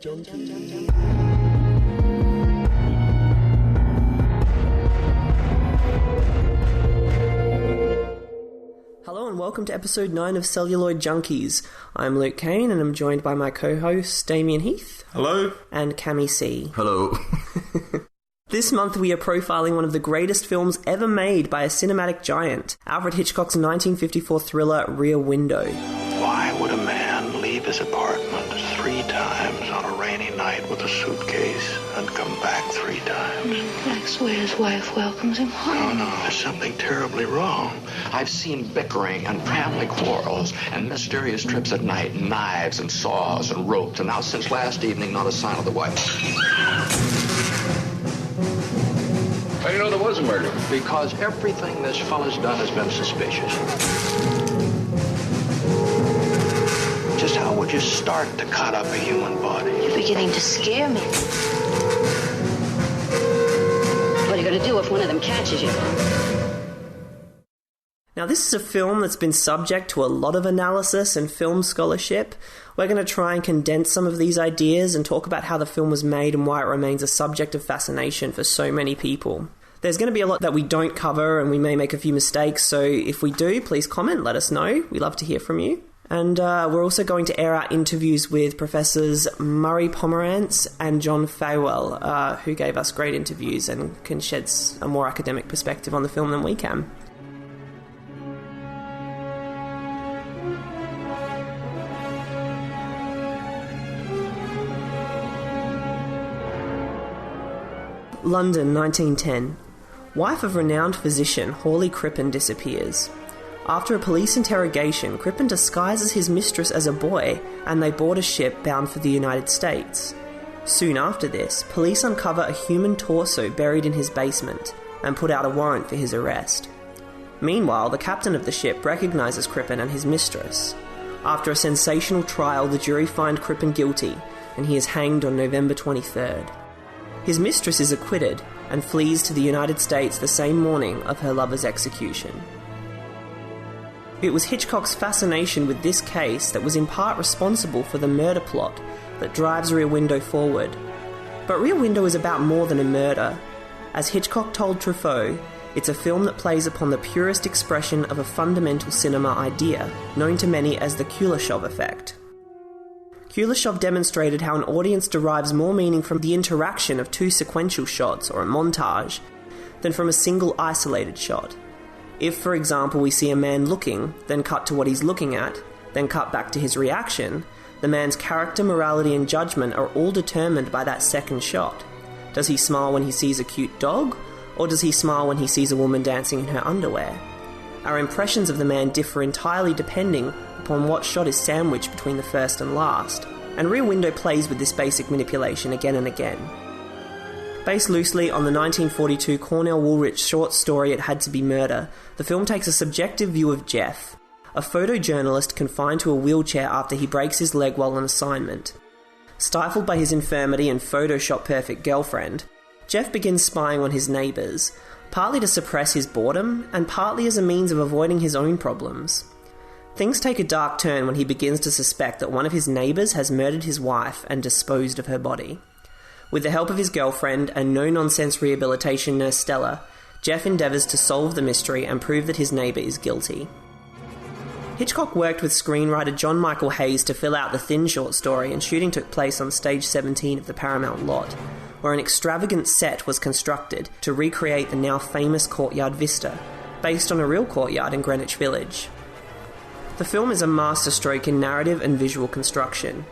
Junkies. Hello and welcome to episode 9 of Celluloid Junkies. I'm Luke Kane and I'm joined by my co-hosts Damien Heath. Hello. And Cami C. Hello. This month we are profiling one of the greatest films ever made by a cinematic giant, Alfred Hitchcock's 1954 thriller Rear Window. Why would a man leave his apartment 3 times on a rainy night with a suitcase and come back 3 times? That's the way his wife welcomes him home. No, there's something terribly wrong. I've seen bickering and family quarrels and mysterious trips at night, knives and saws and ropes, and now since last evening, not a sign of the wife. How do you know there was a murder? Because everything this fella's done has been suspicious. Just how would you start to cut up a human body? You're beginning to scare me. What are you going to do if one of them catches you? Now, this is a film that's been subject to a lot of analysis and film scholarship. We're going to try and condense some of these ideas and talk about how the film was made and why it remains a subject of fascination for so many people. There's going to be a lot that we don't cover and we may make a few mistakes, so if we do, please comment, let us know. We love to hear from you. And we're also going to air our interviews with Professors Murray Pomerance and John Fawell, who gave us great interviews and can shed a more academic perspective on the film than we can. London, 1910. Wife of renowned physician Hawley Crippen disappears. After a police interrogation, Crippen disguises his mistress as a boy and they board a ship bound for the United States. Soon after this, police uncover a human torso buried in his basement and put out a warrant for his arrest. Meanwhile, the captain of the ship recognises Crippen and his mistress. After a sensational trial, the jury find Crippen guilty and he is hanged on November 23rd. His mistress is acquitted and flees to the United States the same morning of her lover's execution. It was Hitchcock's fascination with this case that was in part responsible for the murder plot that drives Rear Window forward. But Rear Window is about more than a murder. As Hitchcock told Truffaut, it's a film that plays upon the purest expression of a fundamental cinema idea, known to many as the Kuleshov effect. Kuleshov demonstrated how an audience derives more meaning from the interaction of 2 sequential shots, or a montage, than from a single isolated shot. If, for example, we see a man looking, then cut to what he's looking at, then cut back to his reaction, the man's character, morality and judgment are all determined by that second shot. Does he smile when he sees a cute dog, or does he smile when he sees a woman dancing in her underwear? Our impressions of the man differ entirely depending upon what shot is sandwiched between the first and last, and Rear Window plays with this basic manipulation again and again. Based loosely on the 1942 Cornell Woolrich short story It Had to Be Murder, the film takes a subjective view of Jeff, a photojournalist confined to a wheelchair after he breaks his leg while on assignment. Stifled by his infirmity and Photoshop-perfect girlfriend, Jeff begins spying on his neighbours, partly to suppress his boredom and partly as a means of avoiding his own problems. Things take a dark turn when he begins to suspect that one of his neighbours has murdered his wife and disposed of her body. With the help of his girlfriend and no-nonsense rehabilitation nurse Stella, Jeff endeavours to solve the mystery and prove that his neighbour is guilty. Hitchcock worked with screenwriter John Michael Hayes to fill out the thin short story, and shooting took place on stage 17 of the Paramount lot, where an extravagant set was constructed to recreate the now famous courtyard vista, based on a real courtyard in Greenwich Village. The film is a masterstroke in narrative and visual construction.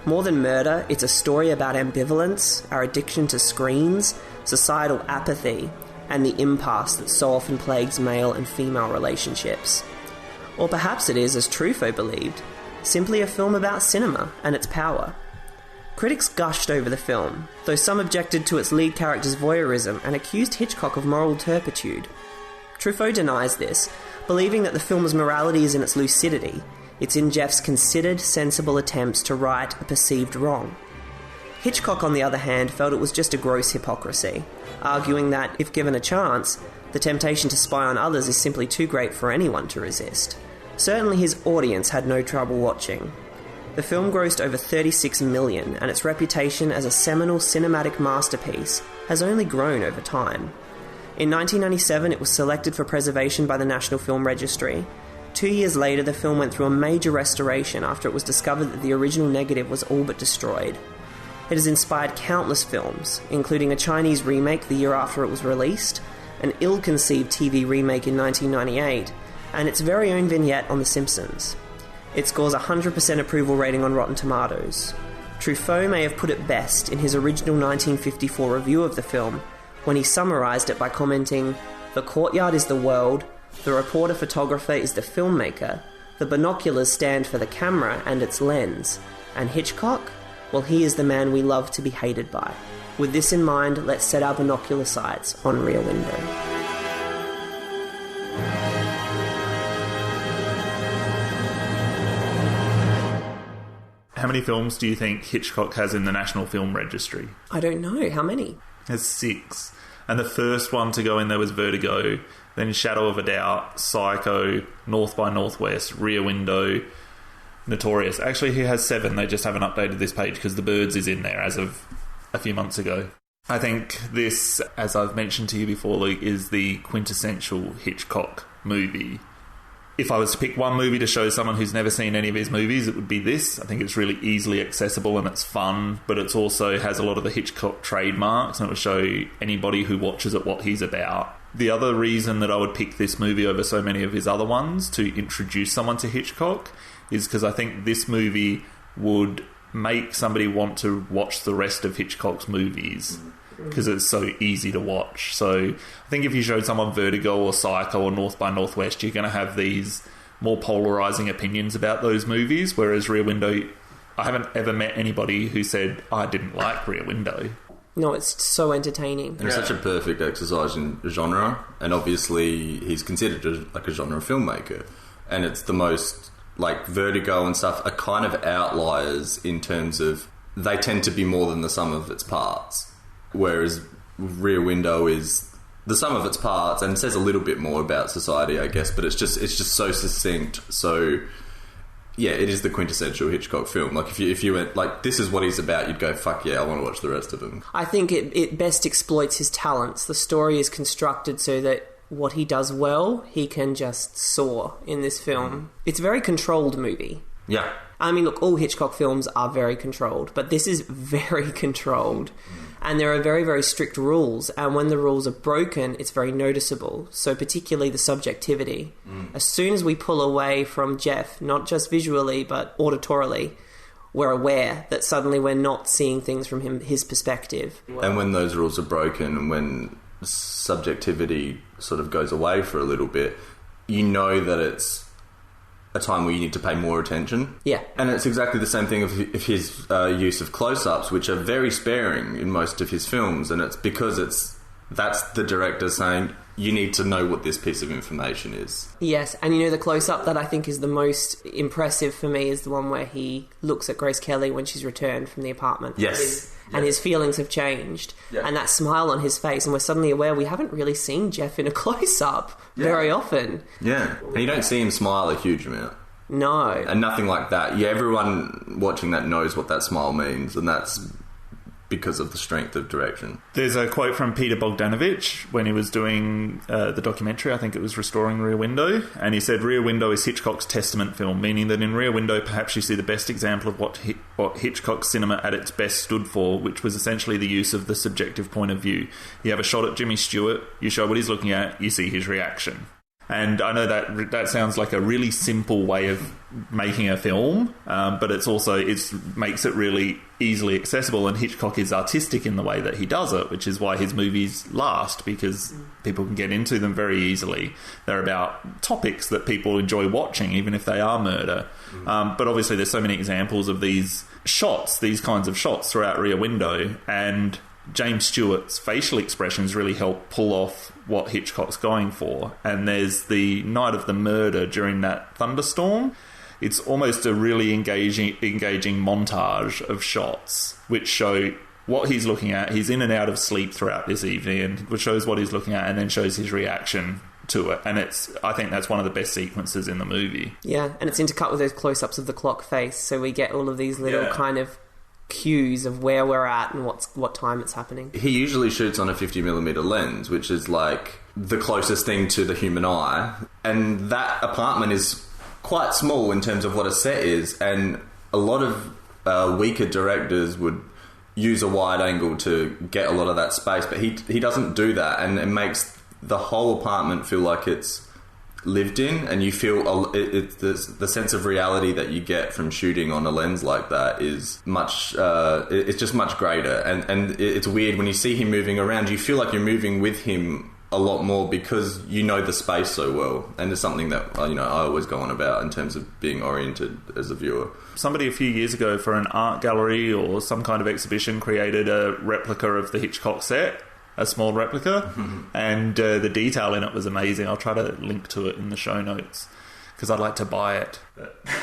More than murder, it's a story about ambivalence, our addiction to screens, societal apathy, and the impasse that so often plagues male and female relationships. Or perhaps it is, as Truffaut believed, simply a film about cinema and its power. Critics gushed over the film, though some objected to its lead character's voyeurism and accused Hitchcock of moral turpitude. Truffaut denies this, believing that the film's morality is in its lucidity. It's in Jeff's considered, sensible attempts to right a perceived wrong. Hitchcock, on the other hand, felt it was just a gross hypocrisy, arguing that, if given a chance, the temptation to spy on others is simply too great for anyone to resist. Certainly his audience had no trouble watching. The film grossed over $36 million, and its reputation as a seminal cinematic masterpiece has only grown over time. In 1997, it was selected for preservation by the National Film Registry. 2 years later, the film went through a major restoration after it was discovered that the original negative was all but destroyed. It has inspired countless films, including a Chinese remake the year after it was released, an ill-conceived TV remake in 1998, and its very own vignette on The Simpsons. It scores a 100% approval rating on Rotten Tomatoes. Truffaut may have put it best in his original 1954 review of the film, when he summarised it by commenting, "The courtyard is the world, the reporter-photographer is the filmmaker, the binoculars stand for the camera and its lens, and Hitchcock? Well, he is the man we love to be hated by. With this in mind, let's set our binocular sights on Rear Window." How many films do you think Hitchcock has in the National Film Registry? I don't know. How many? There's 6. And the first one to go in there was Vertigo, then Shadow of a Doubt, Psycho, North by Northwest, Rear Window, Notorious. Actually, he has 7. They just haven't updated this page because The Birds is in there as of a few months ago. I think this, as I've mentioned to you before, Luke, is the quintessential Hitchcock movie. If I was to pick one movie to show someone who's never seen any of his movies, it would be this. I think it's really easily accessible and it's fun, but it also has a lot of the Hitchcock trademarks and it will show anybody who watches it what he's about. The other reason that I would pick this movie over so many of his other ones to introduce someone to Hitchcock is because I think this movie would make somebody want to watch the rest of Hitchcock's movies because it's so easy to watch. So I think if you showed someone Vertigo or Psycho or North by Northwest, you're going to have these more polarising opinions about those movies, whereas Rear Window, I haven't ever met anybody who said, I didn't like Rear Window. No, it's so entertaining. And it's such a perfect exercise in genre, and obviously he's considered like a genre filmmaker, and it's the most, like Vertigo and stuff are kind of outliers in terms of they tend to be more than the sum of its parts. Whereas Rear Window is the sum of its parts and says a little bit more about society, I guess, but it's just so succinct. So yeah, it is the quintessential Hitchcock film. Like if you went like this is what he's about, you'd go fuck yeah, I want to watch the rest of them. I think it best exploits his talents. The story is constructed so that what he does well, he can just soar in this film. It's a very controlled movie. Yeah. I mean, look, all Hitchcock films are very controlled, but this is very controlled. And there are very, very strict rules. And when the rules are broken, it's very noticeable. So particularly the subjectivity. As soon as we pull away from Jeff, not just visually, but auditorily, we're aware that suddenly we're not seeing things from his perspective. And when those rules are broken and when subjectivity sort of goes away for a little bit, you know that it's a time where you need to pay more attention. Yeah. And it's exactly the same thing of his use of close-ups, which are very sparing in most of his films, and it's because that's the director saying, you need to know what this piece of information is. Yes, and you know the close-up that I think is the most impressive for me is the one where he looks at Grace Kelly when she's returned from the apartment. Yes. And his feelings have changed. Yeah. And that smile on his face, and we're suddenly aware we haven't really seen Jeff in a close-up very often. Yeah. And you don't see him smile a huge amount. No. And nothing like that. Yeah, everyone watching that knows what that smile means, and that's because of the strength of direction. There's a quote from Peter Bogdanovich when he was doing the documentary, I think it was Restoring Rear Window, and he said Rear Window is Hitchcock's testament film, meaning that in Rear Window perhaps you see the best example of what Hitchcock's cinema at its best stood for, which was essentially the use of the subjective point of view. You have a shot at Jimmy Stewart, you show what he's looking at, you see his reaction. And I know that sounds like a really simple way of making a film, but it makes it really easily accessible, and Hitchcock is artistic in the way that he does it, which is why his movies last, because people can get into them very easily. They're about topics that people enjoy watching, even if they are murder. But obviously there's so many examples of these kinds of shots throughout Rear Window, and James Stewart's facial expressions really help pull off what Hitchcock's going for. And there's the night of the murder during that thunderstorm. It's almost a really engaging montage of shots which show what he's looking at. He's in and out of sleep throughout this evening, and which shows what he's looking at and then shows his reaction to it, and I think that's one of the best sequences in the movie. Yeah, and it's intercut with those close-ups of the clock face, so we get all of these little kind of cues of where we're at and what time it's happening. He usually shoots on a 50mm lens, which is like the closest thing to the human eye, and that apartment is quite small in terms of what a set is, and a lot of weaker directors would use a wide angle to get a lot of that space, but he doesn't do that, and it makes the whole apartment feel like it's lived in, and you feel the sense of reality that you get from shooting on a lens like that is much it's just much greater, and it's weird when you see him moving around, you feel like you're moving with him a lot more because you know the space so well, and it's something that I always go on about in terms of being oriented as a viewer. Somebody a few years ago for an art gallery or some kind of exhibition created a replica of the Hitchcock set, a small replica, and the detail in it was amazing. I'll try to link to it in the show notes because I'd like to buy it.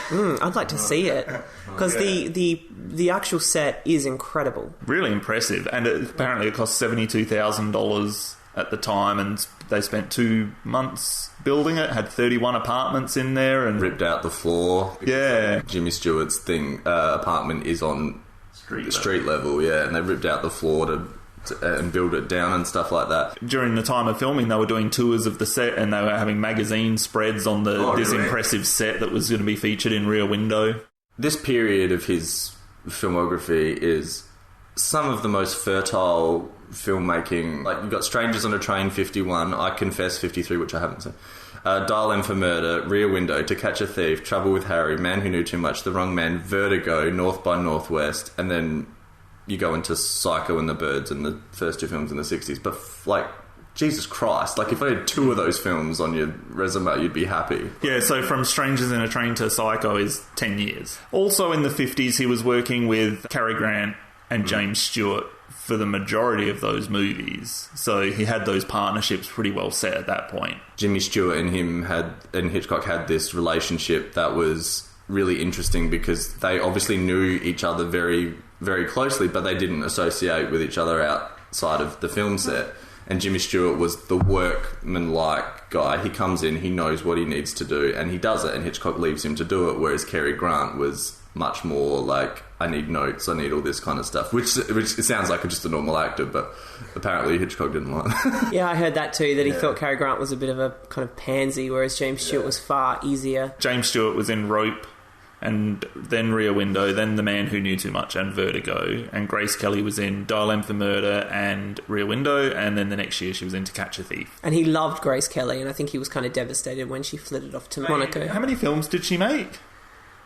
I'd like to see it because the actual set is incredible, really impressive, and apparently it cost $72,000 at the time, and they spent 2 months building it. Had 31 apartments in there, and ripped out the floor. Yeah, Jimmy Stewart's apartment is on street level. Yeah, and they ripped out the floor and build it down and stuff like that. During the time of filming, they were doing tours of the set, and they were having magazine spreads on this impressive set that was going to be featured in Rear Window. This period of his filmography is some of the most fertile filmmaking. Like, you've got Strangers on a Train, 51, I Confess, 53, which I haven't seen, Dial M for Murder, Rear Window, To Catch a Thief, Trouble with Harry, Man Who Knew Too Much, The Wrong Man, Vertigo, North by Northwest, and then you go into Psycho and the Birds and the first two films in the 60s. But, Jesus Christ, if I had 2 of those films on your resume, you'd be happy. Yeah, so from Strangers in a Train to Psycho is 10 years. Also in the 50s, he was working with Cary Grant and James Stewart for the majority of those movies. So he had those partnerships pretty well set at that point. Jimmy Stewart and Hitchcock had this relationship that was really interesting because they obviously knew each other very, very closely, but they didn't associate with each other outside of the film set. And Jimmy Stewart was the workman-like guy. He comes in, he knows what he needs to do, and he does it, and Hitchcock leaves him to do it, whereas Cary Grant was much more like, I need notes, I need all this kind of stuff, which it sounds like just a normal actor, but apparently Hitchcock didn't like. Yeah, I heard that too, that he thought Cary Grant was a bit of a kind of pansy, whereas James Stewart was far easier. James Stewart was in Rope, and then Rear Window, then The Man Who Knew Too Much and Vertigo, and Grace Kelly was in Dial M for Murder and Rear Window, and then the next year she was in To Catch a Thief. And he loved Grace Kelly, and I think he was kind of devastated when she flitted off to Monaco. How many films did she make?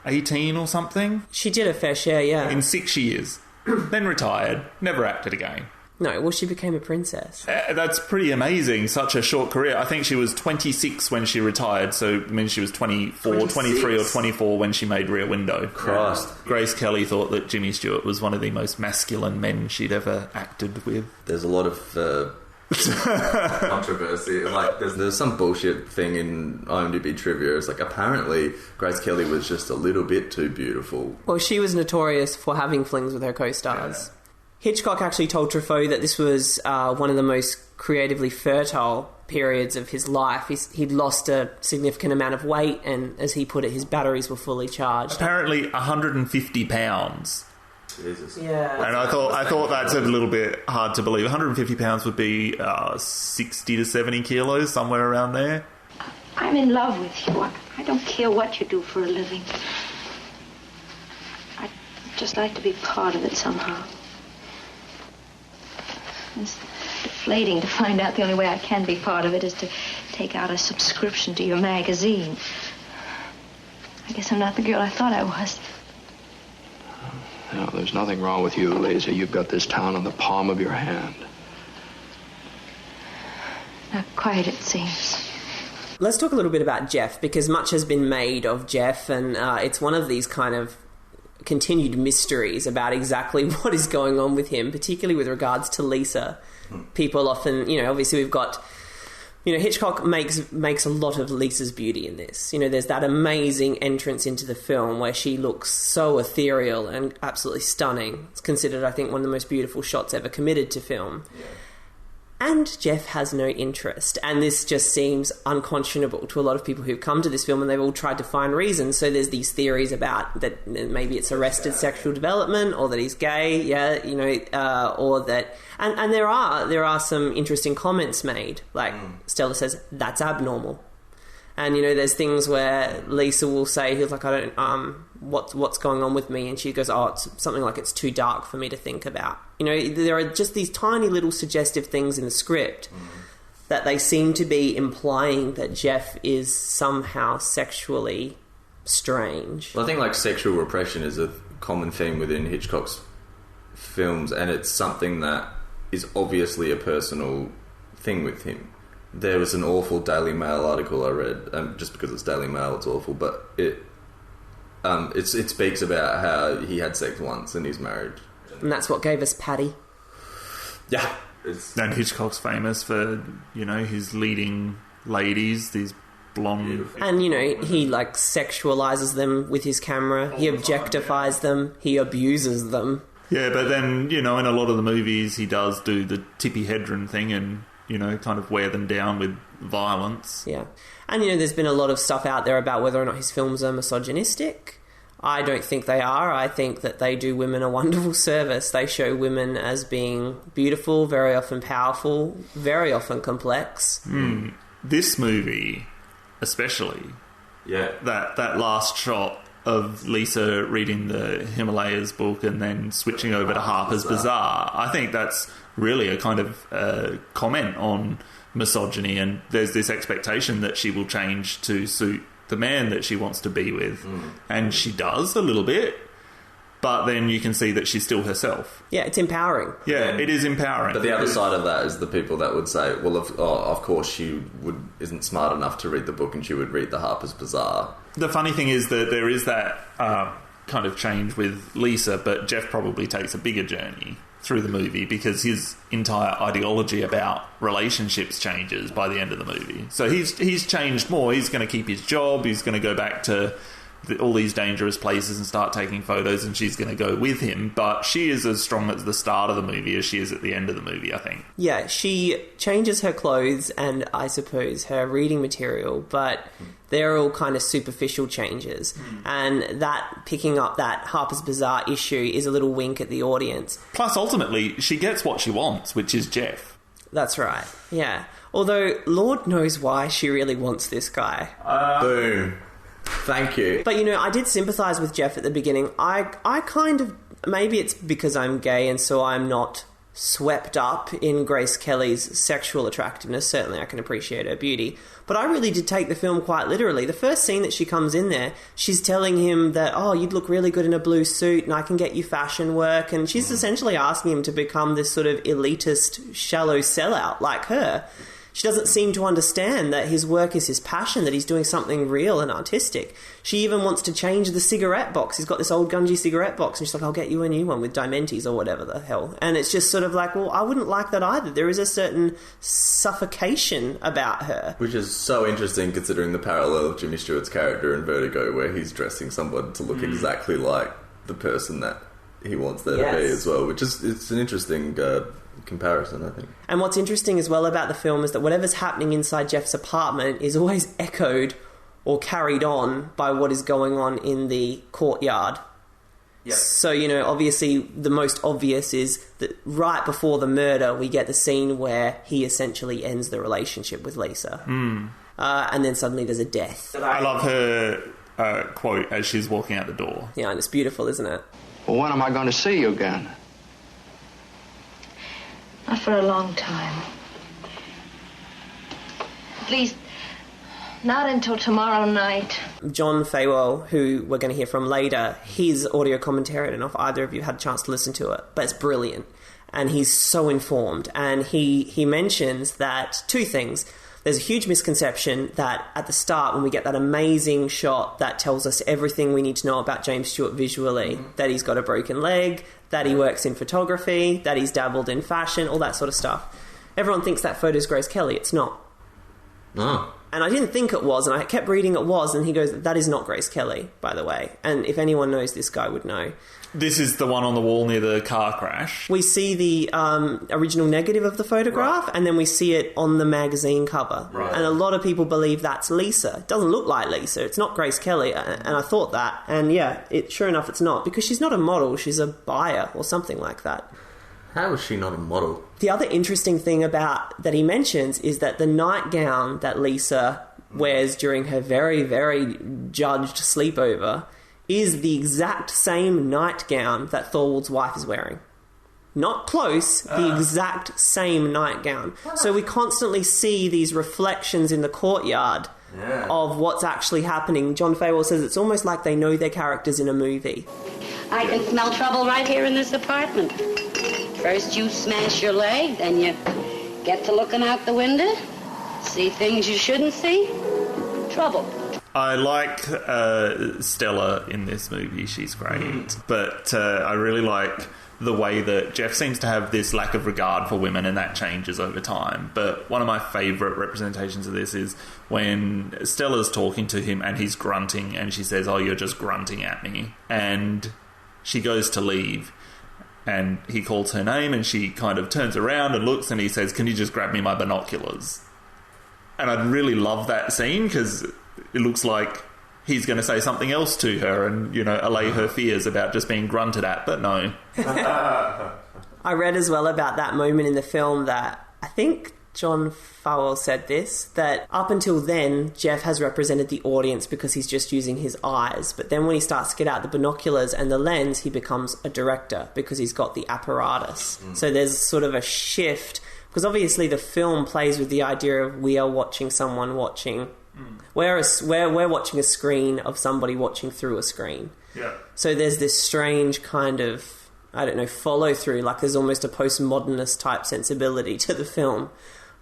18 or something? She did a fair share, yeah. In 6 years. Then retired. Never acted again. No, well, she became a princess. That's pretty amazing. Such a short career. I think she was 26 when she retired, so it means she was 24, 23 or 24 when she made Rear Window. Christ. Grace Kelly thought that Jimmy Stewart was one of the most masculine men she'd ever acted with. There's a lot of controversy. There's some bullshit thing in IMDb trivia. It's apparently Grace Kelly was just a little bit too beautiful. Well, she was notorious for having flings with her co-stars. Yeah. Hitchcock actually told Truffaut that this was one of the most creatively fertile periods of his life. He'd lost a significant amount of weight, and as he put it, his batteries were fully charged. Apparently 150 pounds. Jesus. Yeah. And I thought that's a little bit hard to believe. 150 pounds would be 60 to 70 kilos, somewhere around there. I'm in love with you. I don't care what you do for a living. I'd just like to be part of it somehow. It's deflating to find out the only way I can be part of it is to take out a subscription to your magazine. I guess I'm not the girl I thought I was. No, there's nothing wrong with you, Lisa. You've got this town in the palm of your hand. Not quite, it seems. Let's talk a little bit about Jeff, because much has been made of Jeff, and it's one of these kind of continued mysteries about exactly what is going on with him, particularly with regards to Lisa. People often, obviously we've got, Hitchcock makes a lot of Lisa's beauty in this. There's that amazing entrance into the film where she looks so ethereal and absolutely stunning. It's considered, I think, one of the most beautiful shots ever committed to film. Yeah. And Jeff has no interest. And this just seems unconscionable to a lot of people who've come to this film, and they've all tried to find reasons. So there's these theories about that maybe it's arrested sexual development, or that he's gay, or that... And there are some interesting comments made. Like, Stella says, that's abnormal. And, there's things where Lisa will say, he's like, I don't... what's going on with me? And she goes, it's something like it's too dark for me to think about. There are just these tiny little suggestive things in the script that they seem to be implying that Jeff is somehow sexually strange. Well, I think sexual repression is a common theme within Hitchcock's films, and it's something that is obviously a personal thing with him. There was an awful Daily Mail article I read, just because it's Daily Mail, it's awful, but it speaks about how he had sex once and he's married. And that's what gave us Paddy. Yeah. And Hitchcock's famous for, his leading ladies, these blonde... And, he, sexualizes them with his camera. He objectifies them. He abuses them. Yeah, but then, in a lot of the movies, he does do the Tippi Hedren thing and, kind of wear them down with violence. Yeah. And, there's been a lot of stuff out there about whether or not his films are misogynistic. I don't think they are. I think that they do women a wonderful service. They show women as being beautiful, very often powerful, very often complex. This movie, especially, that last shot of Lisa reading the Himalayas book and then switching over to Harper's Bazaar, I think that's really a kind of comment on misogyny, and there's this expectation that she will change to suit the man that she wants to be with, and she does a little bit, but then you can see that she's still herself. Yeah, it's empowering. Yeah, it is empowering. But the other side of that is the people that would say, well, of course she isn't smart enough to read the book and she would read the Harper's Bazaar. The funny thing is that there is that kind of change with Lisa, but Jeff probably takes a bigger journey through the movie because his entire ideology about relationships changes by the end of the movie. So he's changed more. He's going to keep his job. He's going to go back to all these dangerous places and start taking photos, and she's going to go with him. But she is as strong at the start of the movie as she is at the end of the movie, I think. Yeah, she changes her clothes and, I suppose, her reading material, but they're all kind of superficial changes. And that picking up that Harper's Bazaar issue is a little wink at the audience. Plus, ultimately, she gets what she wants, which is Jeff. That's right, yeah. Although, Lord knows why she really wants this guy. Boom. Thank you. But, I did sympathise with Jeff at the beginning. I kind of... Maybe it's because I'm gay and so I'm not swept up in Grace Kelly's sexual attractiveness. Certainly I can appreciate her beauty. But I really did take the film quite literally. The first scene that she comes in there, she's telling him that, you'd look really good in a blue suit and I can get you fashion work. And she's essentially asking him to become this sort of elitist, shallow sellout like her. She doesn't seem to understand that his work is his passion, that he's doing something real and artistic. She even wants to change the cigarette box. He's got this old Gungy cigarette box, and she's like, I'll get you a new one with Dimentis or whatever the hell. And it's just sort of like, well, I wouldn't like that either. There is a certain suffocation about her. Which is so interesting considering the parallel of Jimmy Stewart's character in Vertigo, where he's dressing someone to look exactly like the person that he wants there to be as well, which is it's an interesting... comparison, I think. And what's interesting as well about the film is that whatever's happening inside Jeff's apartment is always echoed or carried on by what is going on in the courtyard. Yep. So, obviously the most obvious is that right before the murder we get the scene where he essentially ends the relationship with Lisa. And then suddenly there's a death. I love her quote as she's walking out the door. Yeah, and it's beautiful, isn't it? Well, when am I going to see you again? Not for a long time. At least, not until tomorrow night. John Fawell, who we're going to hear from later, his audio commentary, I don't know if either of you had a chance to listen to it, but it's brilliant. And he's so informed. And he mentions that two things. There's a huge misconception that at the start, when we get that amazing shot that tells us everything we need to know about James Stewart visually, that he's got a broken leg, that he works in photography, that he's dabbled in fashion, all that sort of stuff. Everyone thinks that photo's Grace Kelly. It's not. Oh. And I didn't think it was, and I kept reading it was, and he goes, that is not Grace Kelly, by the way. And if anyone knows, this guy would know. This is the one on the wall near the car crash. We see the original negative of the photograph, and then we see it on the magazine cover. Right. And a lot of people believe that's Lisa. It doesn't look like Lisa. It's not Grace Kelly. And I thought that. And yeah, sure enough, it's not. Because she's not a model. She's a buyer or something like that. How is she not a model? The other interesting thing about that he mentions is that the nightgown that Lisa wears during her very, very judged sleepover is the exact same nightgown that Thorwald's wife is wearing. Not close, the exact same nightgown. So we constantly see these reflections in the courtyard of what's actually happening. John Fawell says it's almost like they know their characters in a movie. I can smell trouble right here in this apartment. First you smash your leg, then you get to looking out the window, see things you shouldn't see. Trouble. I like Stella in this movie. She's great. But I really like the way that Jeff seems to have this lack of regard for women, and that changes over time. But one of my favourite representations of this is when Stella's talking to him and he's grunting, and she says, "Oh, you're just grunting at me." And she goes to leave. And he calls her name, and she kind of turns around and looks, and he says, "Can you just grab me my binoculars?" And I really love that scene because it looks like he's going to say something else to her and, allay her fears about just being grunted at, but no. I read as well about that moment in the film that I think John Fawell said this, that up until then, Jeff has represented the audience because he's just using his eyes. But then when he starts to get out the binoculars and the lens, he becomes a director because he's got the apparatus. So there's sort of a shift, because obviously the film plays with the idea of we are watching someone watching. Whereas we're watching a screen of somebody watching through a screen. Yeah. So there's this strange kind of, follow through, like there's almost a postmodernist type sensibility to the film.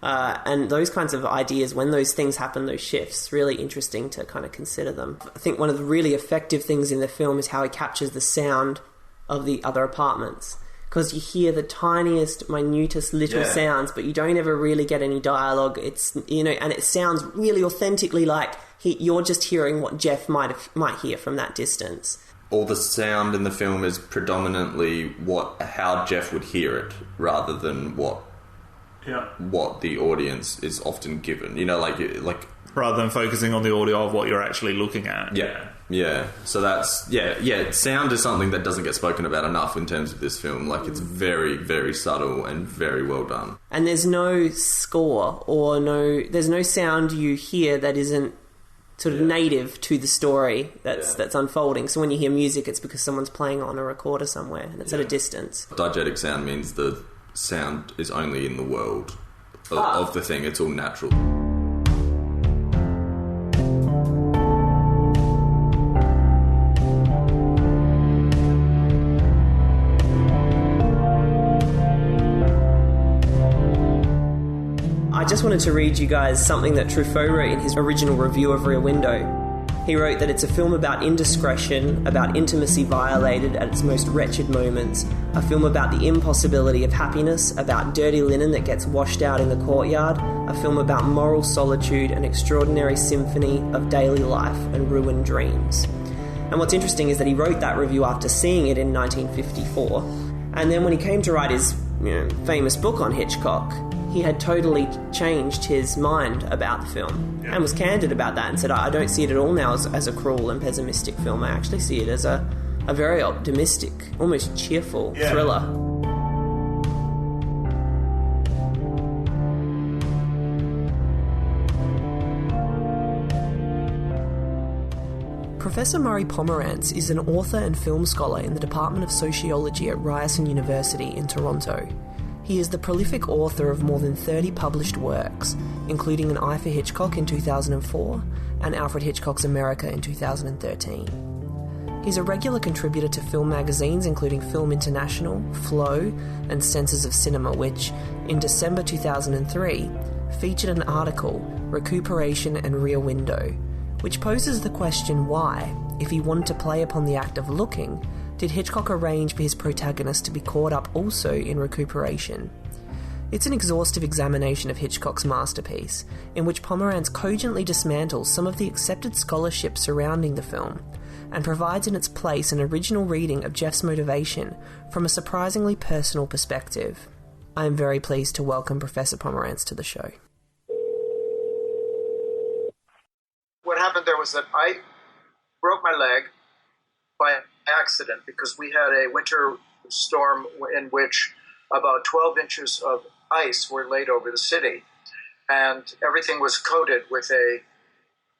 And those kinds of ideas, when those things happen, those shifts, really interesting to kind of consider them. I think one of the really effective things in the film is how he captures the sound of the other apartments. Because you hear the tiniest, minutest little sounds, but you don't ever really get any dialogue. It's, and it sounds really authentically like you're just hearing what Jeff might hear from that distance. All the sound in the film is predominantly how Jeff would hear it, rather than what the audience is often given. Like rather than focusing on the audio of what you're actually looking at. Yeah. So that's sound is something that doesn't get spoken about enough in terms of this film. Like, it's very, very subtle and very well done. And there's no score there's no sound you hear that isn't sort of native to the story that's unfolding. So when you hear music, it's because someone's playing on a recorder somewhere and it's at a distance. Diegetic sound means the sound is only in the world of the thing. It's all natural. I just wanted to read you guys something that Truffaut wrote in his original review of Rear Window. He wrote that it's a film about indiscretion, about intimacy violated at its most wretched moments, a film about the impossibility of happiness, about dirty linen that gets washed out in the courtyard, a film about moral solitude, an extraordinary symphony of daily life and ruined dreams. And what's interesting is that he wrote that review after seeing it in 1954, and then when he came to write his famous book on Hitchcock, he had totally changed his mind about the film and was candid about that and said, I don't see it at all now as a cruel and pessimistic film. I actually see it as a very optimistic, almost cheerful thriller. Professor Murray Pomerance is an author and film scholar in the Department of Sociology at Ryerson University in Toronto. He is the prolific author of more than 30 published works, including An Eye for Hitchcock in 2004 and Alfred Hitchcock's America in 2013. He's a regular contributor to film magazines including Film International, Flow and Senses of Cinema, which, in December 2003, featured an article, Recuperation and Rear Window, which poses the question why, if he wanted to play upon the act of looking, did Hitchcock arrange for his protagonist to be caught up also in recuperation? It's an exhaustive examination of Hitchcock's masterpiece, in which Pomerance cogently dismantles some of the accepted scholarship surrounding the film, and provides in its place an original reading of Jeff's motivation from a surprisingly personal perspective. I am very pleased to welcome Professor Pomerance to the show. What happened there was that I broke my leg by accident because we had a winter storm in which about 12 inches of ice were laid over the city, and everything was coated with a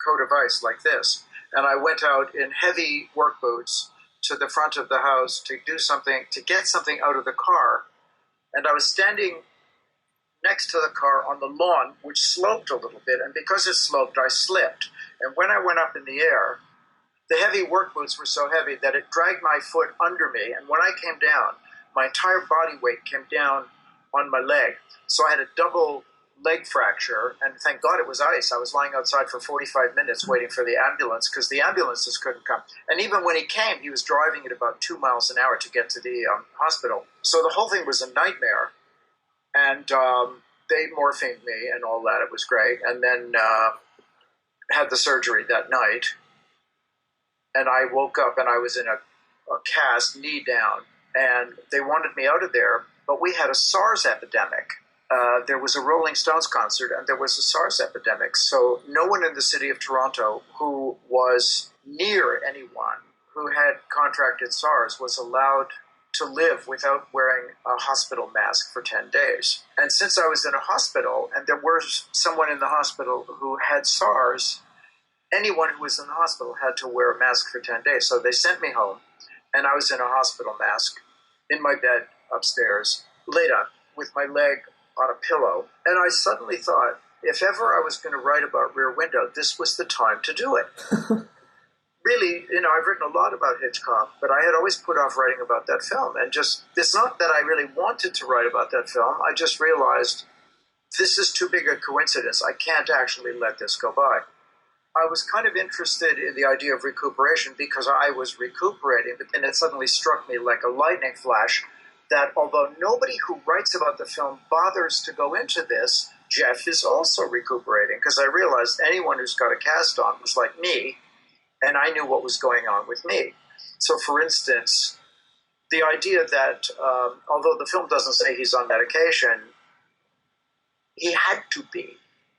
coat of ice like this. And I went out in heavy work boots to the front of the house to do something, to get something out of the car. And I was standing next to the car on the lawn, which sloped a little bit. And because it sloped, I slipped. And when I went up in the air, the heavy work boots were so heavy that it dragged my foot under me. And when I came down, my entire body weight came down on my leg. So I had a double leg fracture, and thank God it was ice. I was lying outside for 45 minutes waiting for the ambulance because the ambulances couldn't come. And even when he came, he was driving at about 2 miles an hour to get to the hospital. So the whole thing was a nightmare. And they morphined me and all that. It was great. And then had the surgery that night. And I woke up and I was in a cast, knee down. And they wanted me out of there, but we had a SARS epidemic. There was a Rolling Stones concert, and there was a SARS epidemic. So no one in the city of Toronto who was near anyone who had contracted SARS was allowed to live without wearing a hospital mask for 10 days. And since I was in a hospital, and there was someone in the hospital who had SARS, anyone who was in the hospital had to wear a mask for 10 days. So they sent me home. And I was in a hospital mask in my bed upstairs, laid up with my leg on a pillow. And I suddenly thought, if ever I was going to write about Rear Window, this was the time to do it. Really, I've written a lot about Hitchcock, but I had always put off writing about that film. And just, it's not that I really wanted to write about that film. I just realized this is too big a coincidence. I can't actually let this go by. I was kind of interested in the idea of recuperation because I was recuperating, but then it suddenly struck me like a lightning flash that although nobody who writes about the film bothers to go into this, Jeff is also recuperating, because I realized anyone who's got a cast on was like me, and I knew what was going on with me. So, for instance, the idea that although the film doesn't say he's on medication, he had to be.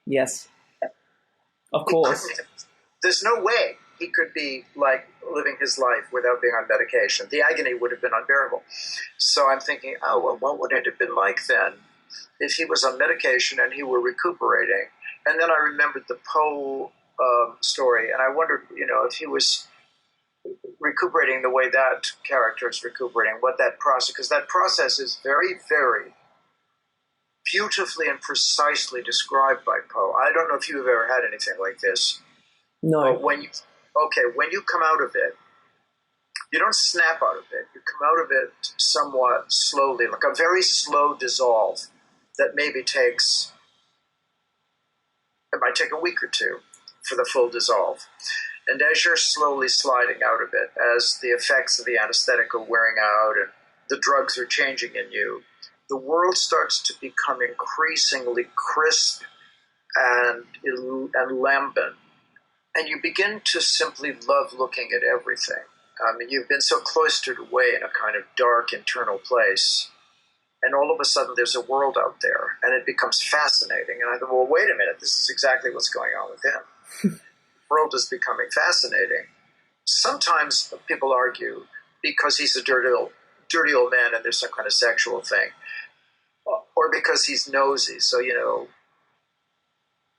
Yes. Of course. There's no way he could be like living his life without being on medication. The agony would have been unbearable. So I'm thinking, what would it have been like then if he was on medication and he were recuperating? And then I remembered the Poe story, and I wondered, if he was recuperating the way that character is recuperating, what that process, because that process is very, very beautifully and precisely described by Poe. I don't know if you've ever had anything like this. No. But when you come out of it, you don't snap out of it. You come out of it somewhat slowly, like a very slow dissolve that maybe it might take a week or two for the full dissolve. And as you're slowly sliding out of it, as the effects of the anesthetic are wearing out and the drugs are changing in you, the world starts to become increasingly crisp and lambent. And you begin to simply love looking at everything. I mean, you've been so cloistered away in a kind of dark internal place, and all of a sudden there's a world out there, and it becomes fascinating. And I thought, well, wait a minute, this is exactly what's going on with him. The world is becoming fascinating. Sometimes people argue because he's a dirty old man and there's some kind of sexual thing, or because he's nosy. So,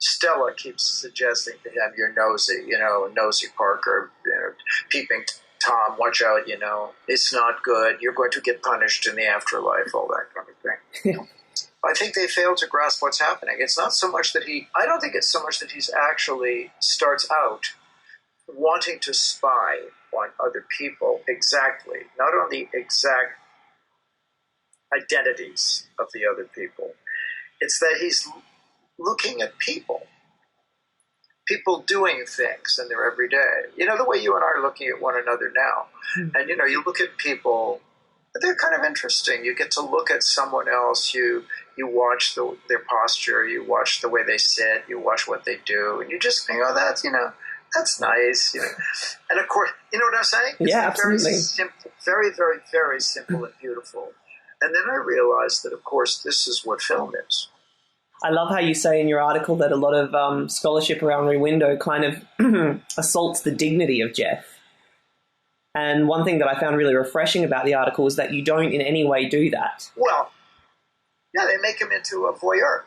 Stella keeps suggesting to him, you're nosy, nosy Parker, peeping Tom, watch out, it's not good, you're going to get punished in the afterlife, all that kind of thing. I think they fail to grasp what's happening. It's not so much that I don't think it's so much that he's actually starts out wanting to spy on other people exactly, not on the exact identities of the other people. It's that he's looking at people doing things in their everyday. The way you and I are looking at one another now. And, you look at people they're kind of interesting. You get to look at someone else. You watch their posture. You watch the way they sit. You watch what they do, and you just think, oh, that's nice. And of course, you know what I'm saying? It's absolutely. Very simple, very, very, very simple and beautiful. And then I realized that, of course, this is what film is. I love how you say in your article that a lot of scholarship around Rear Window kind of assaults the dignity of Jeff. And one thing that I found really refreshing about the article is that you don't in any way do that. Well, yeah, they make him into a voyeur.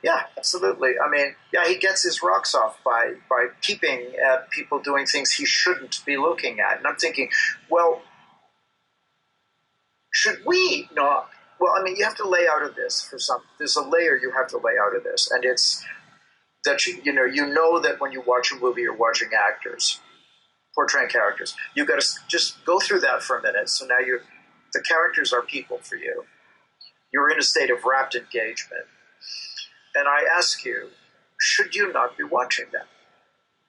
Yeah, absolutely. I mean, yeah, he gets his rocks off by peeping at people doing things he shouldn't be looking at. And I'm thinking, well, should we not? Well, I mean, you have to lay out of this for some. There's a layer you have to lay out of this, and it's that you know that when you watch a movie, you're watching actors portraying characters. You've got to just go through that for a minute. So now the characters are people for you. You're in a state of rapt engagement. And I ask you, should you not be watching that?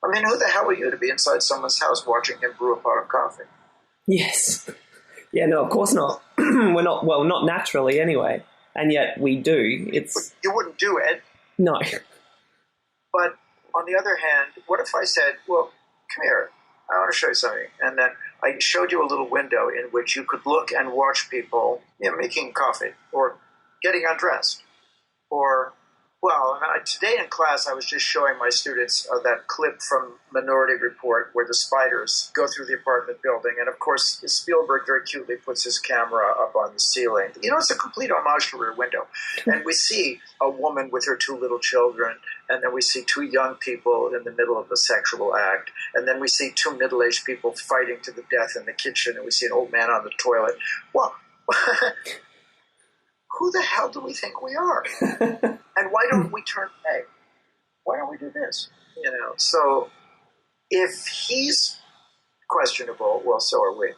I mean, who the hell are you to be inside someone's house watching him brew a pot of coffee? Yes. Yeah, no, of course not. We're not, well, not naturally anyway. And yet we do. You wouldn't do it. No. But on the other hand, what if I said, well, come here, I want to show you something. And then I showed you a little window in which you could look and watch people making coffee or getting undressed. Or, well, today in class I was just showing my students that clip from Minority Report where the spiders go through the apartment building. And, of course, Spielberg very cutely puts his camera up on the ceiling. It's a complete homage to Rear Window. And we see a woman with her two little children, and then we see two young people in the middle of a sexual act, and then we see two middle-aged people fighting to the death in the kitchen, and we see an old man on the toilet. Well, who the hell do we think we are? And why don't we turn A? Why don't we do this? So if he's questionable, well, so are we.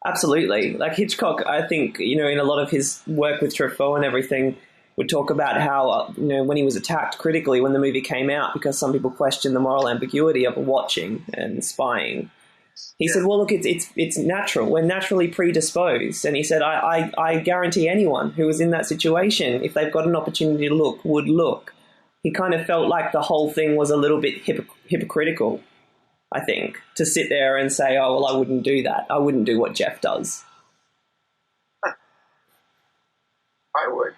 Absolutely. Like Hitchcock, I think, in a lot of his work with Truffaut and everything, would talk about how, when he was attacked critically when the movie came out, because some people questioned the moral ambiguity of watching and spying. He said, well, look, it's natural. We're naturally predisposed. And he said, I guarantee anyone who was in that situation, if they've got an opportunity to look, would look. He kind of felt like the whole thing was a little bit hypocritical, I think, to sit there and say, oh, well, I wouldn't do that. I wouldn't do what Jeff does. I would.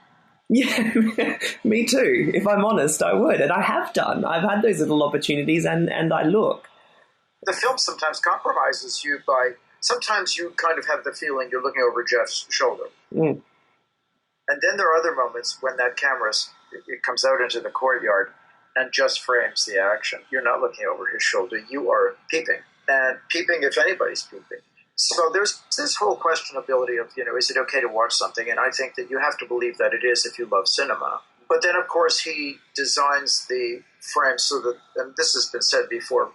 Yeah, me too. If I'm honest, I would. And I have done. I've had those little opportunities and I look. The film sometimes compromises you by, sometimes you kind of have the feeling you're looking over Jeff's shoulder. Mm. And then there are other moments when that camera, it comes out into the courtyard and just frames the action. You're not looking over his shoulder. You are peeping. And peeping if anybody's peeping. So there's this whole questionability of, is it okay to watch something? And I think that you have to believe that it is if you love cinema. But then, of course, he designs the frames so that, and this has been said before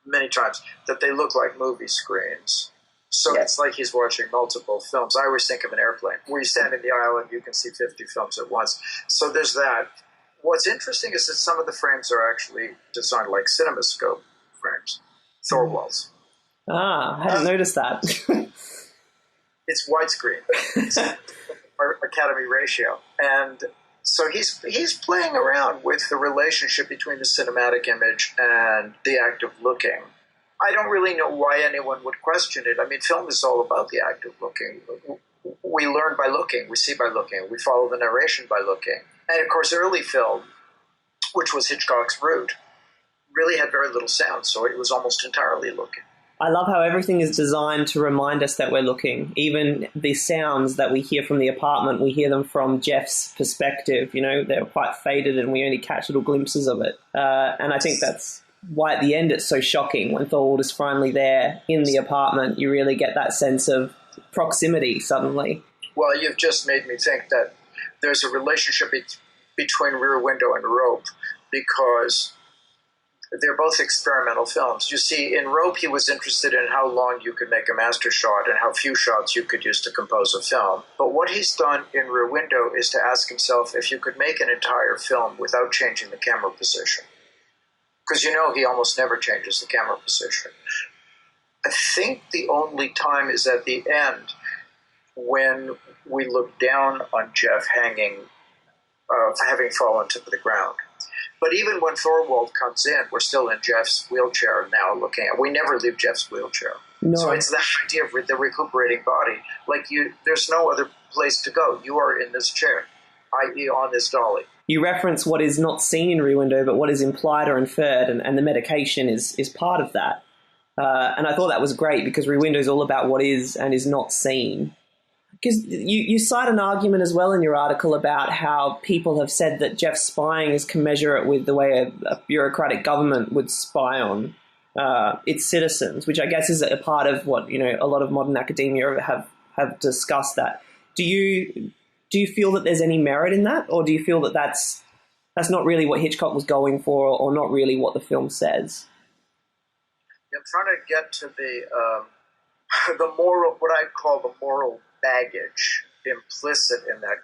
many times, that they look like movie screens. So It's like he's watching multiple films. I always think of an airplane where you stand in the aisle and you can see 50 films at once. So there's that. What's interesting is that some of the frames are actually designed like CinemaScope frames, Thorwalds. Ah, I hadn't noticed that. It's widescreen, or Academy ratio. And so he's playing around with the relationship between the cinematic image and the act of looking. I don't really know why anyone would question it. I mean, film is all about the act of looking. We learn by looking. We see by looking. We follow the narration by looking. And, of course, early film, which was Hitchcock's route, really had very little sound, so it was almost entirely looking. I love how everything is designed to remind us that we're looking. Even the sounds that we hear from the apartment, we hear them from Jeff's perspective. They're quite faded and we only catch little glimpses of it. And I think that's why at the end it's so shocking when Thorwald is finally there in the apartment. You really get that sense of proximity suddenly. Well, you've just made me think that there's a relationship between Rear Window and Rope because they're both experimental films. You see, in Rope, he was interested in how long you could make a master shot and how few shots you could use to compose a film. But what he's done in Rear Window is to ask himself if you could make an entire film without changing the camera position. Because he almost never changes the camera position. I think the only time is at the end when we look down on Jeff hanging, having fallen to the ground. But even when Thorwald comes in, we're still in Jeff's wheelchair now looking at. We never leave Jeff's wheelchair. No. So it's that idea of the recuperating body. Like there's no other place to go. You are in this chair, i.e. on this dolly. You reference what is not seen in Rear Window, but what is implied or inferred, and the medication is part of that. And I thought that was great because Rear Window is all about what is and is not seen. Because you cite an argument as well in your article about how people have said that Jeff's spying is commensurate with the way a bureaucratic government would spy on its citizens, which I guess is a part of what a lot of modern academia have discussed. That do you feel that there's any merit in that, or do you feel that that's not really what Hitchcock was going for, or not really what the film says? I'm trying to get to the moral, what I call the moral baggage implicit in that.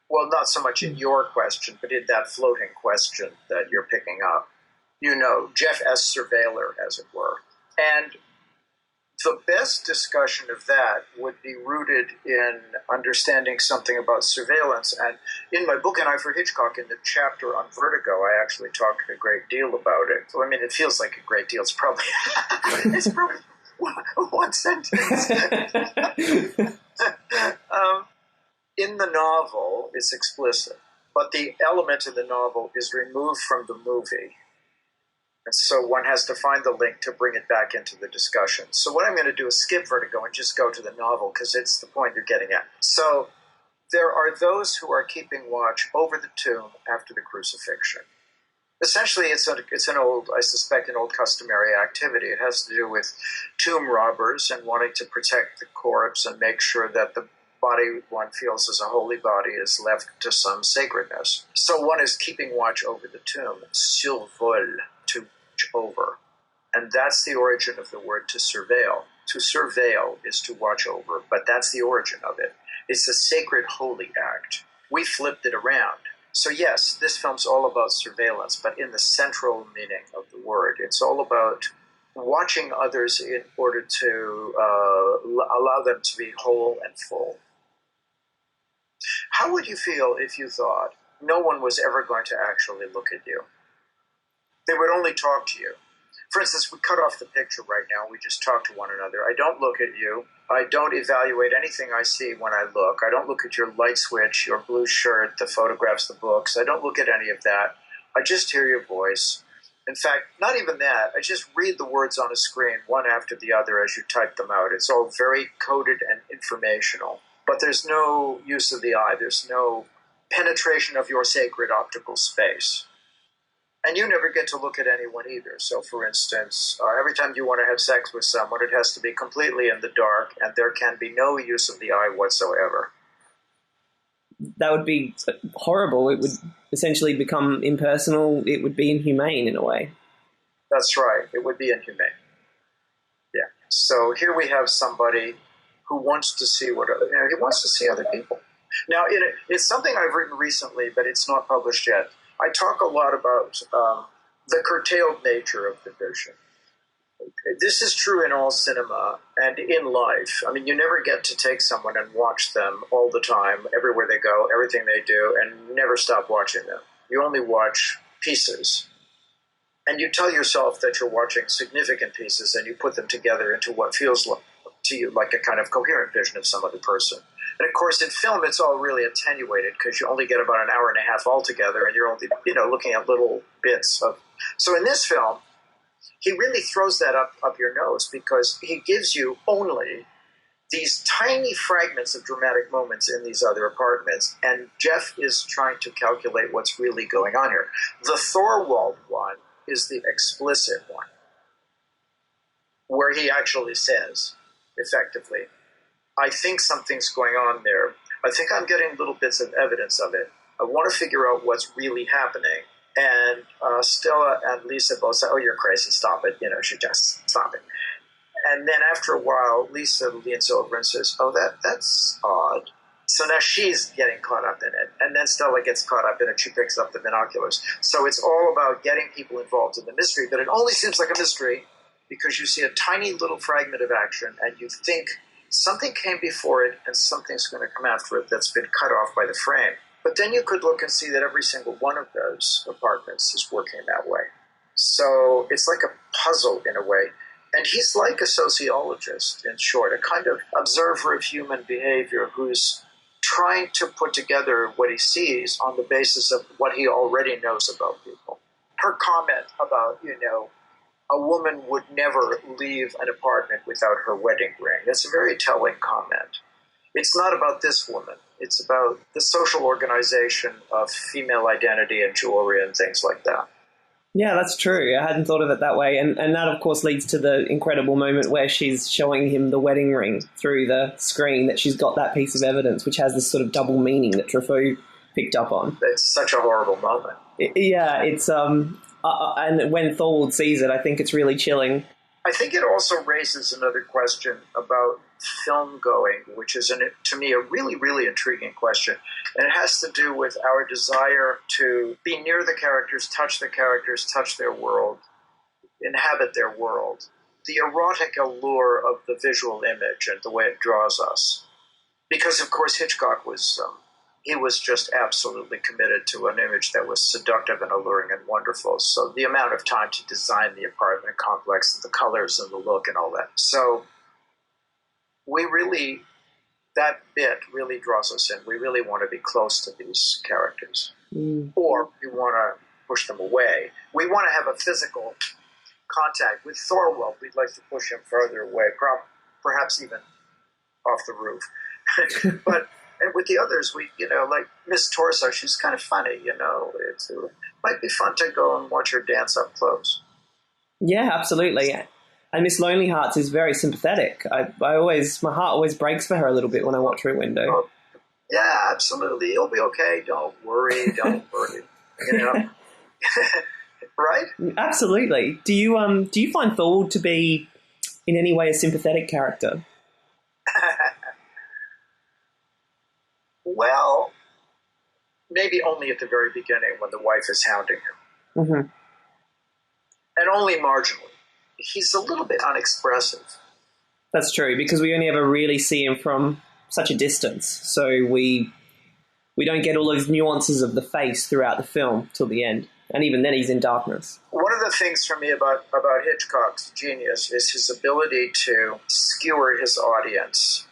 Well, not so much in your question, but in that floating question that you're picking up. Jeff as surveiller, as it were. And the best discussion of that would be rooted in understanding something about surveillance. And in my book, An Eye for Hitchcock, in the chapter on Vertigo, I actually talk a great deal about it. So, I mean, it feels like a great deal. It's probably one sentence. In the novel, it's explicit, but the element of the novel is removed from the movie. And so one has to find the link to bring it back into the discussion. So what I'm going to do is skip Vertigo and just go to the novel because it's the point you're getting at. So there are those who are keeping watch over the tomb after the crucifixion. Essentially, it's an old, I suspect, an old customary activity. It has to do with tomb robbers and wanting to protect the corpse and make sure that the body one feels as a holy body is left to some sacredness. So one is keeping watch over the tomb, survol, to watch over. And that's the origin of the word to surveil. To surveil is to watch over, but that's the origin of it. It's a sacred, holy act. We flipped it around. So yes, this film's all about surveillance, but in the central meaning of the word. It's all about watching others in order to allow them to be whole and full. How would you feel if you thought no one was ever going to actually look at you? They would only talk to you. For instance, we cut off the picture right now. We just talk to one another. I don't look at you. I don't evaluate anything I see when I look. I don't look at your light switch, your blue shirt, the photographs, the books. I don't look at any of that. I just hear your voice. In fact, not even that. I just read the words on a screen, one after the other, as you type them out. It's all very coded and informational. But there's no use of the eye. There's no penetration of your sacred optical space. And you never get to look at anyone either. So, for instance, every time you want to have sex with someone, it has to be completely in the dark, and there can be no use of the eye whatsoever. That would be horrible. It would essentially become impersonal. It would be inhumane in a way. That's right. It would be inhumane. Yeah. So here we have somebody who wants to see he wants to see other people. Now, it's something I've written recently, but it's not published yet. I talk a lot about the curtailed nature of the vision. This is true in all cinema and in life. I mean, you never get to take someone and watch them all the time, everywhere they go, everything they do, and never stop watching them. You only watch pieces. And you tell yourself that you're watching significant pieces, and you put them together into what feels to you like a kind of coherent vision of some other person. And of course, in film, it's all really attenuated because you only get about an hour and a half altogether, and you're only, looking at little bits of. So in this film, he really throws that up your nose because he gives you only these tiny fragments of dramatic moments in these other apartments, and Jeff is trying to calculate what's really going on here. The Thorwald one is the explicit one, where he actually says, effectively, I think something's going on there. I think I'm getting little bits of evidence of it. I want to figure out what's really happening. And Stella and Lisa both say, oh, you're crazy, stop it. She just stop it. And then after a while, Lisa leans over and says, oh, that's odd. So now she's getting caught up in it. And then Stella gets caught up in it. She picks up the binoculars. So it's all about getting people involved in the mystery. But it only seems like a mystery because you see a tiny little fragment of action and you think something came before it and something's going to come after it that's been cut off by the frame. But then you could look and see that every single one of those apartments is working that way. So it's like a puzzle in a way. And he's like a sociologist, in short, a kind of observer of human behavior who's trying to put together what he sees on the basis of what he already knows about people. Her comment about, a woman would never leave an apartment without her wedding ring, that's a very telling comment. It's not about this woman. It's about the social organization of female identity and jewelry and things like that. Yeah, that's true. I hadn't thought of it that way. And that, of course, leads to the incredible moment where she's showing him the wedding ring through the screen, that she's got that piece of evidence, which has this sort of double meaning that Truffaut picked up on. It's such a horrible moment. It's... and when Thorwald sees it, I think it's really chilling. I think it also raises another question about film going, which is, to me, a really, really intriguing question. And it has to do with our desire to be near the characters, touch their world, inhabit their world. The erotic allure of the visual image and the way it draws us. Because, of course, Hitchcock was... he was just absolutely committed to an image that was seductive and alluring and wonderful. So the amount of time to design the apartment complex and the colors and the look and all that. So that bit really draws us in. We really want to be close to these characters. Or we want to push them away. We want to have a physical contact. With Thorwald, we'd like to push him further away, perhaps even off the roof. But... And with the others, like Miss Torso, she's kind of funny, it might be fun to go and watch her dance up close. Yeah, absolutely. And Miss Lonely Hearts is very sympathetic. My heart always breaks for her a little bit when I watch Rear Window. Oh, yeah, absolutely. You'll be okay. Don't worry. Right? Absolutely. Do you find Thorwald to be in any way a sympathetic character? Well, maybe only at the very beginning when the wife is hounding him. Mm-hmm. And only marginally. He's a little bit unexpressive. That's true, because we only ever really see him from such a distance. So we don't get all those nuances of the face throughout the film till the end. And even then he's in darkness. One of the things for me about Hitchcock's genius is his ability to skewer his audience.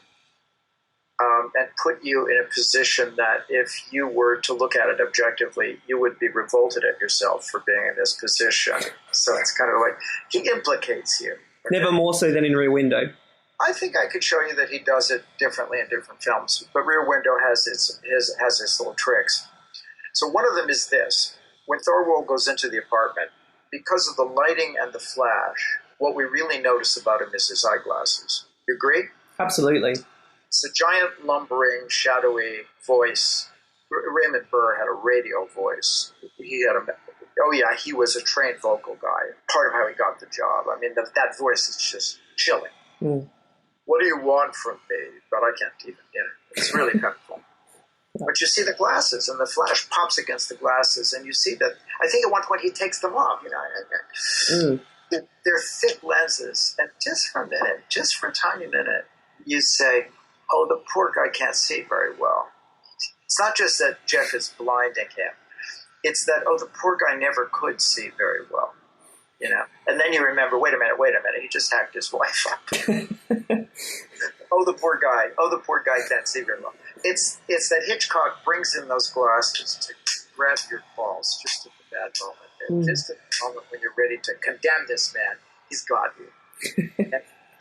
And put you in a position that if you were to look at it objectively, you would be revolted at yourself for being in this position. So it's kind of like, he implicates you. Never more so than in Rear Window. I think I could show you that he does it differently in different films, but Rear Window has his little tricks. So one of them is this. When Thorwald goes into the apartment, because of the lighting and the flash, what we really notice about him is his eyeglasses. You agree? Absolutely. It's a giant, lumbering, shadowy voice. Raymond Burr had a radio voice. He was a trained vocal guy. Part of how he got the job. I mean, that voice is just chilling. What do you want from me? But I can't even, it's really painful. But you see the glasses, and the flash pops against the glasses, and you see that, I think at one point he takes them off, They're thick lenses, and just for a tiny minute, you say, oh, the poor guy can't see very well. It's not just that Jeff is blinding him. It's that, the poor guy never could see very well. And then you remember, wait a minute, he just hacked his wife up. The poor guy can't see very well. It's that Hitchcock brings in those glasses to grab your balls just at the bad moment. And just at the moment when you're ready to condemn this man, he's got you.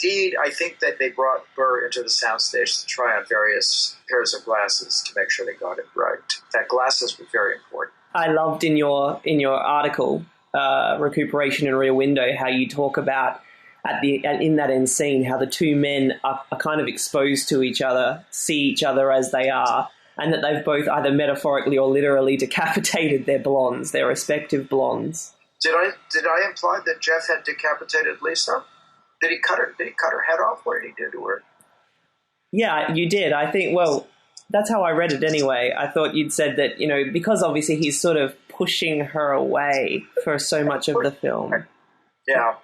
Indeed, I think that they brought Burr into the soundstage to try on various pairs of glasses to make sure they got it right. That glasses were very important. I loved in your article, Recuperation in Rear Window, how you talk about in that end scene how the two men are kind of exposed to each other, see each other as they are, and that they've both either metaphorically or literally decapitated their blondes, their respective blondes. Did I imply that Jeff had decapitated Lisa? Did he cut her head off? What did he do to her? Yeah, you did. I think, that's how I read it anyway. I thought you'd said that, because obviously he's sort of pushing her away for so much of the film. Yeah.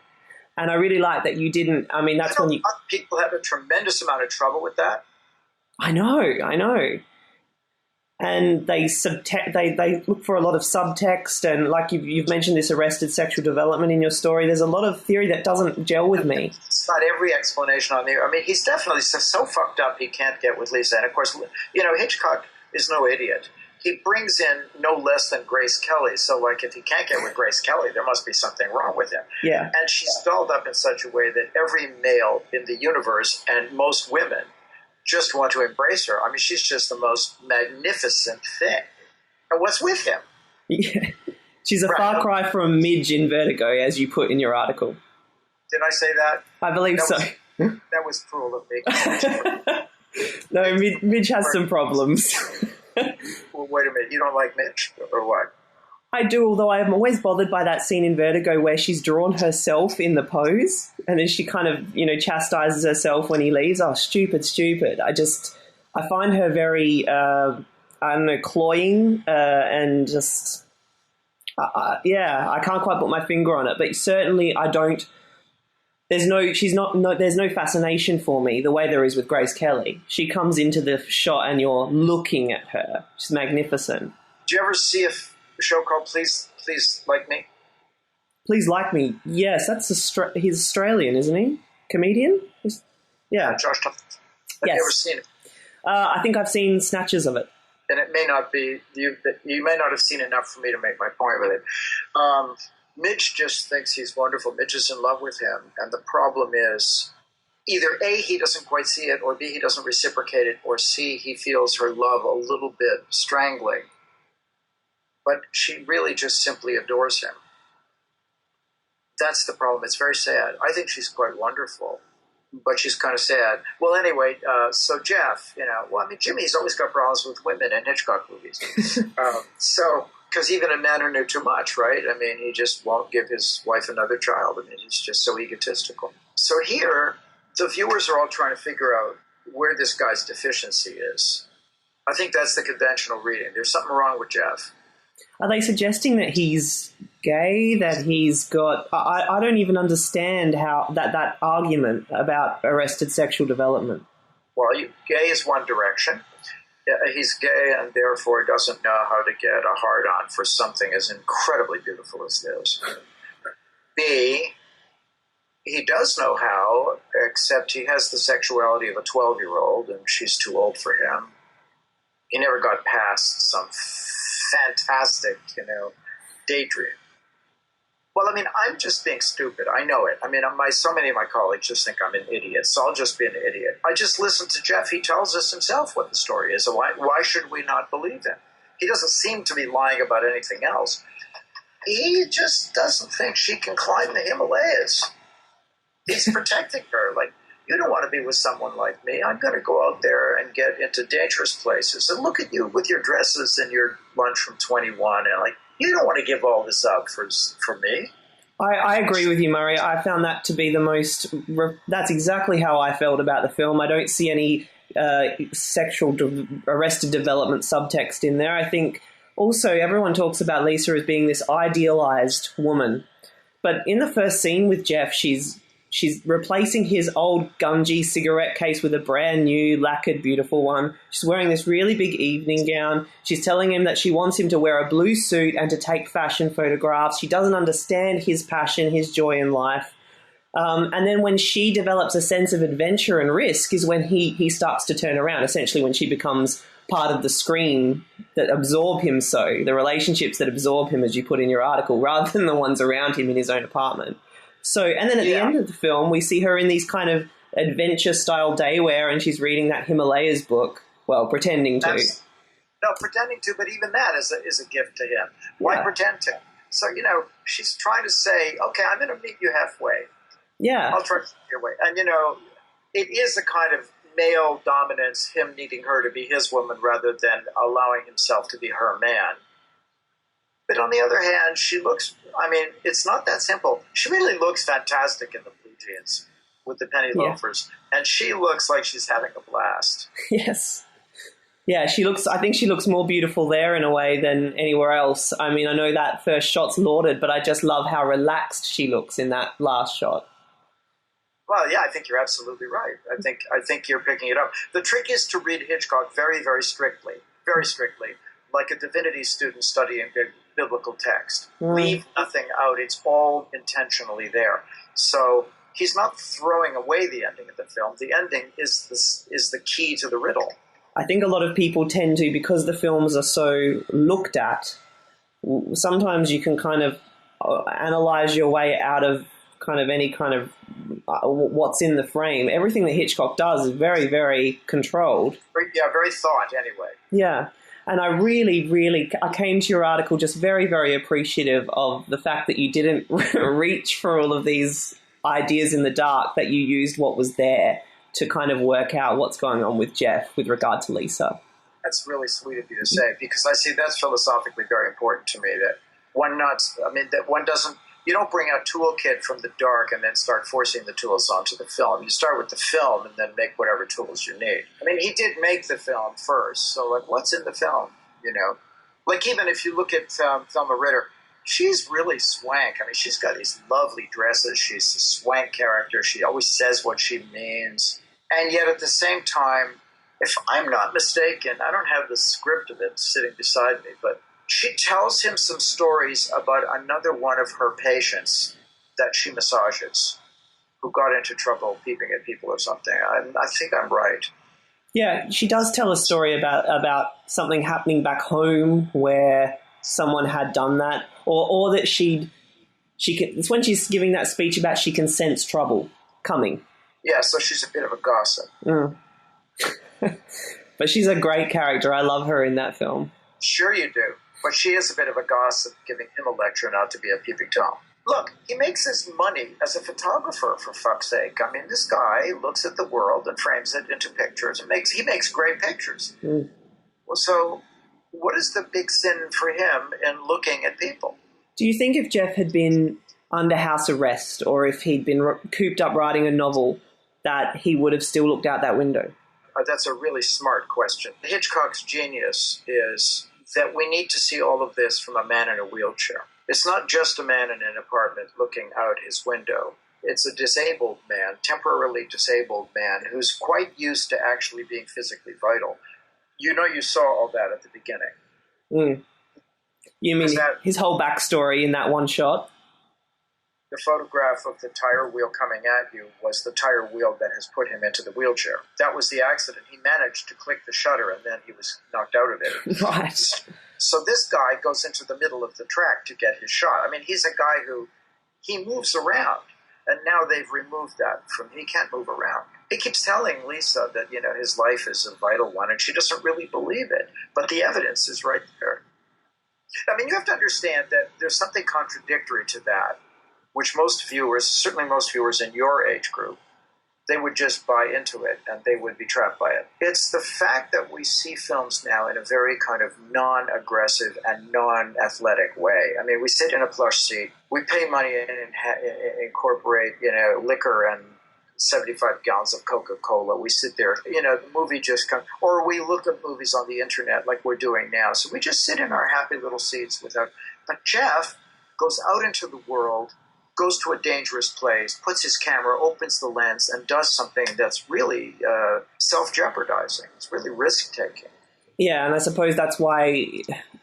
And I really like that you didn't. I mean, that's when you. People have a tremendous amount of trouble with that. I know. And they look for a lot of subtext, and like you've mentioned this arrested sexual development in your story. There's a lot of theory that doesn't gel with me. It's not every explanation on there. I mean, he's definitely so fucked up he can't get with Lisa. And of course, Hitchcock is no idiot. He brings in no less than Grace Kelly. So, like, if he can't get with Grace Kelly, there must be something wrong with him. Yeah. And she's dolled up in such a way that every male in the universe and most women just want to embrace her. I mean, she's just the most magnificent thing. And what's with him? Yeah. She's a far cry from Midge in Vertigo, as you put in your article. Did I say that? I believe so. That was cruel of me. No, Midge has some problems. Well, wait a minute. You don't like Midge, or what? I do, although I am always bothered by that scene in Vertigo where she's drawn herself in the pose and then she kind of, chastises herself when he leaves. Oh, stupid. I find her very, cloying and just, I can't quite put my finger on it, but certainly I don't, there's no fascination for me the way there is with Grace Kelly. She comes into the shot and you're looking at her. She's magnificent. Do you ever see a show called Please Like Me? Please Like Me. Yes, that's he's Australian, isn't he? Comedian? Yeah. Josh Thompson. Have you ever seen it? I think I've seen snatches of it. And it may not be, you may not have seen enough for me to make my point with it. Midge just thinks he's wonderful. Midge is in love with him. And the problem is either A, he doesn't quite see it, or B, he doesn't reciprocate it, or C, he feels her love a little bit strangling. But she really just simply adores him. That's the problem. It's very sad. I think she's quite wonderful, but she's kind of sad. Well, anyway, so Jeff, Jimmy's always got problems with women in Hitchcock movies. Because even a man who knew too much, right? I mean, he just won't give his wife another child. I mean, he's just so egotistical. So here, the viewers are all trying to figure out where this guy's deficiency is. I think that's the conventional reading. There's something wrong with Jeff. Are they suggesting that he's gay, that he's got... I don't even understand how that argument about arrested sexual development. Well, gay is one direction. He's gay and therefore doesn't know how to get a hard-on for something as incredibly beautiful as this. B, he does know how, except he has the sexuality of a 12-year-old and she's too old for him. He never got past some fantastic, daydream. Well, I mean, I'm just being stupid. I know it. I mean, so many of my colleagues just think I'm an idiot, so I'll just be an idiot. I just listen to Jeff. He tells us himself what the story is. And why should we not believe him? He doesn't seem to be lying about anything else. He just doesn't think she can climb the Himalayas. He's protecting her. Like, you don't want to be with someone like me. I'm going to go out there and get into dangerous places. And look at you with your dresses and your lunch from 21. And, you don't want to give all this up for me. I agree with you, Murray. I found that to be the most... That's exactly how I felt about the film. I don't see any sexual arrested development subtext in there. I think also everyone talks about Lisa as being this idealized woman. But in the first scene with Jeff, she's replacing his old Gungy cigarette case with a brand new, lacquered, beautiful one. She's wearing this really big evening gown. She's telling him that she wants him to wear a blue suit and to take fashion photographs. She doesn't understand his passion, his joy in life. And then when she develops a sense of adventure and risk is when he starts to turn around, essentially when she becomes part of the screen that absorb him the relationships that absorb him, as you put in your article, rather than the ones around him in his own apartment. So, and then at the end of the film, we see her in these kind of adventure-style daywear, and she's reading that Himalayas book. Well, pretending to. No, pretending to, but even that is a gift to him. Why pretend to? So, she's trying to say, okay, I'm going to meet you halfway. Yeah. I'll try to meet your way. And, it is a kind of male dominance, him needing her to be his woman rather than allowing himself to be her man. But on the other hand, she looks, it's not that simple. She really looks fantastic in the blue jeans with the penny loafers. And she looks like she's having a blast. Yes. Yeah, I think she looks more beautiful there in a way than anywhere else. I mean, I know that first shot's lauded, but I just love how relaxed she looks in that last shot. Well, yeah, I think you're absolutely right. I think you're picking it up. The trick is to read Hitchcock very, very strictly, like a divinity student studying biblical text. Leave nothing out. It's all intentionally there. So he's not throwing away the ending of the film. The ending is the key to the riddle. I think a lot of people tend to, because the films are so looked at, sometimes you can kind of analyze your way out of kind of any kind of what's in the frame. Everything that Hitchcock does is very, very controlled. Very thought anyway. Yeah. And I I came to your article just very, very appreciative of the fact that you didn't reach for all of these ideas in the dark, that you used what was there to kind of work out what's going on with Jeff with regard to Lisa. That's really sweet of you to say, because I see that's philosophically very important to me, that one doesn't, you don't bring a toolkit from the dark and then start forcing the tools onto the film. You start with the film and then make whatever tools you need. I mean, he did make the film first, so like, what's in the film? You know, like even if you look at Thelma Ritter, she's really swank. I mean, she's got these lovely dresses. She's a swank character. She always says what she means, and yet at the same time, if I'm not mistaken, I don't have the script of it sitting beside me, but she tells him some stories about another one of her patients that she massages who got into trouble peeping at people or something. I think I'm right. Yeah, she does tell a story about something happening back home where someone had done that, or that she can, it's when she's giving that speech about she can sense trouble coming. Yeah, so she's a bit of a gossip. But she's a great character. I love her in that film. Sure you do. But she is a bit of a gossip, giving him a lecture not to be a peeping Tom. Look, he makes his money as a photographer, for fuck's sake. I mean, this guy looks at the world and frames it into pictures. He makes great pictures. Well, so what is the big sin for him in looking at people? Do you think if Jeff had been under house arrest, or if he'd been cooped up writing a novel, that he would have still looked out that window? That's a really smart question. Hitchcock's genius is that we need to see all of this from a man in a wheelchair. It's not just a man in an apartment looking out his window. It's a disabled man, temporarily disabled man, who's quite used to actually being physically vital. You know, you saw all that at the beginning. You mean his whole backstory in that one shot? The photograph of the tire wheel coming at you was the tire wheel that has put him into the wheelchair. That was the accident. He managed to click the shutter and then he was knocked out of it. Right. So this guy goes into the middle of the track to get his shot. I mean, he's a guy who, he moves around, and now they've removed that from, he can't move around. He keeps telling Lisa that, you know, his life is a vital one, and she doesn't really believe it. But the evidence is right there. I mean, you have to understand that there's something contradictory to that, which most viewers, certainly most viewers in your age group, they would just buy into it and they would be trapped by it. It's the fact that we see films now in a very kind of non-aggressive and non-athletic way. I mean, we sit in a plush seat, we pay money and incorporate, you know, liquor and 75 gallons of Coca-Cola. We sit there, you know, the movie just comes, or we look at movies on the internet like we're doing now. So we just sit in our happy little seats without, but Jeff goes out into the world, goes to a dangerous place, puts his camera, opens the lens, and does something that's really self-jeopardizing. It's really risk-taking. Yeah, and I suppose that's why,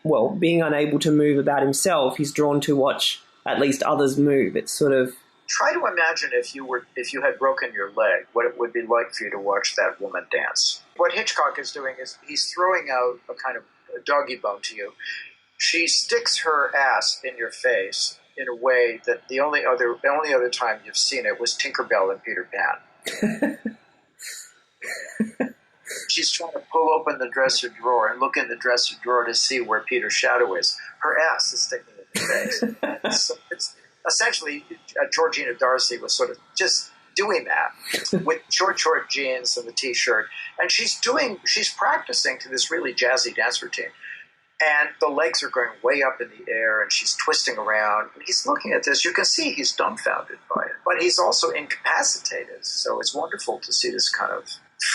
well, being unable to move about himself, he's drawn to watch at least others move. It's sort of... Try to imagine if you had broken your leg, what it would be like for you to watch that woman dance. What Hitchcock is doing is he's throwing out a kind of doggy bone to you. She sticks her ass in your face in a way that the only other time you've seen it was Tinkerbell and Peter Pan. She's trying to pull open the dresser drawer and look in the dresser drawer to see where Peter's shadow is. Her ass is sticking in the face. So it's essentially Georgina Darcy was sort of just doing that with short jeans and the T-shirt, and she's practicing to this really jazzy dance routine. And the legs are going way up in the air, and she's twisting around. And he's looking at this. You can see he's dumbfounded by it. But he's also incapacitated. So it's wonderful to see this kind of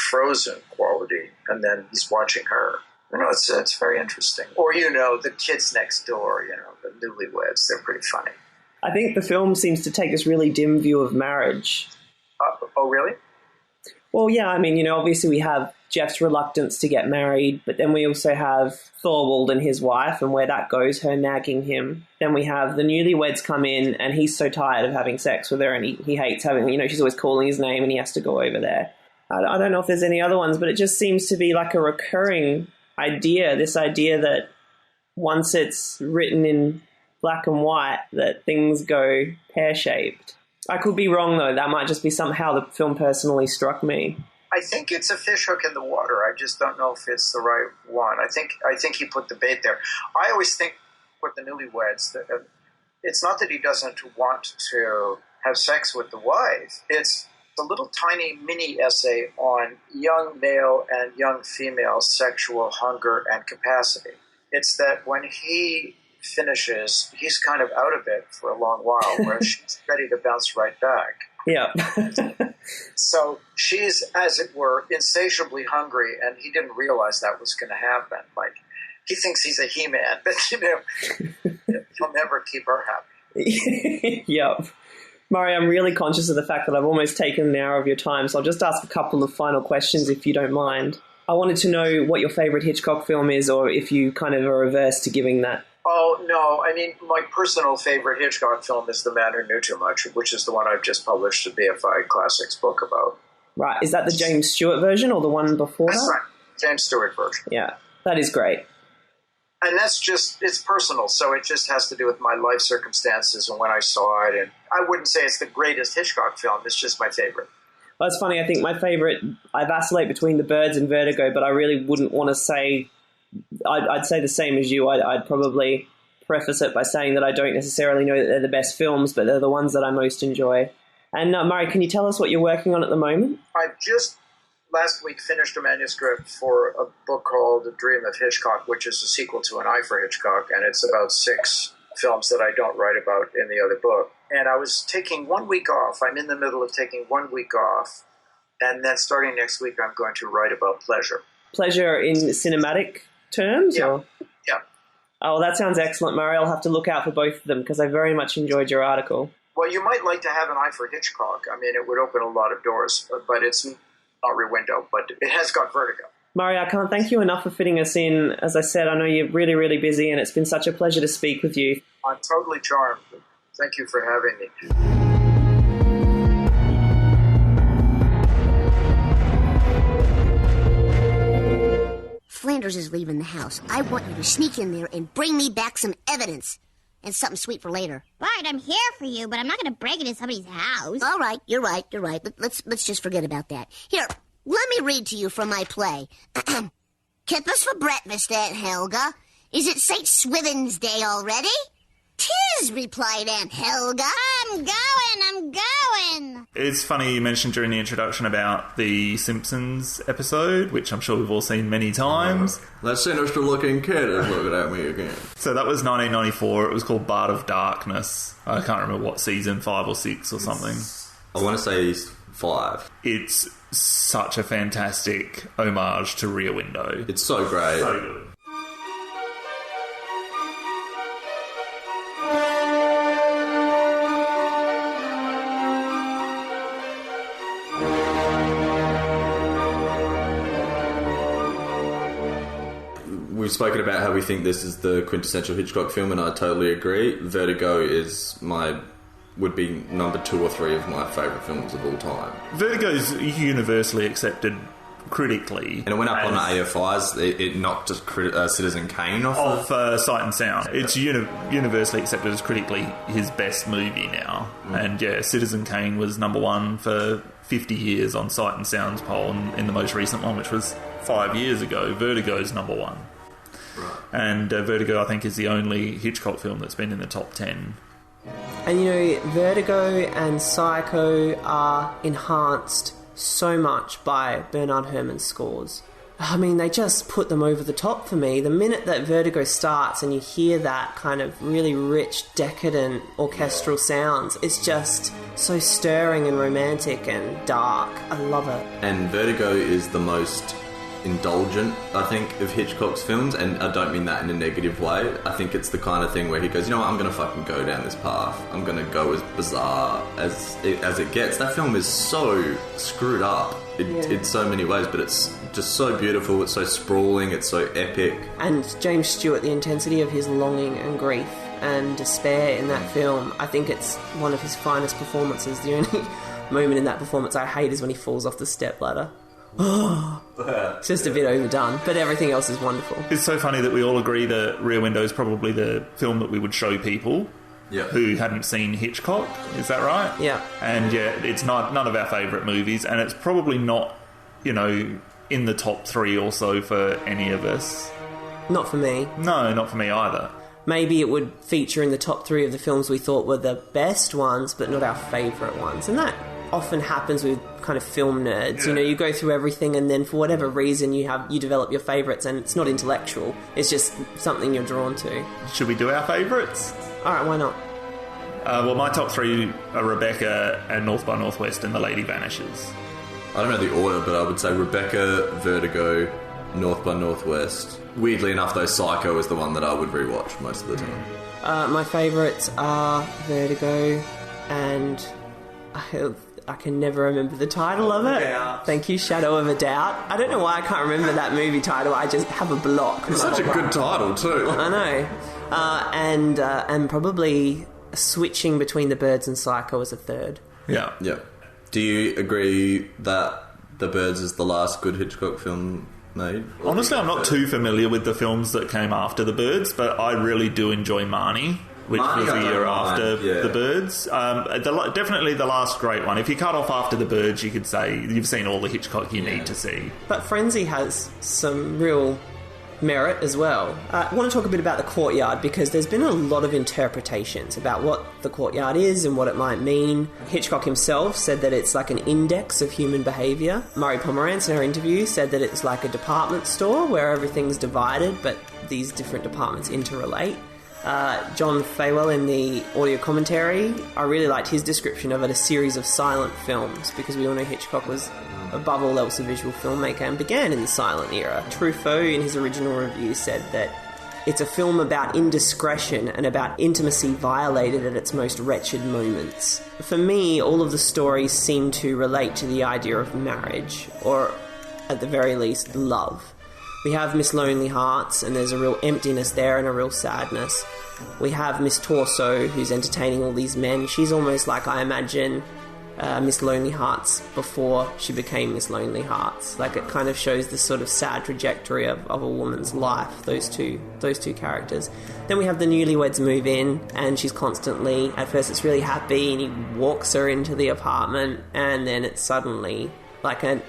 frozen quality. And then he's watching her. You know, it's very interesting. Or, you know, the kids next door, you know, the newlyweds, they're pretty funny. I think the film seems to take this really dim view of marriage. Oh, really? Well, yeah, I mean, obviously we have Jeff's reluctance to get married, but then we also have Thorwald and his wife and where that goes, her nagging him. Then we have the newlyweds come in and he's so tired of having sex with her and he hates having, she's always calling his name and he has to go over there. I don't know if there's any other ones, but it just seems to be like a recurring idea, this idea that once it's written in black and white, that things go pear-shaped. I could be wrong, though. That might just be somehow the film personally struck me. I think it's a fish hook in the water. I just don't know if it's the right one. I think he put the bait there. I always think with the newlyweds that it's not that he doesn't want to have sex with the wife. It's a little tiny mini essay on young male and young female sexual hunger and capacity. It's that when he finishes, he's kind of out of it for a long while, where she's ready to bounce right back. Yeah. So she's, as it were, insatiably hungry, and he didn't realize that was going to happen. Like, he thinks he's a He-Man, but, he'll never keep her happy. Yep. Murray, I'm really conscious of the fact that I've almost taken an hour of your time, so I'll just ask a couple of final questions if you don't mind. I wanted to know what your favourite Hitchcock film is, or if you kind of are averse to giving that. Oh, no. I mean, my personal favorite Hitchcock film is The Man Who Knew Too Much, which is the one I've just published a BFI Classics book about. Right. Is that the James Stewart version or the one before That's that? right. James Stewart version. Yeah. That is great. And that's just, it's personal, so it just has to do with my life circumstances and when I saw it. And I wouldn't say it's the greatest Hitchcock film. It's just my favorite. Well, it's funny. I think my favourite, I vacillate between The Birds and Vertigo, but I really wouldn't want to say, I'd say the same as you. I'd probably preface it by saying that I don't necessarily know that they're the best films, but they're the ones that I most enjoy. And Murray, can you tell us what you're working on at the moment? I've just last week finished a manuscript for a book called A Dream of Hitchcock, which is a sequel to An Eye for Hitchcock, and it's about 6 films that I don't write about in the other book. And I was taking 1 week off. I'm in the middle of taking 1 week off, and then starting next week I'm going to write about pleasure. Pleasure in cinematic terms? Yeah. Or? Yeah. Oh, that sounds excellent, Murray. I'll have to look out for both of them because I very much enjoyed your article. Well, you might like to have An Eye for Hitchcock. I mean, it would open a lot of doors, but it's not Rear Window, but it has got Vertigo. Murray, I can't thank you enough for fitting us in. As I said, I know you're really, really busy, and it's been such a pleasure to speak with you. I'm totally charmed. Thank you for having me. Flanders is leaving the house. I want you to sneak in there and bring me back some evidence. And something sweet for later. Bart, I'm here for you, but I'm not going to break into somebody's house. All right, you're right. Let's just forget about that. Here, let me read to you from my play. Kippers for breakfast, Aunt Helga. Is it St. Swithin's Day already? 'Tis, replied Aunt Helga. I'm going. It's funny you mentioned during the introduction about the Simpsons episode, which I'm sure we've all seen many times. That sinister-looking kid is looking at me again. So that was 1994. It was called Bart of Darkness. I can't remember what season, 5 or 6 or something. I want to say 5. It's such a fantastic homage to Rear Window. It's so great. So good. We've spoken about how we think this is the quintessential Hitchcock film, and I totally agree. Vertigo would be number 2 or 3 of my favourite films of all time. Vertigo's universally accepted critically. And it went up on AFI's. It knocked Citizen Kane off Sight and Sound. It's universally accepted as critically his best movie now. And yeah, Citizen Kane was number 1 for 50 years on Sight and Sound's poll, and in the most recent one, which was 5 years ago, Vertigo's number 1. Right. And Vertigo, I think, is the only Hitchcock film that's been in the top 10. And Vertigo and Psycho are enhanced so much by Bernard Herrmann's scores. I mean, they just put them over the top for me. The minute that Vertigo starts and you hear that kind of really rich, decadent orchestral sounds, it's just so stirring and romantic and dark. I love it. And Vertigo is the most indulgent, I think, of Hitchcock's films, and I don't mean that in a negative way. I think it's the kind of thing where he goes, you know what, I'm going to fucking go down this path. I'm going to go as bizarre as it gets. That film is so screwed up in so many ways, but it's just so beautiful, it's so sprawling, it's so epic. And James Stewart, the intensity of his longing and grief and despair in that film, I think it's one of his finest performances. The only moment in that performance I hate is when he falls off the stepladder. It's just a bit overdone, but everything else is wonderful. It's so funny that we all agree that Rear Window is probably the film that we would show people who hadn't seen Hitchcock. Is that right? Yeah. And it's none of our favourite movies, and it's probably not, in the top 3 or so for any of us. Not for me. No, not for me either. Maybe it would feature in the top 3 of the films we thought were the best ones, but not our favourite ones. And that often happens with kind of film nerds. Yeah. You go through everything, and then for whatever reason you develop your favourites, and it's not intellectual. It's just something you're drawn to. Should we do our favourites? All right, why not? Well, my top 3 are Rebecca and North by Northwest and The Lady Vanishes. I don't know the order, but I would say Rebecca, Vertigo, North by Northwest. Weirdly enough, though, Psycho is the one that I would rewatch most of the time. My favourites are Vertigo, and I can never remember the title of it. Thank you, Shadow of a Doubt. I don't know why I can't remember that movie title. I just have a block. It's such a good title, too. I know. And probably switching between The Birds and Psycho as a third. Yeah. Yeah. Do you agree that The Birds is the last good Hitchcock film made? Honestly, I'm not too familiar with the films that came after The Birds, but I really do enjoy Marnie, which was the year after The Birds. Definitely the last great one. If you cut off after The Birds, you could say you've seen all the Hitchcock you need to see. But Frenzy has some real merit as well. I want to talk a bit about The Courtyard, because there's been a lot of interpretations about what The Courtyard is and what it might mean. Hitchcock himself said that it's like an index of human behaviour. Murray Pomerance in her interview said that it's like a department store where everything's divided but these different departments interrelate. John Fawell in the audio commentary, I really liked his description of it, a series of silent films, because we all know Hitchcock was above all else a visual filmmaker and began in the silent era. Truffaut in his original review said that it's a film about indiscretion and about intimacy violated at its most wretched moments. For me, all of the stories seem to relate to the idea of marriage, or at the very least, love. We have Miss Lonely Hearts, and there's a real emptiness there and a real sadness. We have Miss Torso, who's entertaining all these men. She's almost like, I imagine, Miss Lonely Hearts before she became Miss Lonely Hearts. Like, it kind of shows this sort of sad trajectory of a woman's life, those two characters. Then we have the newlyweds move in, and she's constantly, at first it's really happy, and he walks her into the apartment, and then it's suddenly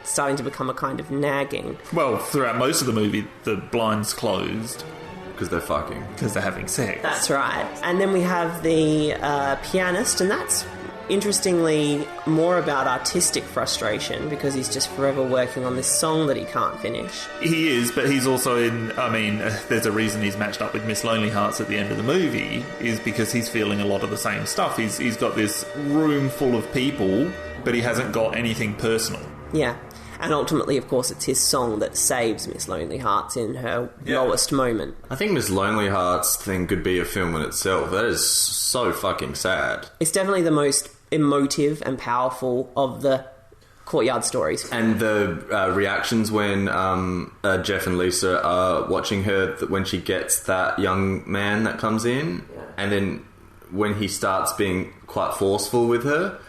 starting to become a kind of nagging. Well, throughout most of the movie, the blinds closed. Because they're fucking. Because they're having sex. That's right. And then we have the pianist, and that's interestingly more about artistic frustration, because he's just forever working on this song that he can't finish. He is, but he's also there's a reason he's matched up with Miss Lonely Hearts at the end of the movie, is because he's feeling a lot of the same stuff. He's got this room full of people, but he hasn't got anything personal. Yeah. And ultimately, of course, it's his song that saves Miss Lonely Hearts in her lowest moment. I think Miss Lonely Hearts thing could be a film in itself. That is so fucking sad. It's definitely the most emotive and powerful of the Courtyard stories. And the reactions when Jeff and Lisa are watching her, when she gets that young man that comes in, and then when he starts being quite forceful with her,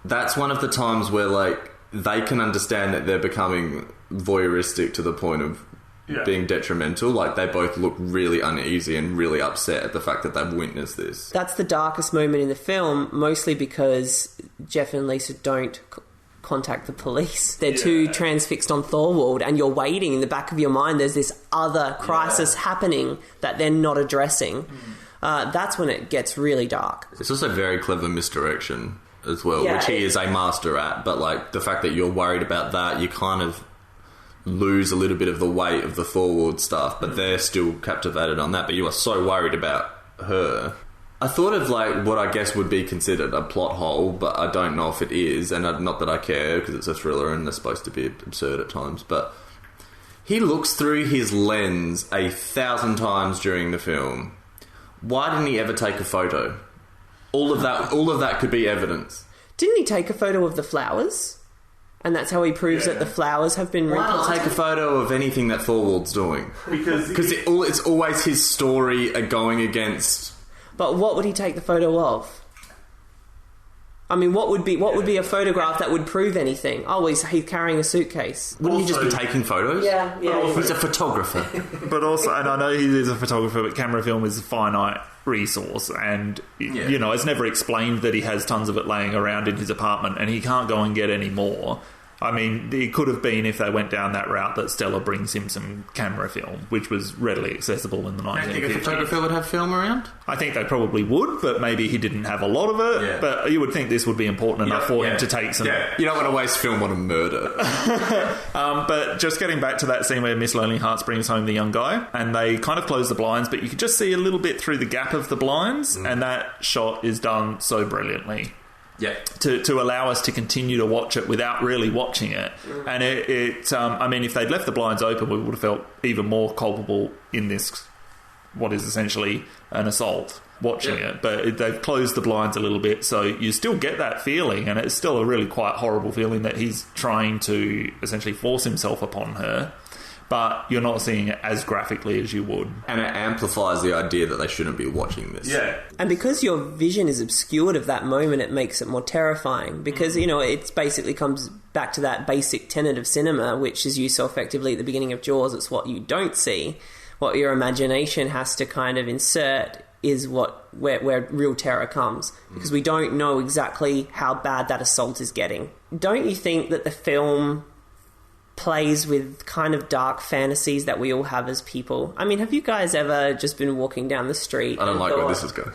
that's one of the times where, they can understand that they're becoming voyeuristic to the point of being detrimental. They both look really uneasy and really upset at the fact that they've witnessed this. That's the darkest moment in the film, mostly because Jeff and Lisa don't contact the police. They're too transfixed on Thorwald, and you're waiting in the back of your mind. There's this other crisis happening that they're not addressing. That's when it gets really dark. It's also very clever misdirection as well, which he is a master at, but the fact that you're worried about that, you kind of lose a little bit of the weight of the Thorwald stuff, but they're still captivated on that, but you are so worried about her. I thought of what I guess would be considered a plot hole, but I don't know if it is, and not that I care, because it's a thriller and they're supposed to be absurd at times, but He looks through his lens 1,000 times during the film. Why didn't he ever take a photo? All of that could be evidence. Didn't he take a photo of the flowers? And that's how he proves that the flowers have been replanted? Why not take a photo of anything that Fawell's doing? Because it's always his story going against... But what would he take the photo of? I mean, what would be a photograph that would prove anything? Oh, he's carrying a suitcase. Wouldn't he just be taking photos? Yeah. He's a photographer. But also, and I know he is a photographer, but camera film is a finite resource, and you know, it's never explained that he has tons of it laying around in his apartment and he can't go and get any more. I mean, it could have been, if they went down that route, that Stella brings him some camera film, which was readily accessible in the 1950s. I think a photographer would have film around? I think they probably would, but maybe he didn't have a lot of it. Yeah. But you would think this would be important enough for him to take some... Yeah. You don't want to waste film on a murder. But just getting back to that scene where Miss Lonely Hearts brings home the young guy, and they kind of close the blinds, but you could just see a little bit through the gap of the blinds, and that shot is done so brilliantly. Yeah, to allow us to continue to watch it without really watching it. And I mean, if they'd left the blinds open, we would have felt even more culpable in this, what is essentially an assault, watching it. But they've closed the blinds a little bit, so you still get that feeling, and it's still a really quite horrible feeling that he's trying to essentially force himself upon her. But you're not seeing it as graphically as you would. And it amplifies the idea that they shouldn't be watching this. Yeah. And because your vision is obscured of that moment, it makes it more terrifying. Because, you know, it basically comes back to that basic tenet of cinema, which is used so effectively at the beginning of Jaws. It's what you don't see. What your imagination has to kind of insert is where real terror comes. Because we don't know exactly how bad that assault is getting. Don't you think that the film plays with kind of dark fantasies that we all have as people? I mean, have you guys ever just been walking down the street? I don't like where this is going.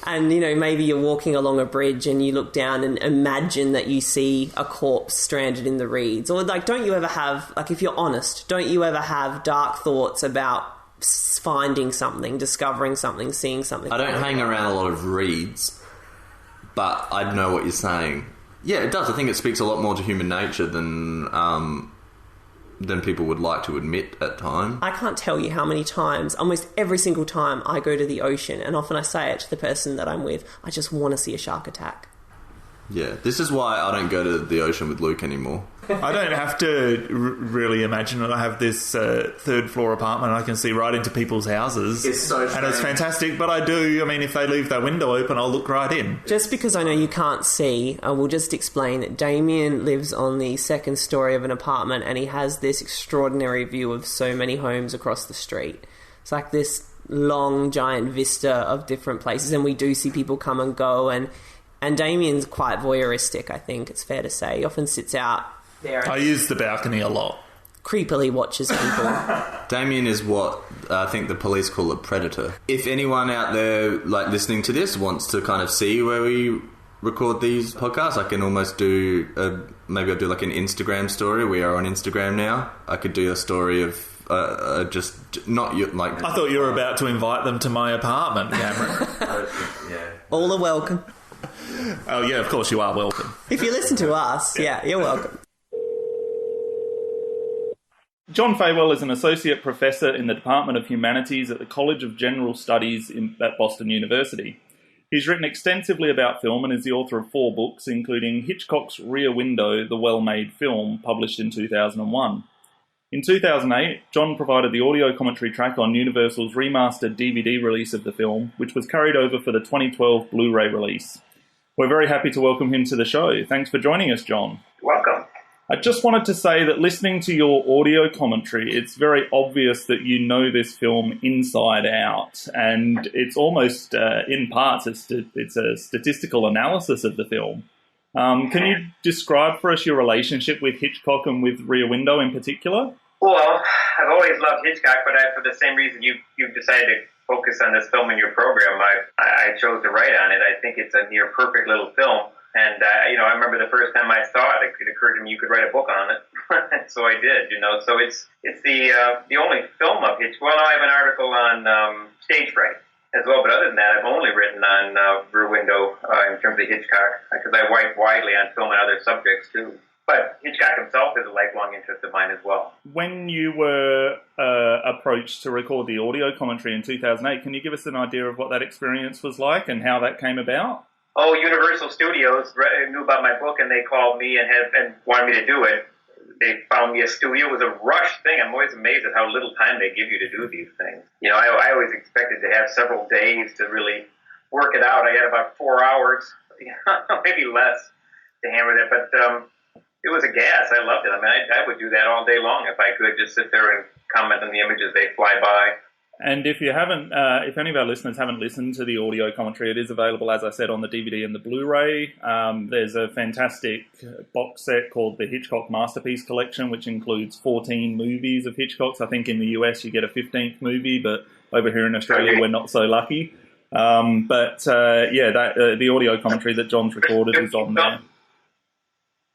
And, you know, maybe you're walking along a bridge and you look down and imagine that you see a corpse stranded in the reeds. Or, like, don't you ever have, like, if you're honest, don't you ever have dark thoughts about finding something, discovering something, seeing something? I don't hang around a lot of reeds, but I know what you're saying. Yeah, it does. I think it speaks a lot more to human nature than people would like to admit at times. I can't tell you how many times, almost every single time I go to the ocean, and often I say it to the person that I'm with, I just want to see a shark attack. Yeah, this is why I don't go to the ocean with Luke anymore. I don't have to really imagine that I have this third floor apartment. I can see right into people's houses. It's so strange. And it's fantastic, but I do. I mean, if they leave their window open, I'll look right in. Just because I know you can't see, I will just explain that Damien lives on the second story of an apartment, and he has this extraordinary view of so many homes across the street. It's like this long, giant vista of different places, and we do see people come and go, and Damien's quite voyeuristic, I think it's fair to say. He often sits out there. I use the balcony a lot. Creepily watches people. Damien is what I think the police call a predator. If anyone out there, like, listening to this wants to kind of see where we record these podcasts, I can almost do maybe I'll do like an Instagram story. We are on Instagram now. I could do a story of just not you, like. I thought you were about to invite them to my apartment, Cameron. Yeah. All are welcome. Oh yeah, of course you are welcome. If you listen to us, yeah, you're welcome. John Fawell is an associate professor in the Department of Humanities at the College of General Studies at Boston University. He's written extensively about film and is the author of 4 books, including Hitchcock's Rear Window, the well-made film, published in 2001. In 2008, John provided the audio commentary track on Universal's remastered DVD release of the film, which was carried over for the 2012 Blu-ray release. We're very happy to welcome him to the show. Thanks for joining us, John. Welcome. I just wanted to say that listening to your audio commentary, it's very obvious that you know this film inside out, and it's almost, in parts, it's a statistical analysis of the film. Can you describe for us your relationship with Hitchcock and with Rear Window in particular? Well, I've always loved Hitchcock, but for the same reason you've decided to focus on this film in your program, I chose to write on it. I think it's a near perfect little film. And, I remember the first time I saw it, it occurred to me you could write a book on it. So I did, So it's the only film of Hitchcock. Well, I have an article on stage fright as well, but other than that, I've only written on Rear Window in terms of Hitchcock, because I write widely on film and other subjects, too. But Hitchcock himself is a lifelong interest of mine as well. When you were approached to record the audio commentary in 2008, can you give us an idea of what that experience was like and how that came about? Oh, Universal Studios knew about my book, and they called me and wanted me to do it. They found me a studio. It was a rushed thing. I'm always amazed at how little time they give you to do these things. You know, I always expected to have several days to really work it out. I had about 4 hours, maybe less, to hammer that. But it was a gas. I loved it. I mean, I would do that all day long if I could, just sit there and comment on the images. They fly by. And if you haven't, if any of our listeners haven't listened to the audio commentary, it is available, as I said, on the DVD and the Blu-ray. There's a fantastic box set called the Hitchcock Masterpiece Collection, which includes 14 movies of Hitchcock's. I think in the US you get a 15th movie, but over here in Australia we're not so lucky. The audio commentary that John's recorded is on there.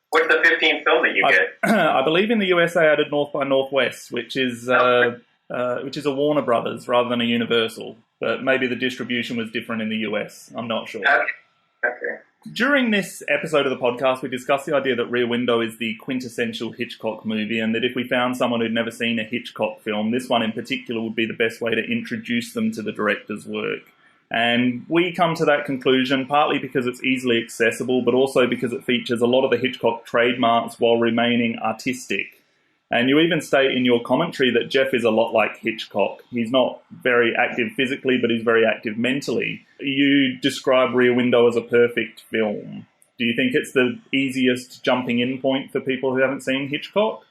What's the 15th film that you get? I believe in the US they added North by Northwest, which is a Warner Brothers rather than a Universal. But maybe the distribution was different in the US. I'm not sure. Okay. During this episode of the podcast, we discussed the idea that Rear Window is the quintessential Hitchcock movie, and that if we found someone who'd never seen a Hitchcock film, this one in particular would be the best way to introduce them to the director's work. And we come to that conclusion partly because it's easily accessible, but also because it features a lot of the Hitchcock trademarks while remaining artistic. And you even state in your commentary that Jeff is a lot like Hitchcock. He's not very active physically, but he's very active mentally. You describe Rear Window as a perfect film. Do you think it's the easiest jumping in point for people who haven't seen Hitchcock?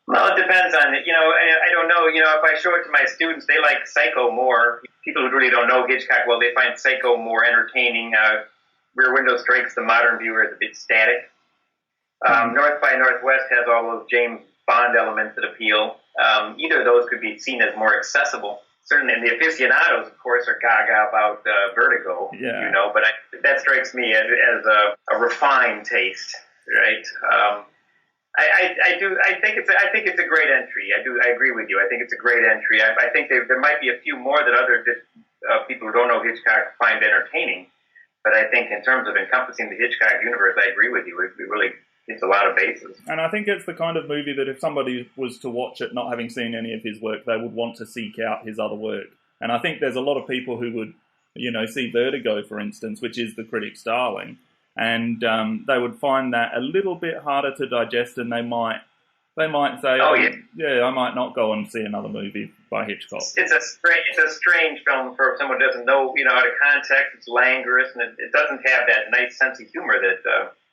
Well, it depends on it. You know, I don't know. You know, if I show it to my students, they like Psycho more. People who really don't know Hitchcock, well, they find Psycho more entertaining. Rear Window strikes the modern viewer as a bit static. North by Northwest has all those James Bond elements that appeal. Either of those could be seen as more accessible. Certainly, the aficionados, of course, are gaga about Vertigo. Yeah. You know, but that strikes me as a refined taste, right? I think it's a great entry. I agree with you. I think it's a great entry. I think there might be a few more that other people who don't know Hitchcock find entertaining. But I think in terms of encompassing the Hitchcock universe, I agree with you. It really hits a lot of bases. And I think it's the kind of movie that if somebody was to watch it not having seen any of his work, they would want to seek out his other work. And I think there's a lot of people who would, you know, see Vertigo, for instance, which is the critic's darling. And they would find that a little bit harder to digest, and they might say, I might not go and see another movie by Hitchcock. It's a strange film for someone who doesn't know, out of context. It's languorous, and it doesn't have that nice sense of humor that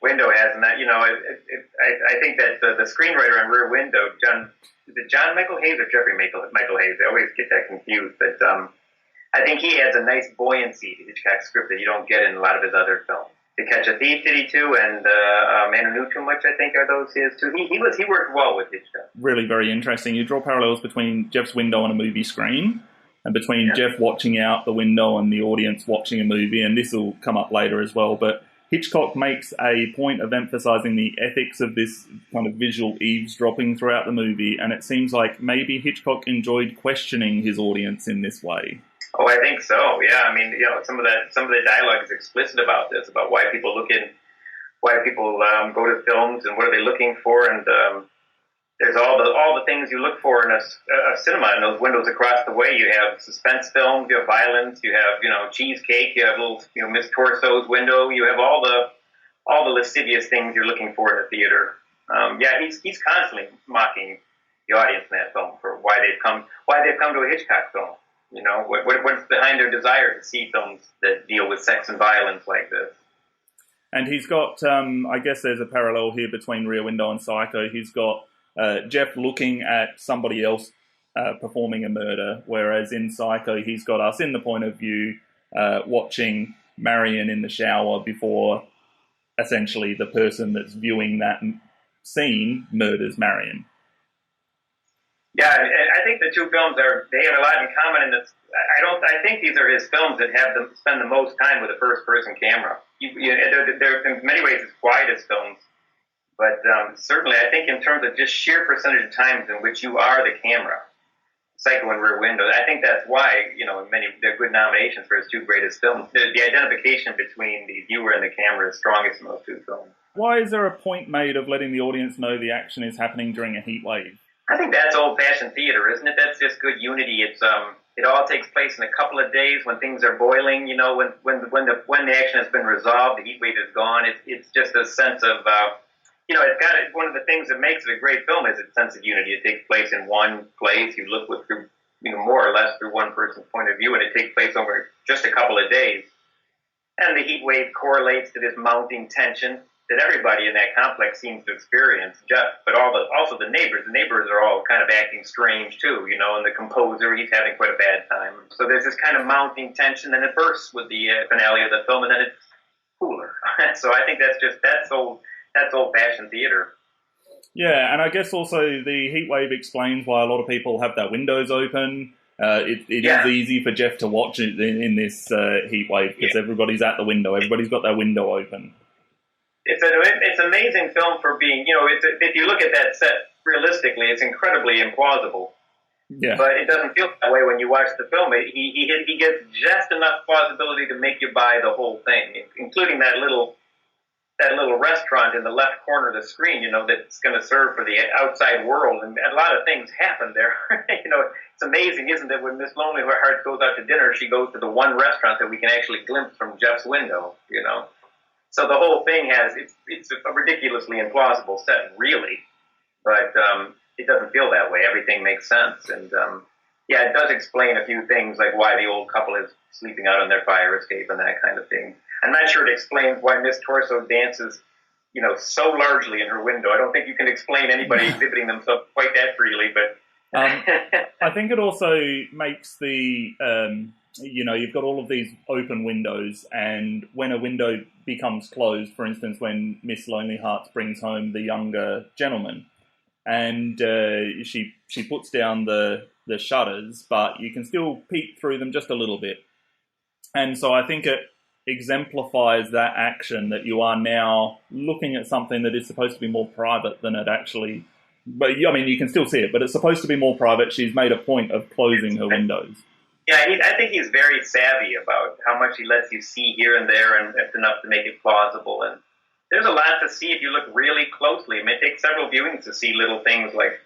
Window has. And that, I think that the screenwriter on Rear Window, John Michael Hayes or Jeffrey Michael Hayes? I always get that confused, but I think he adds a nice buoyancy to Hitchcock's script that you don't get in a lot of his other films. To Catch a Thief did he too, and Man Who Knew Too Much, I think, are those his too. He worked well with Hitchcock. Really very interesting. You draw parallels between Jeff's window on a movie screen and between Jeff watching out the window and the audience watching a movie, and this will come up later as well, but Hitchcock makes a point of emphasizing the ethics of this kind of visual eavesdropping throughout the movie, and it seems like maybe Hitchcock enjoyed questioning his audience in this way. Oh, I think so. Yeah, I mean, some of the dialogue is explicit about this, about why people go to films and what are they looking for, and there's all the things you look for in a cinema. In those windows across the way, you have suspense films, you have violence, you have cheesecake, you have little Miss Torso's window, you have all the lascivious things you're looking for in the theater. He's constantly mocking the audience in that film for why they've come to a Hitchcock film. What's behind their desire to see films that deal with sex and violence like this? And he's got, I guess there's a parallel here between Rear Window and Psycho. He's got Jeff looking at somebody else performing a murder, whereas in Psycho he's got us in the point of view watching Marion in the shower before essentially the person that's viewing that scene murders Marion. Yeah, I think the two films they have a lot in common in this. I think these are his films that have them spend the most time with a first-person camera. They're in many ways his quietest films, but certainly I think in terms of just sheer percentage of times in which you are the camera, Psycho and Rear Window. I think that's why, they're good nominations for his two greatest films. The identification between the viewer and the camera is strongest in those two films. Why is there a point made of letting the audience know the action is happening during a heat wave? I think that's old-fashioned theater, isn't it? That's just good unity. It's it all takes place in a couple of days when things are boiling. When the action has been resolved, the heat wave is gone. It's just a sense of it's got one of the things that makes it a great film is its sense of unity. It takes place in one place. You look through more or less through one person's point of view, and it takes place over just a couple of days. And the heat wave correlates to this mounting tension that everybody in that complex seems to experience, but also the neighbors. The neighbors are all kind of acting strange too, and the composer, he's having quite a bad time. So there's this kind of mounting tension, and it bursts with the finale of the film, and then it's cooler. So I think that's old-fashioned theater. Yeah, and I guess also the heat wave explains why a lot of people have their windows open. It is easy for Jeff to watch it in this heat wave because everybody's at the window. Everybody's got their window open. It's an amazing film for being, if you look at that set realistically, it's incredibly implausible. Yeah. But it doesn't feel that way when you watch the film. He gets just enough plausibility to make you buy the whole thing, including that little restaurant in the left corner of the screen, that's going to serve for the outside world. And a lot of things happen there. It's amazing, isn't it? When Miss Lonely Heart goes out to dinner, she goes to the one restaurant that we can actually glimpse from Jeff's window, So the whole thing it's a ridiculously implausible set, really, but it doesn't feel that way. Everything makes sense, and it does explain a few things, like why the old couple is sleeping out on their fire escape and that kind of thing. I'm not sure it explains why Miss Torso dances, so largely in her window. I don't think you can explain anybody exhibiting themselves quite that freely, but I think it also makes the you've got all of these open windows, and when a window becomes closed, for instance, when Miss Lonely Hearts brings home the younger gentleman, and she puts down the shutters, but you can still peek through them just a little bit. And so I think it exemplifies that action, that you are now looking at something that is supposed to be more private than it actually... But, you can still see it, but it's supposed to be more private. She's made a point of closing her windows. Yeah, I think he's very savvy about how much he lets you see here and there, and it's enough to make it plausible. And there's a lot to see if you look really closely. It may take several viewings to see little things like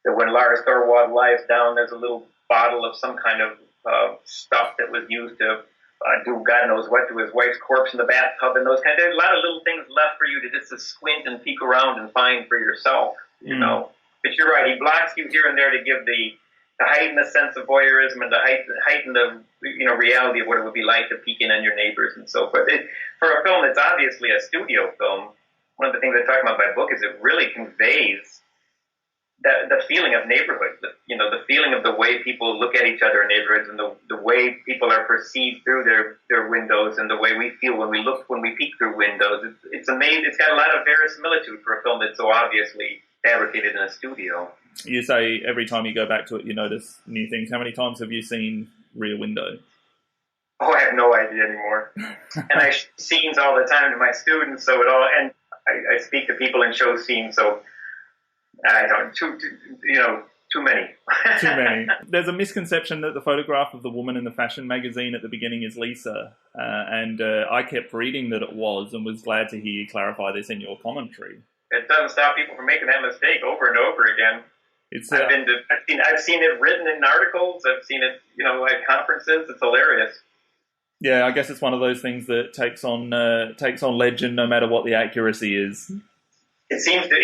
that when Lars Thorwald lies down, there's a little bottle of some kind of stuff that was used to do God knows what to his wife's corpse in the bathtub, and those kind of... There's a lot of little things left for you to just squint and peek around and find for yourself, But you're right, he blocks you here and there to give to heighten the sense of voyeurism and to heighten the reality of what it would be like to peek in on your neighbors and so forth. For a film that's obviously a studio film, one of the things I talk about in my book is it really conveys the feeling of neighborhood, the feeling of the way people look at each other in neighborhoods, and the way people are perceived through their windows, and the way we feel when we peek through windows. It's amazing. It's got a lot of verisimilitude for a film that's so obviously fabricated in a studio. You say every time you go back to it, you notice new things. How many times have you seen Rear Window? Oh, I have no idea anymore. And I show scenes all the time to my students, and I speak to people and show scenes, so I don't, too many. Too many. There's a misconception that the photograph of the woman in the fashion magazine at the beginning is Lisa, and I kept reading that it was, and was glad to hear you clarify this in your commentary. It doesn't stop people from making that mistake over and over again. I've seen it written in articles. I've seen it, at conferences. It's hilarious. Yeah, I guess it's one of those things that takes on legend, no matter what the accuracy is. It seems to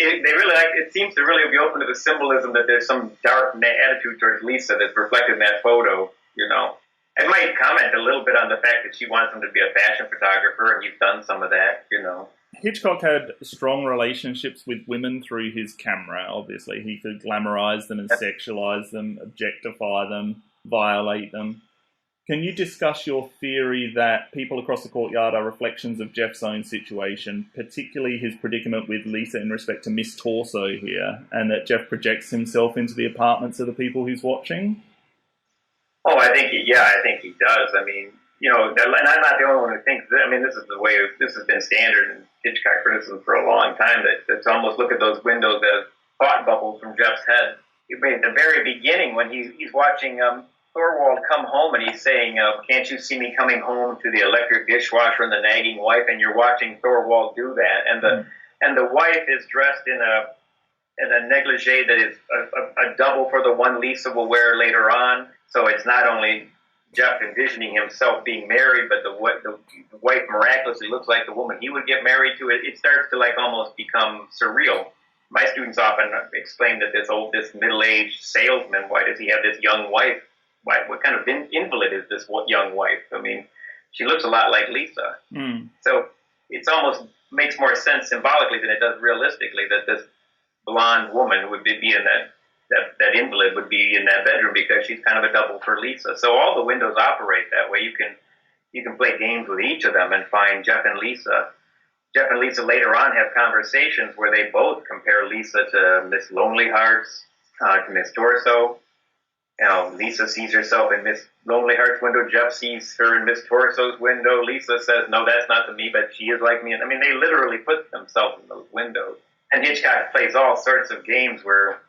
really be open to the symbolism that there's some dark attitude towards Lisa that's reflected in that photo. I might comment a little bit on the fact that she wants him to be a fashion photographer, and you've done some of that. Hitchcock had strong relationships with women through his camera, obviously. He could glamorize them and sexualize them, objectify them, violate them. Can you discuss your theory that people across the courtyard are reflections of Jeff's own situation, particularly his predicament with Lisa in respect to Miss Torso here, and that Jeff projects himself into the apartments of the people he's watching? Oh, I think he does. And I'm not the only one who thinks that. This has been standard in Hitchcock criticism for a long time, that to almost look at those windows as thought bubbles from Jeff's head. at the very beginning when he's watching Thorwald come home and he's saying, "Can't you see me coming home?" to the electric dishwasher and the nagging wife, and you're watching Thorwald do that, and the wife is dressed in a negligee that is a double for the one Lisa will wear later on. So it's not only Jeff envisioning himself being married, but the wife miraculously looks like the woman he would get married to. It starts to like almost become surreal. My students often explain that this middle-aged salesman, why does he have this young wife? What kind of invalid is this young wife? I mean, she looks a lot like Lisa. So it's almost makes more sense symbolically than it does realistically that this blonde woman would be in that invalid would be in that bedroom because she's kind of a double for Lisa. So all the windows operate that way. You can play games with each of them and find Jeff and Lisa. Jeff and Lisa later on have conversations where they both compare Lisa to Miss Lonely Hearts, to Miss Torso. You know, Lisa sees herself in Miss Lonely Heart's window. Jeff sees her in Miss Torso's window. Lisa says, "No, that's not to me, but she is like me." I mean, they literally put themselves in those windows. And Hitchcock plays all sorts of games where,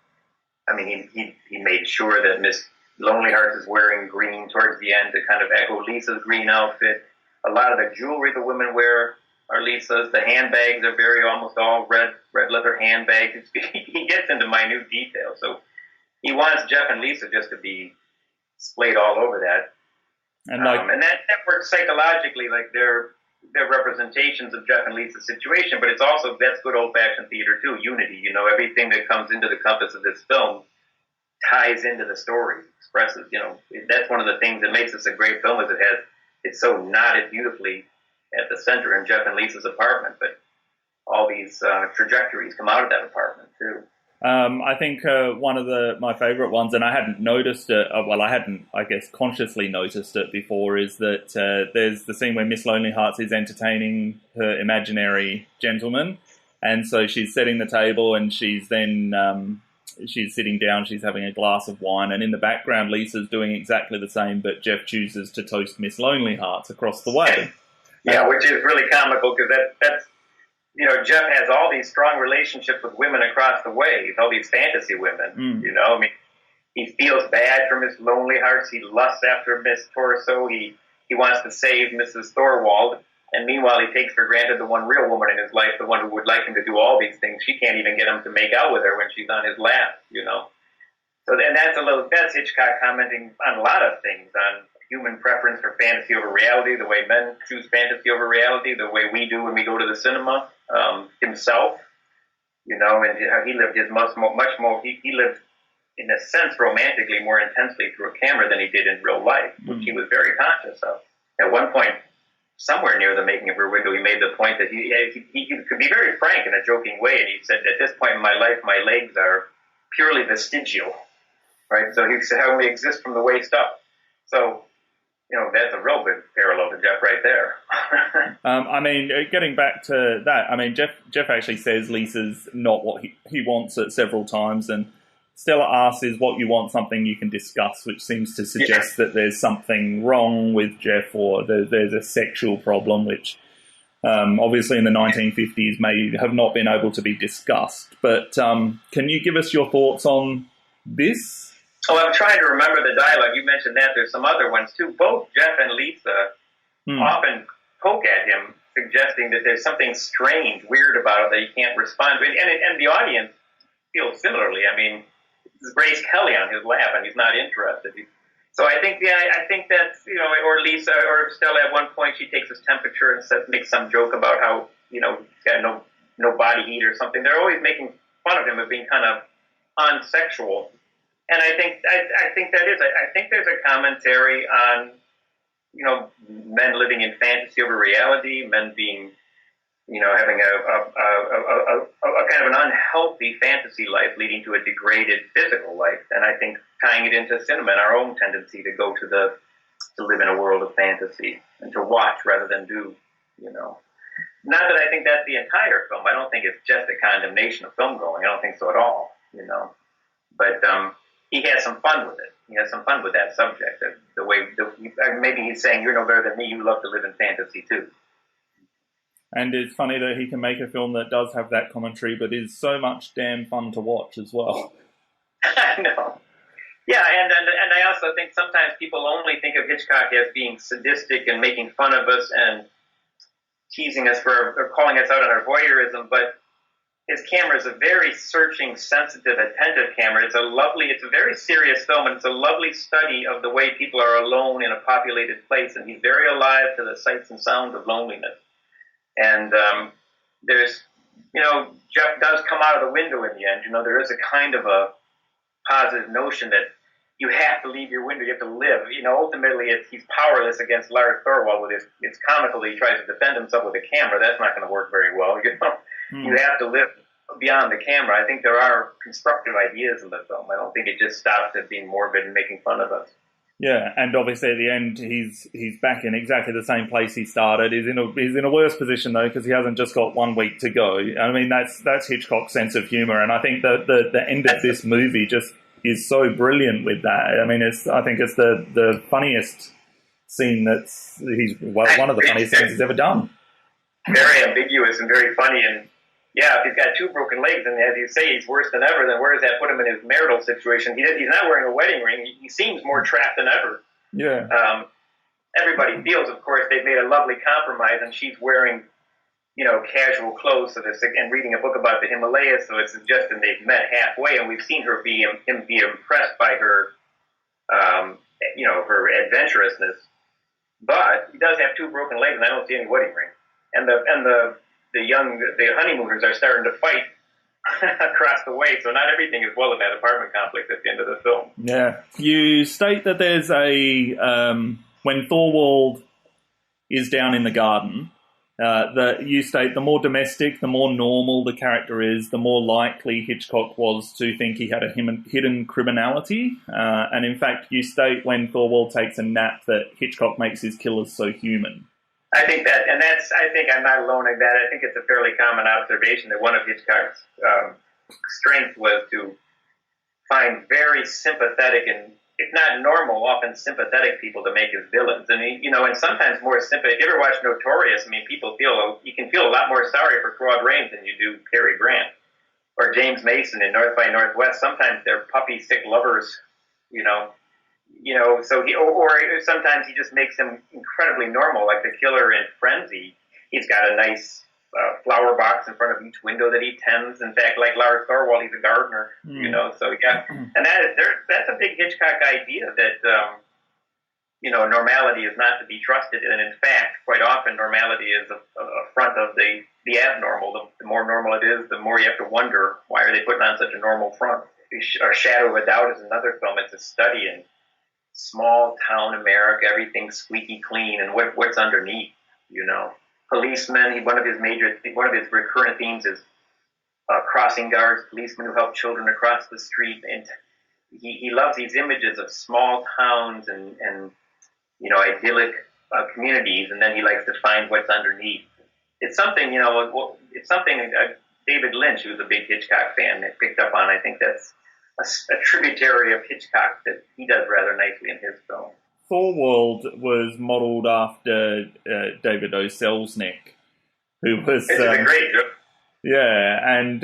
I mean, he made sure that Miss Lonely Hearts is wearing green towards the end to kind of echo Lisa's green outfit. A lot of the jewelry the women wear are Lisa's. The handbags are almost all red leather handbags. He gets into minute detail. So he wants Jeff and Lisa just to be splayed all over that. And that works psychologically, like they're representations of Jeff and Lisa's situation, but it's also, that's good old-fashioned theater too, unity. You know, everything that comes into the compass of this film ties into the story, expresses, you know, that's one of the things that makes this a great film, is it's so knotted beautifully at the center in Jeff and Lisa's apartment, but all these trajectories come out of that apartment too. I think one of my favourite ones, and I hadn't noticed it, I hadn't, I guess, consciously noticed it before, is that there's the scene where Miss Lonely Hearts is entertaining her imaginary gentleman, and so she's setting the table, and she's then, she's sitting down, she's having a glass of wine, and in the background Lisa's doing exactly the same, but Jeff chooses to toast Miss Lonely Hearts across the way. Yeah, which is really comical, because that's you know, Jeff has all these strong relationships with women across the way, all these fantasy women, you know, I mean, he feels bad for Miss Lonely Hearts, he lusts after Miss Torso, he wants to save Mrs. Thorwald, and meanwhile he takes for granted the one real woman in his life, the one who would like him to do all these things. She can't even get him to make out with her when she's on his lap, you know. So, and that's Hitchcock commenting on a lot of things, on human preference for fantasy over reality, the way men choose fantasy over reality, the way we do when we go to the cinema, himself, you know, and how he lived his much more, he lived, in a sense, romantically more intensely through a camera than he did in real life, which he was very conscious of. At one point, somewhere near the making of Rear Window, he made the point that he could be very frank in a joking way, and he said, at this point in my life, my legs are purely vestigial, right? So he said, I only exist from the waist up. So, you know, that's a real good parallel to Jeff right there. I mean, getting back to that, I mean, Jeff actually says Lisa's not what he wants it several times, and Stella asks, is what you want something you can discuss, which seems to suggest that there's something wrong with Jeff, or there's a sexual problem, which obviously in the 1950s may have not been able to be discussed. But can you give us your thoughts on this? Oh, I'm trying to remember the dialogue. You mentioned that. There's some other ones, too. Both Jeff and Lisa often poke at him, suggesting that there's something strange, weird about it that he can't respond to. And the audience feels similarly. I mean, it's Grace Kelly on his lap, and he's not interested. So I think that's, you know, or Lisa or Stella at one point, she takes his temperature and makes some joke about how, you know, he's got no body heat or something. They're always making fun of him of being kind of unsexual. And I think there's a commentary on, you know, men living in fantasy over reality, men being, you know, having a kind of an unhealthy fantasy life leading to a degraded physical life. And I think tying it into cinema and our own tendency to go to live in a world of fantasy and to watch rather than do, you know. Not that I think that's the entire film. I don't think it's just a condemnation of film going. I don't think so at all, you know. But he has some fun with it. He has some fun with that subject. Maybe he's saying, you're no better than me, you love to live in fantasy too. And it's funny that he can make a film that does have that commentary, but is so much damn fun to watch as well. I know. Yeah, and I also think sometimes people only think of Hitchcock as being sadistic and making fun of us and teasing us or calling us out on our voyeurism, but his camera is a very searching, sensitive, attentive camera. It's a very serious film, and it's a lovely study of the way people are alone in a populated place, and he's very alive to the sights and sounds of loneliness. And there's, Jeff does come out of the window in the end. There is a kind of a positive notion that you have to leave your window, you have to live. Ultimately, he's powerless against Lars Thorwald with it's comical that he tries to defend himself with a camera. That's not going to work very well. You have to live beyond the camera. I think there are constructive ideas in the film. I don't think it just stops at being morbid and making fun of us. Yeah, and obviously at the end he's back in exactly the same place he started. He's in a worse position though because he hasn't just got 1 week to go. I mean that's Hitchcock's sense of humour, and I think the end of this movie just is so brilliant with that. I mean I think it's the funniest scene one of the funniest things he's ever done. Very ambiguous and very funny, and yeah, if he's got 2 broken legs, and as you say, he's worse than ever, then where does that put him in his marital situation? He's not wearing a wedding ring. He seems more trapped than ever. Yeah. Everybody feels, of course, they've made a lovely compromise, and she's wearing, casual clothes and reading a book about the Himalayas, so it's suggesting they've met halfway, and we've seen him be impressed by her, her adventurousness. But he does have 2 broken legs, and I don't see any wedding ring. And the honeymooners are starting to fight across the way, so not everything is well in that apartment complex at the end of the film. Yeah. You state that there's when Thorwald is down in the garden, you state the more domestic, the more normal the character is, the more likely Hitchcock was to think he had a hidden criminality. And in fact, you state when Thorwald takes a nap that Hitchcock makes his killers so human. I think that, and I think I'm not alone in that. I think it's a fairly common observation that one of Hitchcock's strengths was to find very sympathetic and, if not normal, often sympathetic people to make his villains. And, and sometimes more sympathetic. If you ever watch Notorious, you can feel a lot more sorry for Claude Rains than you do Cary Grant. Or James Mason in North by Northwest. Sometimes they're puppy-sick lovers, or sometimes he just makes him incredibly normal, like the killer in Frenzy. He's got a nice flower box in front of each window that he tends. In fact, like Lars Thorwald, he's a gardener, so yeah. And that's a big Hitchcock idea that, normality is not to be trusted. And in fact, quite often normality is a front of the abnormal. The more normal it is, the more you have to wonder, why are they putting on such a normal front? Or Shadow of a Doubt is another film. It's a study in small town America, everything's squeaky clean, and what's underneath, Policemen, one of his recurrent themes is crossing guards, policemen who help children across the street, and he loves these images of small towns and idyllic communities, and then he likes to find what's underneath. It's something, David Lynch, who's a big Hitchcock fan, that picked up on. I think that's a tributary of Hitchcock that he does rather nicely in his film. Thorwald was modelled after David O. Selznick, who was... It's a great joke. Yeah, and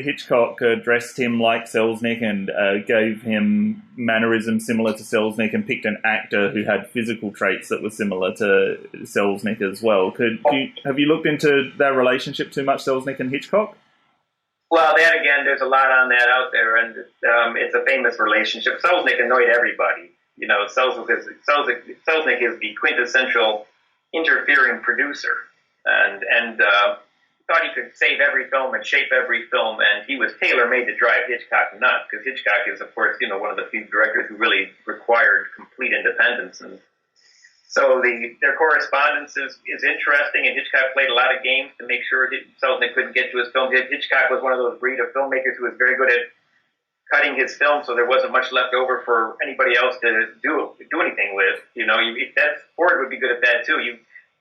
Hitchcock dressed him like Selznick and gave him mannerisms similar to Selznick and picked an actor who had physical traits that were similar to Selznick as well. Have you looked into their relationship too much, Selznick and Hitchcock? Well, that again, there's a lot on that out there, and it's a famous relationship. Selznick annoyed everybody. Selznick is the quintessential interfering producer, and thought he could save every film and shape every film, and he was tailor-made to drive Hitchcock nuts, because Hitchcock is, of course, one of the few directors who really required complete independence. And so their correspondence is interesting, and Hitchcock played a lot of games to make sure Selznick couldn't get to his film. Hitchcock was one of those breed of filmmakers who was very good at cutting his film, so there wasn't much left over for anybody else to do anything with. Ford would be good at that too.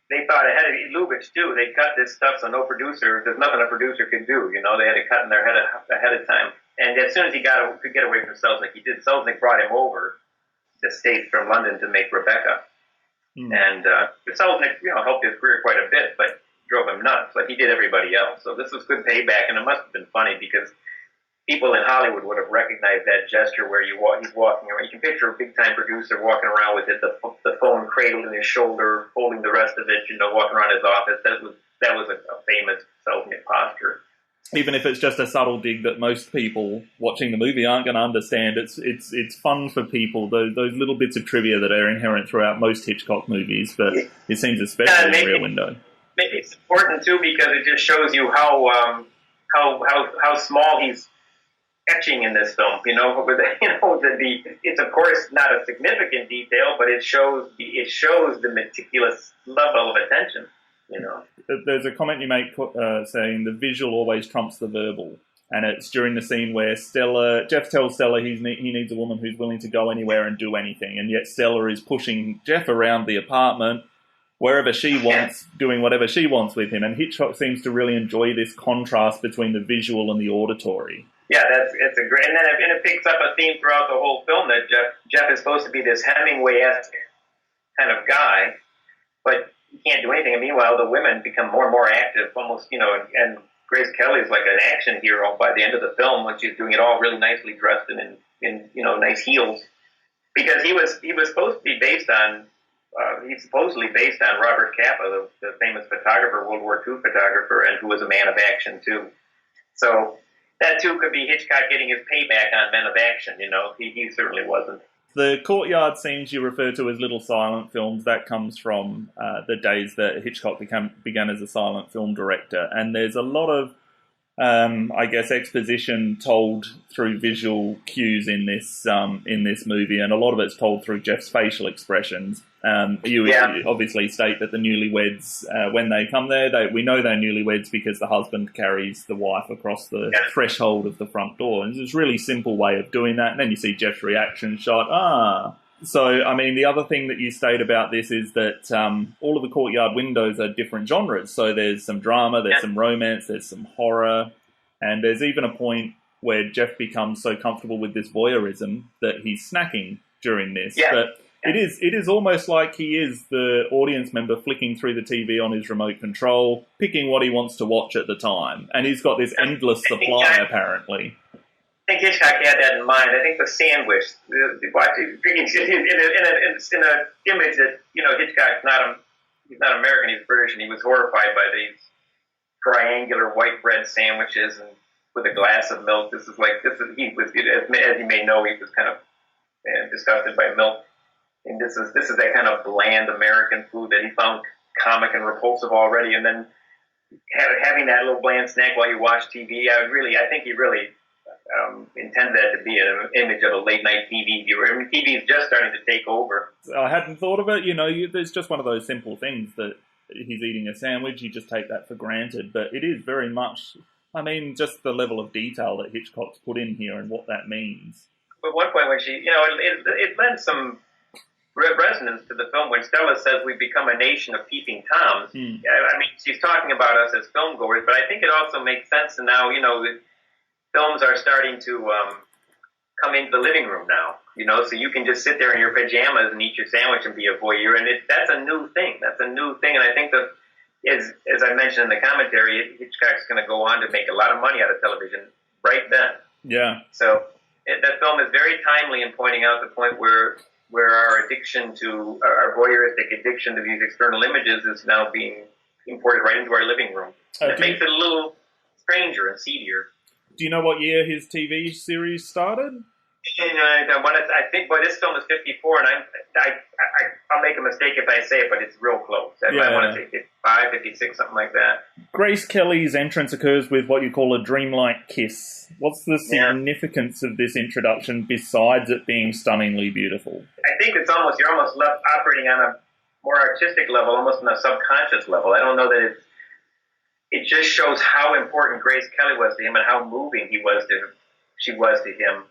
They thought ahead of Lubitsch too. They cut this stuff so there's nothing a producer could do. They had to cut in their head ahead of time. And as soon as he could get away from Selznick, he did. Selznick brought him over to the States from London to make Rebecca. And Selznick, helped his career quite a bit, but drove him nuts, like he did everybody else. So this was good payback, and it must have been funny because people in Hollywood would have recognized that gesture where he's walking around. You can picture a big-time producer walking around with the phone cradled in his shoulder, holding the rest of it, walking around his office. That was a famous self-made posture. Even if it's just a subtle dig that most people watching the movie aren't going to understand, it's fun for people, those little bits of trivia that are inherent throughout most Hitchcock movies, but it seems especially in Rear Window. Maybe it's important, too, because it just shows you how small he's etching in this film. It's of course not a significant detail, but it shows the meticulous level of attention. There's a comment you make saying the visual always trumps the verbal, and it's during the scene where Jeff tells Stella he needs a woman who's willing to go anywhere and do anything, and yet Stella is pushing Jeff around the apartment wherever she wants, doing whatever she wants with him, and Hitchcock seems to really enjoy this contrast between the visual and the auditory. Yeah, it's a great, and then it picks up a theme throughout the whole film that Jeff is supposed to be this Hemingway-esque kind of guy, but he can't do anything. And meanwhile, the women become more and more active, almost, and Grace Kelly is like an action hero by the end of the film when she's doing it all really nicely dressed and in nice heels, because he was supposed to be based on. He's supposedly based on Robert Capa, the famous photographer, World War II photographer, and who was a man of action too. So that too could be Hitchcock getting his payback on men of action. He certainly wasn't. The courtyard scenes you refer to as little silent films, that comes from the days that Hitchcock began as a silent film director. And there's a lot of, exposition told through visual cues in this movie, and a lot of it's told through Jeff's facial expressions. You obviously state that the newlyweds, when they come there, we know they're newlyweds because the husband carries the wife across the threshold of the front door. And it's a really simple way of doing that. And then you see Jeff's reaction shot. So, the other thing that you state about this is that all of the courtyard windows are different genres. So there's some drama, there's some romance, there's some horror, and there's even a point where Jeff becomes so comfortable with this voyeurism that he's snacking during this. Yeah. But it is almost like he is the audience member flicking through the TV on his remote control, picking what he wants to watch at the time. And he's got this endless supply, apparently. I think Hitchcock had that in mind. I think the sandwich, in an image that, Hitchcock's he's not American, he's British, and he was horrified by these triangular white bread sandwiches and with a glass of milk. As you may know, he was kind of disgusted by milk. And this is that kind of bland American food that he found comic and repulsive already. And then having that little bland snack while you watch TV, I think he really intended that to be an image of a late-night TV viewer. TV is just starting to take over. I hadn't thought of it. There's just one of those simple things that he's eating a sandwich, you just take that for granted. But it is very much, just the level of detail that Hitchcock's put in here and what that means. But one point when she, it lends some resonance to the film when Stella says we've become a nation of peeping Toms. She's talking about us as film goers, but I think it also makes sense now, that films are starting to come into the living room now, so you can just sit there in your pajamas and eat your sandwich and be a voyeur, and that's a new thing. And I think that, as I mentioned in the commentary, Hitchcock's going to go on to make a lot of money out of television right then. Yeah. So that film is very timely in pointing out the point where our voyeuristic addiction to these external images is now being imported right into our living room. It makes it a little stranger and seedier. Do you know what year his TV series started? I think, this film is 54, and I'll make a mistake if I say it, but it's real close. I want to say 55, 56, something like that. Grace Kelly's entrance occurs with what you call a dreamlike kiss. What's the significance of this introduction besides it being stunningly beautiful? I think you're almost left operating on a more artistic level, almost on a subconscious level. I don't know that it just shows how important Grace Kelly was to him and how moving she was to him.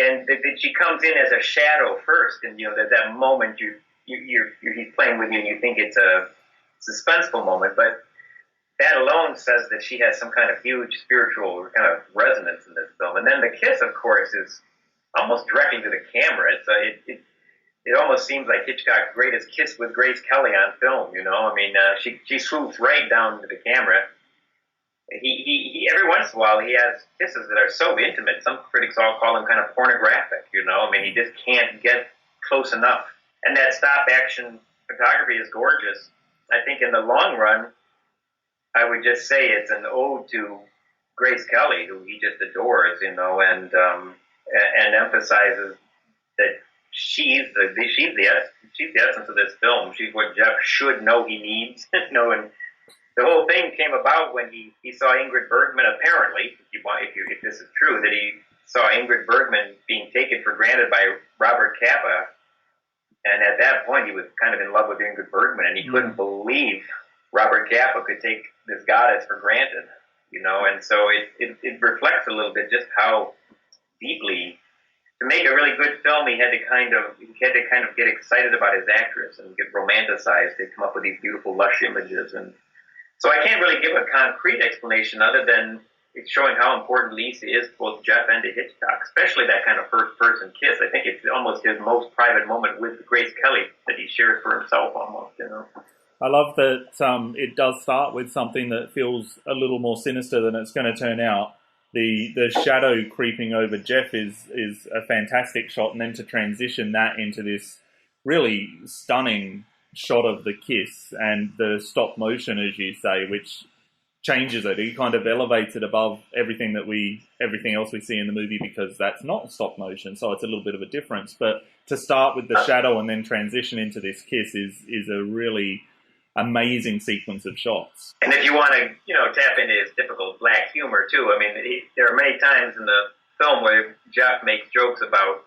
And that she comes in as a shadow first, and that moment he's playing with you, and you think it's a suspenseful moment, but that alone says that she has some kind of huge spiritual kind of resonance in this film. And then the kiss, of course, is almost directly to the camera. It almost seems like Hitchcock's greatest kiss with Grace Kelly on film. She swoops right down to the camera, he every once in a while he has kisses that are so intimate. Some critics all call them kind of pornographic. I mean, he just can't get close enough. And that stop action photography is gorgeous. I think in the long run, I would just say it's an ode to Grace Kelly, who he just adores, and emphasizes that she's the essence of this film. She's what Jeff should know he needs. And the whole thing came about when he saw Ingrid Bergman. Apparently, if this is true, that he saw Ingrid Bergman being taken for granted by Robert Capa, and at that point he was kind of in love with Ingrid Bergman, and he couldn't believe Robert Capa could take this goddess for granted. And so it reflects a little bit just how deeply, to make a really good film, he had to kind of get excited about his actress and get romanticized to come up with these beautiful, lush images. And so I can't really give a concrete explanation other than it's showing how important Lisa is to both Jeff and to Hitchcock, especially that kind of first-person kiss. I think it's almost his most private moment with Grace Kelly that he shares for himself almost, I love that it does start with something that feels a little more sinister than it's going to turn out. The shadow creeping over Jeff is a fantastic shot, and then to transition that into this really stunning shot of the kiss and the stop motion, as you say, which changes it. He kind of elevates it above everything else we see in the movie, because that's not stop motion, so it's a little bit of a difference. But to start with the shadow and then transition into this kiss is a really amazing sequence of shots. And if you want to, tap into his typical black humor too, I mean, there are many times in the film where Jeff makes jokes about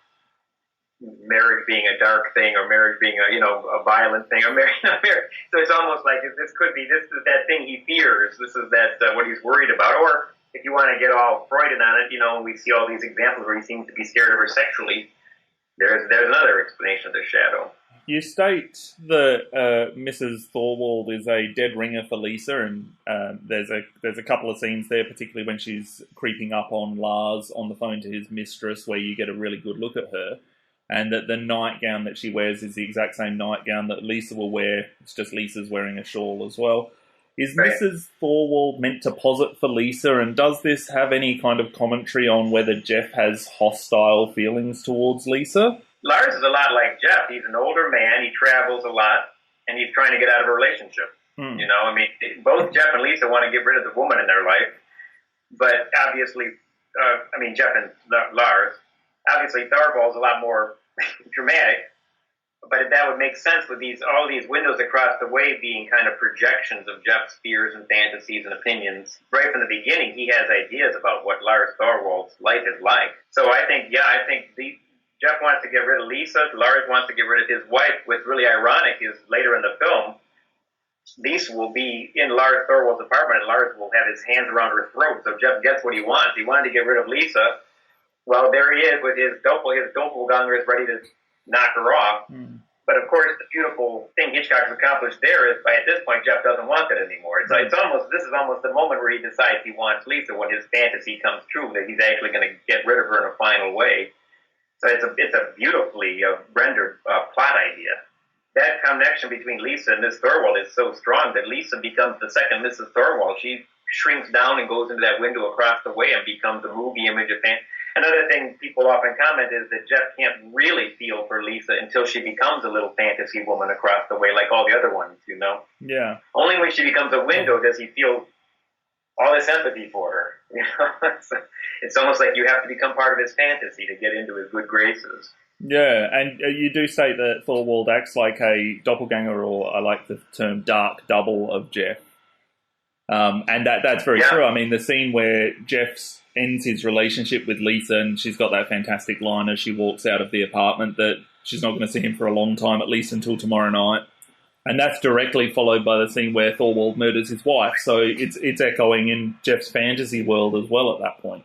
marriage being a dark thing, or marriage being a violent thing, or marriage. So it's almost like this is that thing he fears. This is that what he's worried about. Or if you want to get all Freudian on it, we see all these examples where he seems to be scared of her sexually. There's another explanation of the shadow. You state that Mrs. Thorwald is a dead ringer for Lisa, and there's a couple of scenes there, particularly when she's creeping up on Lars on the phone to his mistress, where you get a really good look at her, and that the nightgown that she wears is the exact same nightgown that Lisa will wear. It's just Lisa's wearing a shawl as well. Is right. Mrs. Thorwald meant to posit for Lisa, and does this have any kind of commentary on whether Jeff has hostile feelings towards Lisa? Lars is a lot like Jeff. He's an older man. He travels a lot, and he's trying to get out of a relationship. I mean, both Jeff and Lisa want to get rid of the woman in their life, but obviously, Jeff and Lars, obviously Thorwald's a lot more dramatic, but that would make sense with all these windows across the way being kind of projections of Jeff's fears and fantasies and opinions. Right from the beginning, he has ideas about what Lars Thorwald's life is like. So I think Jeff wants to get rid of Lisa. Lars wants to get rid of his wife. What's really ironic is later in the film, Lisa will be in Lars Thorwald's apartment, and Lars will have his hands around her throat. So Jeff gets what he wants. He wanted to get rid of Lisa. Well, there he is with his doppelganger is ready to knock her off. But of course, the beautiful thing Hitchcock has accomplished there is, at this point, Jeff doesn't want it anymore. This is almost the moment where he decides he wants Lisa, when his fantasy comes true, that he's actually going to get rid of her in a final way. So it's a beautifully rendered plot idea. That connection between Lisa and Miss Thorwald is so strong that Lisa becomes the second Mrs. Thorwald. She shrinks down and goes into that window across the way and becomes a movie image of fan. Another thing people often comment is that Jeff can't really feel for Lisa until she becomes a little fantasy woman across the way, like all the other ones, Yeah. Only when she becomes a window does he feel all this empathy for her. It's almost like you have to become part of his fantasy to get into his good graces. Yeah, and you do say that Thorwald acts like a doppelganger, or I like the term dark double of Jeff. And that's very true. I mean, the scene where Jeff ends his relationship with Lisa, and she's got that fantastic line as she walks out of the apartment that she's not going to see him for a long time, at least until tomorrow night. And that's directly followed by the scene where Thorwald murders his wife. So it's echoing in Jeff's fantasy world as well at that point.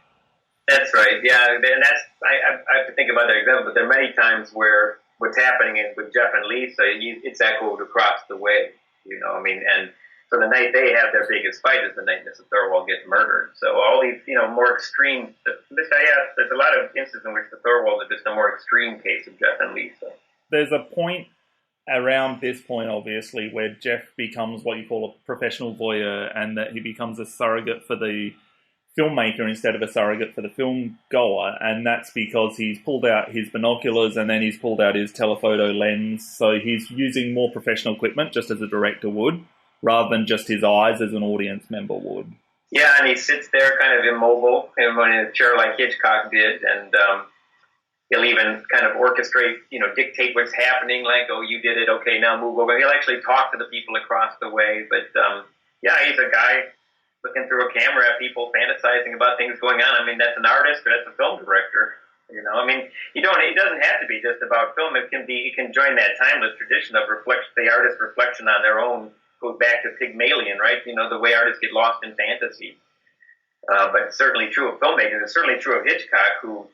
That's right. Yeah, and I have to think of other examples, but there are many times where what's happening with Jeff and Lisa, it's echoed across the way. And so the night they have their biggest fight is the night Mrs. Thorwald gets murdered. So all these, more extreme. There's a lot of instances in which the Thorwald is just a more extreme case of Jeff and Lisa. There's a point around this point, obviously, where Jeff becomes what you call a professional voyeur, and that he becomes a surrogate for the filmmaker instead of a surrogate for the film goer, and that's because he's pulled out his binoculars and then he's pulled out his telephoto lens, so he's using more professional equipment, just as a director would, rather than just his eyes as an audience member would. Yeah, and he sits there kind of immobile in a chair like Hitchcock did, and he'll even kind of orchestrate, dictate what's happening, like, oh, you did it, okay, now move over. He'll actually talk to the people across the way, but he's a guy looking through a camera at people, fantasizing about things going on. I mean, that's an artist, or that's a film director. It doesn't have to be just about film. It can join that timeless tradition of the artist's reflection on their own. Goes back to Pygmalion, right? The way artists get lost in fantasy. But it's certainly true of filmmaking. It's certainly true of Hitchcock, who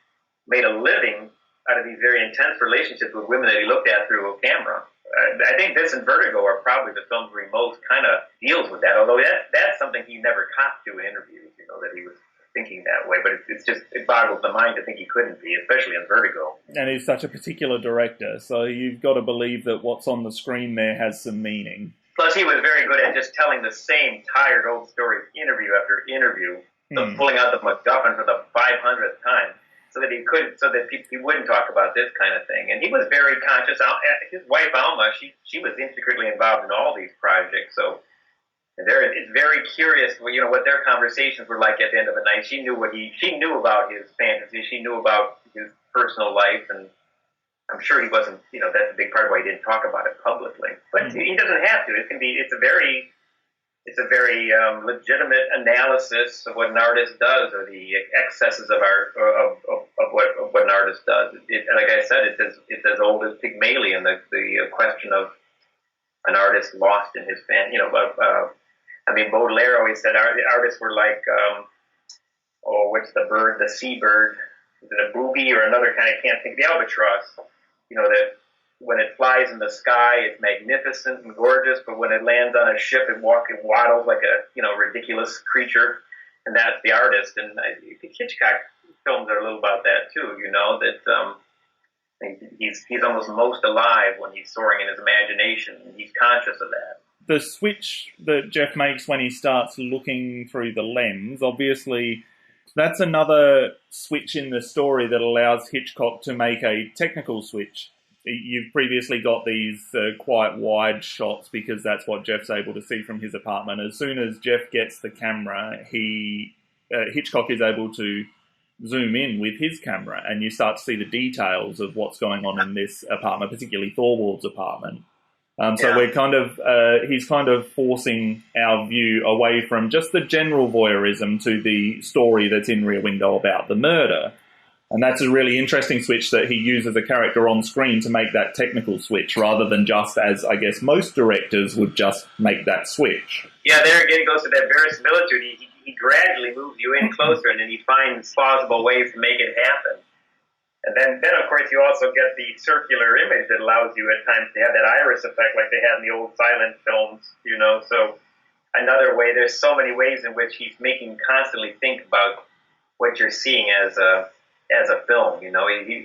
made a living out of these very intense relationships with women that he looked at through a camera. I think this and Vertigo are probably the films where he most kind of deals with that, although that's something he never copped to in interviews, that he was thinking that way. But it boggles the mind to think he couldn't be, especially in Vertigo. And he's such a particular director, so you've got to believe that what's on the screen there has some meaning. Plus, he was very good at just telling the same tired old story interview after interview, pulling out the MacGuffin for the 500th time, so that he wouldn't talk about this kind of thing. And he was very conscious. His wife Alma, she was intricately involved in all these projects. So it's very curious, what their conversations were like at the end of the night. She knew about his fantasy. She knew about his personal life, and I'm sure he wasn't. That's a big part of why he didn't talk about it publicly. But he doesn't have to. It's a very legitimate analysis of what an artist does, or the excesses of art, of what an artist does. Like I said, it's as old as Pygmalion, the question of an artist lost in his fan. Baudelaire always said artists were like, what's the bird, the seabird? Is it a booby or another kind? I can't think. The albatross. That when it flies in the sky, it's magnificent and gorgeous, but when it lands on a ship, it waddles like a ridiculous creature, and that's the artist. And I think Hitchcock films are a little about that too. That he's almost most alive when he's soaring in his imagination, and he's conscious of that. The switch that Jeff makes when he starts looking through the lens, obviously, that's another switch in the story that allows Hitchcock to make a technical switch. You've previously got these quite wide shots because that's what Jeff's able to see from his apartment. As soon as Jeff gets the camera, Hitchcock is able to zoom in with his camera, and you start to see the details of what's going on in this apartment, particularly Thorwald's apartment. So we're he's kind of forcing our view away from just the general voyeurism to the story that's in Rear Window about the murder. And that's a really interesting switch that he uses a character on screen to make that technical switch, rather than just as, I guess, most directors would just make that switch. Yeah, there again it goes to that verisimilitude. He gradually moves you in closer, and then he finds plausible ways to make it happen. And then of course, you also get the circular image that allows you at times to have that iris effect like they had in the old silent films, So another way, there's so many ways in which he's making constantly think about what you're seeing as a film, He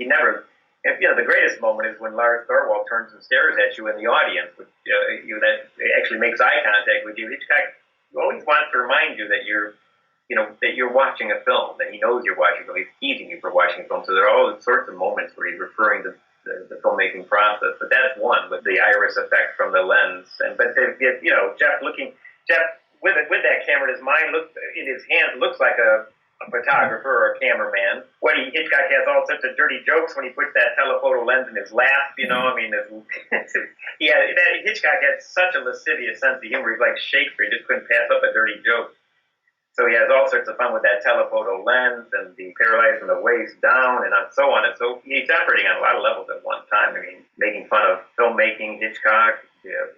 never, the greatest moment is when Lars Thorwald turns and stares at you in the audience, which, that actually makes eye contact with you. Hitchcock always wants to remind you that you're watching a film, that he knows you're watching a film. He's teasing you for watching a film. So there are all sorts of moments where he's referring to the filmmaking process. But that's one, with the iris effect from the lens. But Jeff with that camera in his mind, in his hand, looks like a photographer or a cameraman. Hitchcock has all sorts of dirty jokes when he puts that telephoto lens in his lap. Hitchcock had such a lascivious sense of humor. He's like Shakespeare. He just couldn't pass up a dirty joke. So he has all sorts of fun with that telephoto lens and the paralyzed from the waist down and so on. And so he's operating on a lot of levels at one time. Making fun of filmmaking, Hitchcock.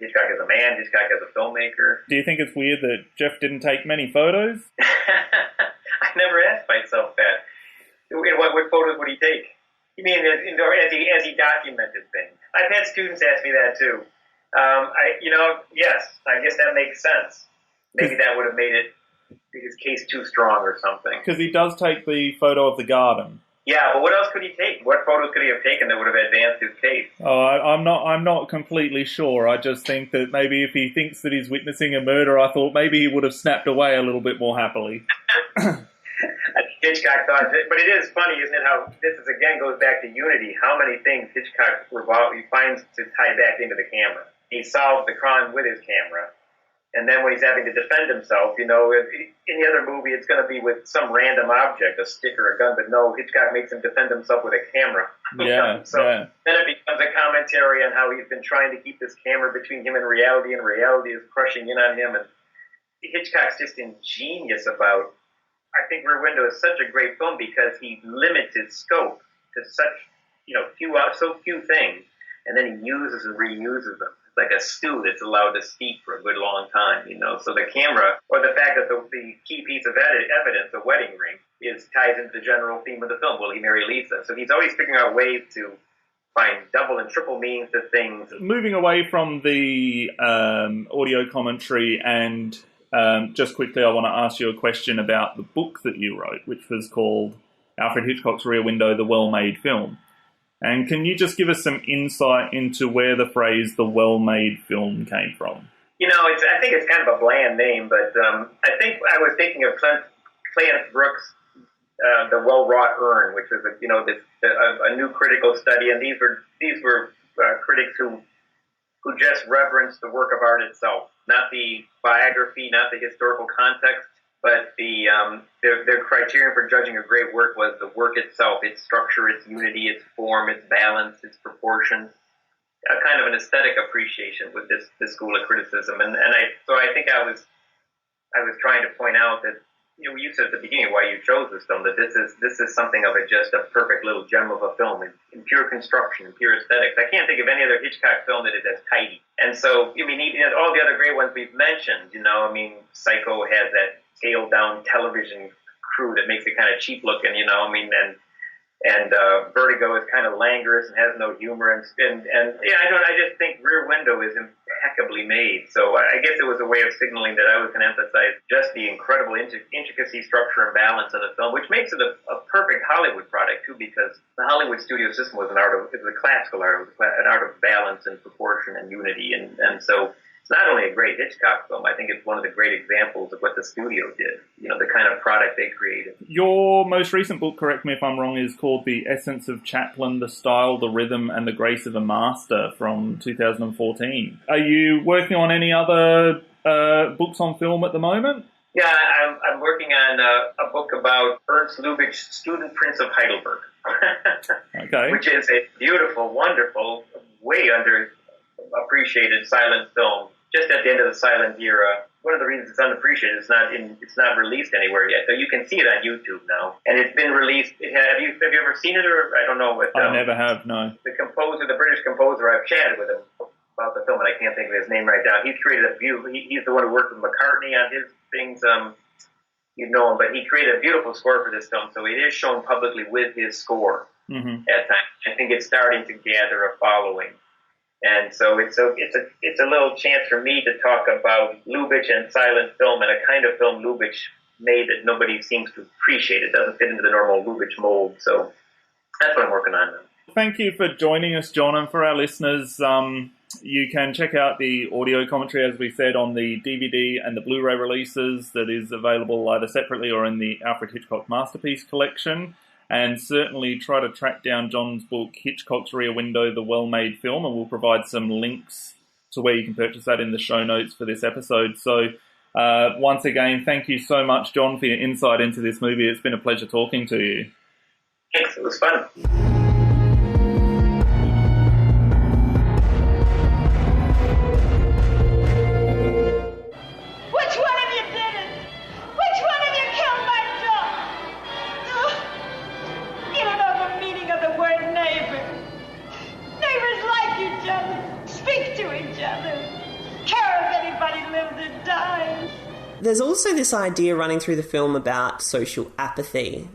Hitchcock as a man, Hitchcock as a filmmaker. Do you think it's weird that Jeff didn't take many photos? I never asked myself that. What photos would he take? You mean as he documented things? I've had students ask me that too. Yes, I guess that makes sense. Maybe that would have made his case too strong or something. Because he does take the photo of the garden, Yeah, but what else could he take? What photos could he have taken that would have advanced his case? Oh, I'm not completely sure. I just think that maybe if he thinks that he's witnessing a murder, I thought maybe he would have snapped away a little bit more happily. Hitchcock thought it, but it is funny, isn't it, how this is again goes back to unity. How many things Hitchcock he finds to tie back into the camera. He solves the crime with his camera. And then when he's having to defend himself, in the other movie, it's going to be with some random object, a stick or a gun. But no, Hitchcock makes him defend himself with a camera. Then it becomes a commentary on how he's been trying to keep this camera between him and reality is crushing in on him. And Hitchcock's just ingenious about, I think Rear Window is such a great film because he limits his scope to such, so few things. And then he uses and reuses them. Like a stew that's allowed to steep for a good long time, So the camera, or the fact that the key piece of evidence, the wedding ring, ties into the general theme of the film. Will he marry Lisa? So he's always figuring out ways to find double and triple meanings to things. Moving away from the audio commentary and just quickly, I want to ask you a question about the book that you wrote, which was called Alfred Hitchcock's Rear Window, the Well-Made Film. And can you just give us some insight into where the phrase "the well-made film" came from? I think it's kind of a bland name, but I think I was thinking of Clarence Brooks' "The Well-Wrought Urn," which was a new critical study, and these were critics who just reverenced the work of art itself, not the biography, not the historical context. But their criterion for judging a great work was the work itself, its structure, its unity, its form, its balance, its proportions. A kind of an aesthetic appreciation with this school of criticism, and I think I was trying to point out that you said at the beginning why you chose this film, that this is something of just a perfect little gem of a film in pure construction, in pure aesthetics. I can't think of any other Hitchcock film that is as tidy. And so all the other great ones we've mentioned, Psycho has that scaled-down television crew that makes it kind of cheap looking, and Vertigo is kind of languorous and has no humor, and I just think Rear Window is impeccably made. So I guess it was a way of signaling that I was going to emphasize just the incredible intricacy, structure, and balance of the film, which makes it a perfect Hollywood product too, because the Hollywood studio system was a classical art, an art of balance and proportion and unity, and so. It's not only a great Hitchcock film, I think it's one of the great examples of what the studio did, the kind of product they created. Your most recent book, correct me if I'm wrong, is called The Essence of Chaplin, The Style, the Rhythm and the Grace of a Master from 2014. Are you working on any other books on film at the moment? Yeah, I'm working on a book about Ernst Lubitsch, Student Prince of Heidelberg. Okay. Which is a beautiful, wonderful, way underappreciated silent film. Just at the end of the silent era. One of the reasons it's unappreciated is it's not released anywhere yet. So you can see it on YouTube now, and it's been released. Have you ever seen it, or I don't know? I never have. No. The British composer, I've chatted with him about the film, and I can't think of his name right now. He's created a beautiful. He's the one who worked with McCartney on his things. You know him, but he created a beautiful score for this film. So it is shown publicly with his score at times. I think it's starting to gather a following. And so it's a little chance for me to talk about Lubitsch and silent film and a kind of film Lubitsch made that nobody seems to appreciate. It doesn't fit into the normal Lubitsch mold. So that's what I'm working on now. Thank you for joining us, John. And for our listeners, you can check out the audio commentary, as we said, on the DVD and the Blu-ray releases that is available either separately or in the Alfred Hitchcock Masterpiece Collection. And certainly try to track down John's book, Hitchcock's Rear Window, The Well-Made Film, and we'll provide some links to where you can purchase that in the show notes for this episode. So once again, thank you so much, John, for your insight into this movie. It's been a pleasure talking to you. Thanks, it was fun. There's also this idea running through the film about social apathy,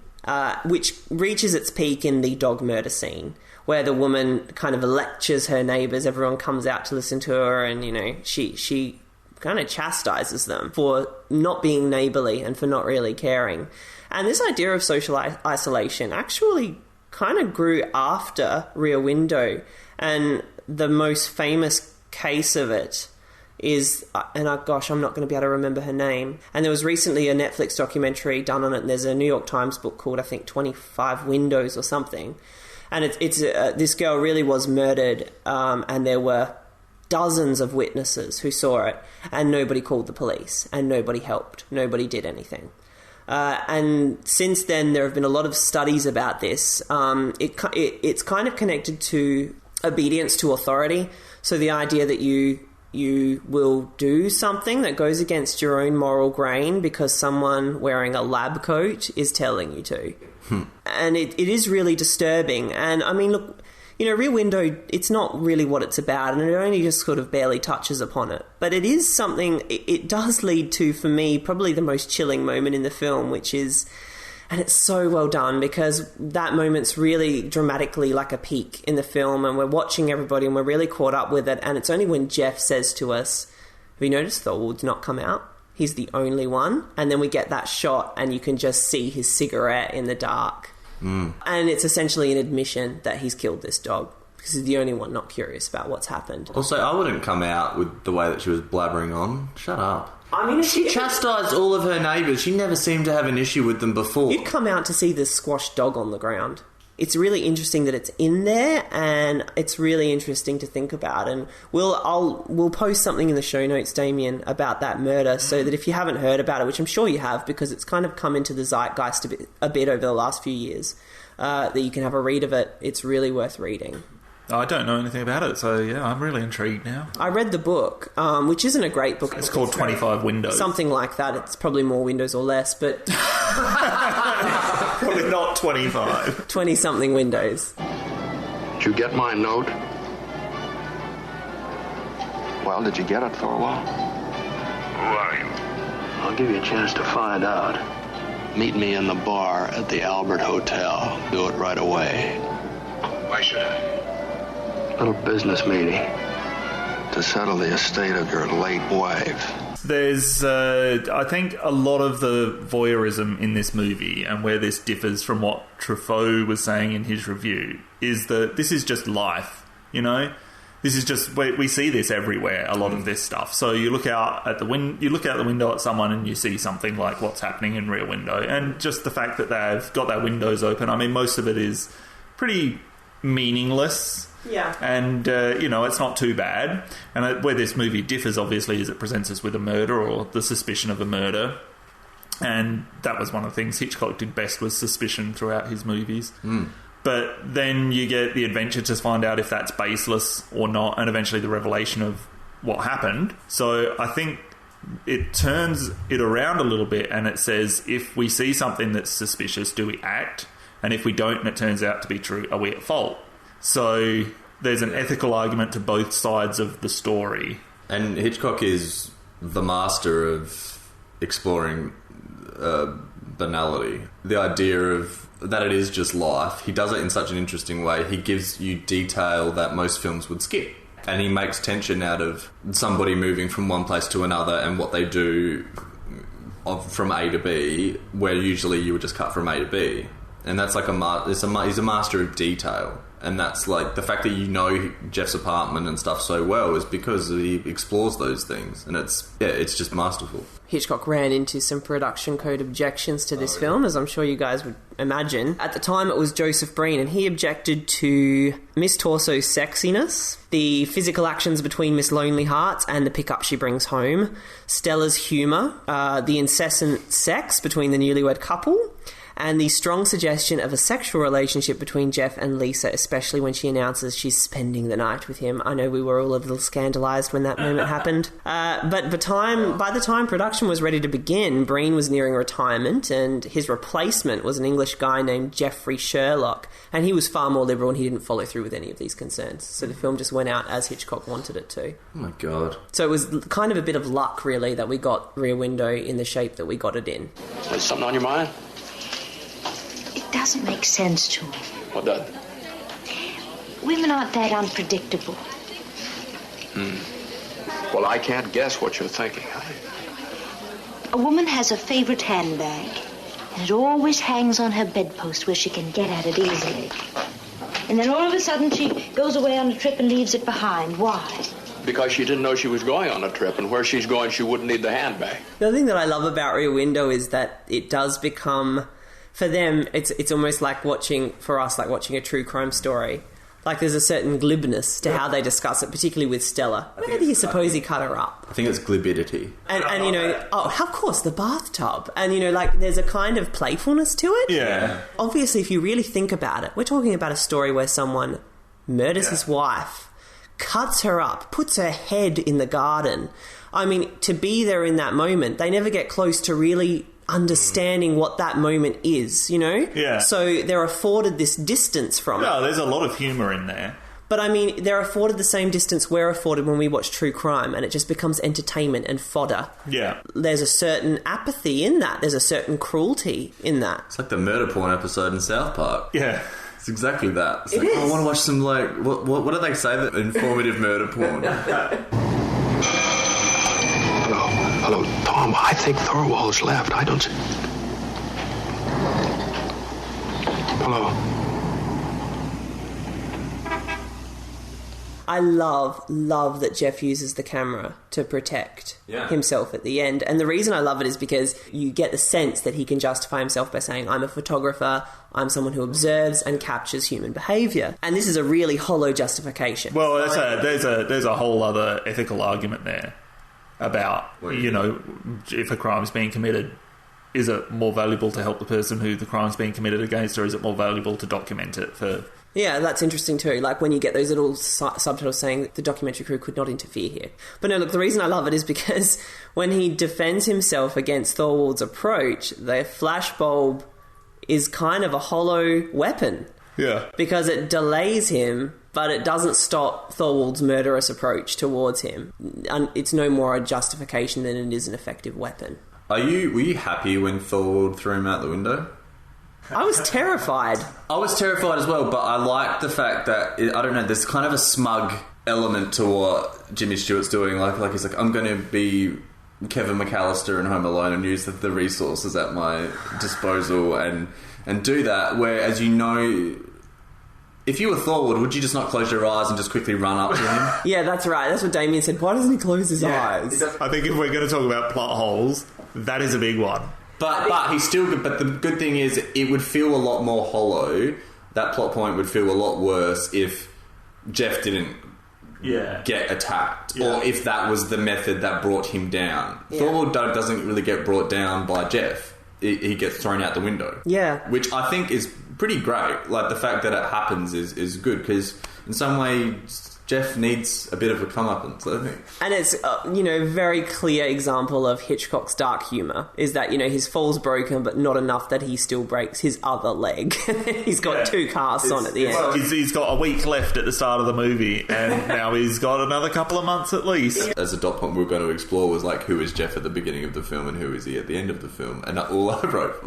which reaches its peak in the dog murder scene, where the woman kind of lectures her neighbours, everyone comes out to listen to her, and, she kind of chastises them for not being neighbourly and for not really caring. And this idea of social isolation actually kind of grew after Rear Window. And the most famous case of it is, and gosh, I'm not going to be able to remember her name. And there was recently a Netflix documentary done on it, and there's a New York Times book called, I think, 25 Windows or something. And it's this girl really was murdered, and there were dozens of witnesses who saw it, and nobody called the police, and nobody helped. Nobody did anything. And since then, there have been a lot of studies about this. It's kind of connected to obedience to authority. So the idea that you will do something that goes against your own moral grain because someone wearing a lab coat is telling you to. And it is really disturbing. And, I mean, look, Rear Window, it's not really what it's about, and it only just sort of barely touches upon it. But it is something, it does lead to, for me, probably the most chilling moment in the film, which is... And it's so well done because that moment's really dramatically like a peak in the film, and we're watching everybody and we're really caught up with it. And it's only when Jeff says to us, have you noticed Thorwald's not come out? He's the only one. And then we get that shot and you can just see his cigarette in the dark. And it's essentially an admission that he's killed this dog because he's the only one not curious about what's happened. Also, I wouldn't come out with the way that she was blabbering on. Shut up. I mean, she chastised all of her neighbours. She never seemed to have an issue with them before. You'd come out to see this squashed dog on the ground. It's really interesting that it's in there, and it's really interesting to think about. And we'll post something in the show notes, Damien, about that murder, so that if you haven't heard about it, which I'm sure you have, because it's kind of come into the zeitgeist a bit over the last few years, that you can have a read of it. It's really worth reading. I don't know anything about it, so yeah, I'm really intrigued now. I read the book, which isn't a great book. It's called 25 Windows. Something like that. It's probably more windows or less, but... Probably not 25. 20-something windows. Did you get my note? Well, did you get it, Thorwell? Who are you? I'll give you a chance to find out. Meet me in the bar at the Albert Hotel. Do it right away. Why should I? Little business meeting to settle the estate of your late wife. There's, I think, a lot of the voyeurism in this movie, and where this differs from what Truffaut was saying in his review, is that this is just life, This is just, we see this everywhere, a lot of this stuff. So you look out at the window at someone and you see something like what's happening in Rear Window, and just the fact that they've got their windows open. I mean, most of it is pretty meaningless. Yeah. And, it's not too bad. And where this movie differs, obviously, is it presents us with a murder or the suspicion of a murder. And that was one of the things Hitchcock did best, was suspicion throughout his movies. But then you get the adventure to find out if that's baseless or not, and eventually the revelation of what happened. So I think it turns it around a little bit, and it says, if we see something that's suspicious, do we act? And if we don't and it turns out to be true, are we at fault? So there's an ethical argument to both sides of the story. And Hitchcock is the master of exploring banality. The idea of that it is just life. He does it in such an interesting way. He gives you detail that most films would skip. And he makes tension out of somebody moving from one place to another and what they do from A to B, where usually you would just cut from A to B. And that's like he's a master of detail. And that's like the fact that Jeff's apartment and stuff so well is because he explores those things, and it's just masterful. Hitchcock ran into some production code objections to this film, as I'm sure you guys would imagine. At the time, it was Joseph Breen, and he objected to Miss Torso's sexiness, the physical actions between Miss Lonely Hearts and the pickup she brings home, Stella's humour, the incessant sex between the newlywed couple, and the strong suggestion of a sexual relationship between Jeff and Lisa, especially when she announces she's spending the night with him. I know we were all a little scandalised when that moment happened. But by the time production was ready to begin, Breen was nearing retirement, and his replacement was an English guy named Geoffrey Sherlock, and he was far more liberal, and he didn't follow through with any of these concerns. So the film just went out as Hitchcock wanted it to. Oh my God. So it was kind of a bit of luck, really, that we got Rear Window in the shape that we got it in. There's something on your mind? It doesn't make sense to me. What doesn't? Women aren't that unpredictable. Well, I can't guess what you're thinking. A woman has a favorite handbag. And it always hangs on her bedpost where she can get at it easily. And then all of a sudden she goes away on a trip and leaves it behind. Why? Because she didn't know she was going on a trip, and where she's going, she wouldn't need the handbag. The other thing that I love about Rear Window is that it does become, for them, it's almost like watching a true crime story. Like, there's a certain glibness to how they discuss it, particularly with Stella. Where do you suppose he cut her up? I think it's glibidity. And you know, of course, the bathtub. And, you know, like, there's a kind of playfulness to it. Yeah. Obviously, if you really think about it, we're talking about a story where someone murders his wife, cuts her up, puts her head in the garden. I mean, to be there in that moment, they never get close to really understanding what that moment is, you know? Yeah. So they're afforded this distance from it. No, there's a lot of humour in there. But, I mean, they're afforded the same distance we're afforded when we watch true crime, and it just becomes entertainment and fodder. Yeah. There's a certain apathy in that. There's a certain cruelty in that. It's like the murder porn episode in South Park. Yeah. It's exactly that. It's It like, is. I want to watch some, like, what do they say? That informative murder porn. Hello, Tom. I think Thorwald's left. I don't see... Hello. I love that Jeff uses the camera to protect himself at the end. And the reason I love it is because you get the sense that he can justify himself by saying, I'm a photographer, I'm someone who observes and captures human behaviour. And this is a really hollow justification. Well, there's a whole other ethical argument there about, you know, if a crime's being committed, is it more valuable to help the person who the crime's being committed against, or is it more valuable to document it for... Yeah, that's interesting too. Like when you get those little subtitles saying the documentary crew could not interfere here. But no, look, the reason I love it is because when he defends himself against Thorwald's approach, the flashbulb is kind of a hollow weapon. Yeah. Because it delays him, but it doesn't stop Thorwald's murderous approach towards him. And it's no more a justification than it is an effective weapon. Were you happy when Thorwald threw him out the window? I was terrified. I was terrified as well, but I like the fact that, I don't know, there's kind of a smug element to what Jimmy Stewart's doing. Like he's like, I'm going to be Kevin McAllister in Home Alone and use the resources at my disposal and do that, where, as you know... If you were Thorwald, would you just not close your eyes and just quickly run up to him? Yeah, that's right. That's what Damien said. Why doesn't he close his eyes? I think if we're going to talk about plot holes, that is a big one. But he's still good. But the good thing is, it would feel a lot more hollow. That plot point would feel a lot worse if Jeff didn't get attacked, or if that was the method that brought him down. Yeah. Thorwald doesn't really get brought down by Jeff. He gets thrown out the window. Yeah, which I think is pretty great. Like, the fact that it happens is good, because in some ways Jeff needs a bit of a comeuppance, I think. And He's got a week left at the start of the movie, and now he's got another couple of months at least. As a dot point we were going to explore was, like, who is Jeff at the beginning of the film and who is he at the end of the film? And all I wrote,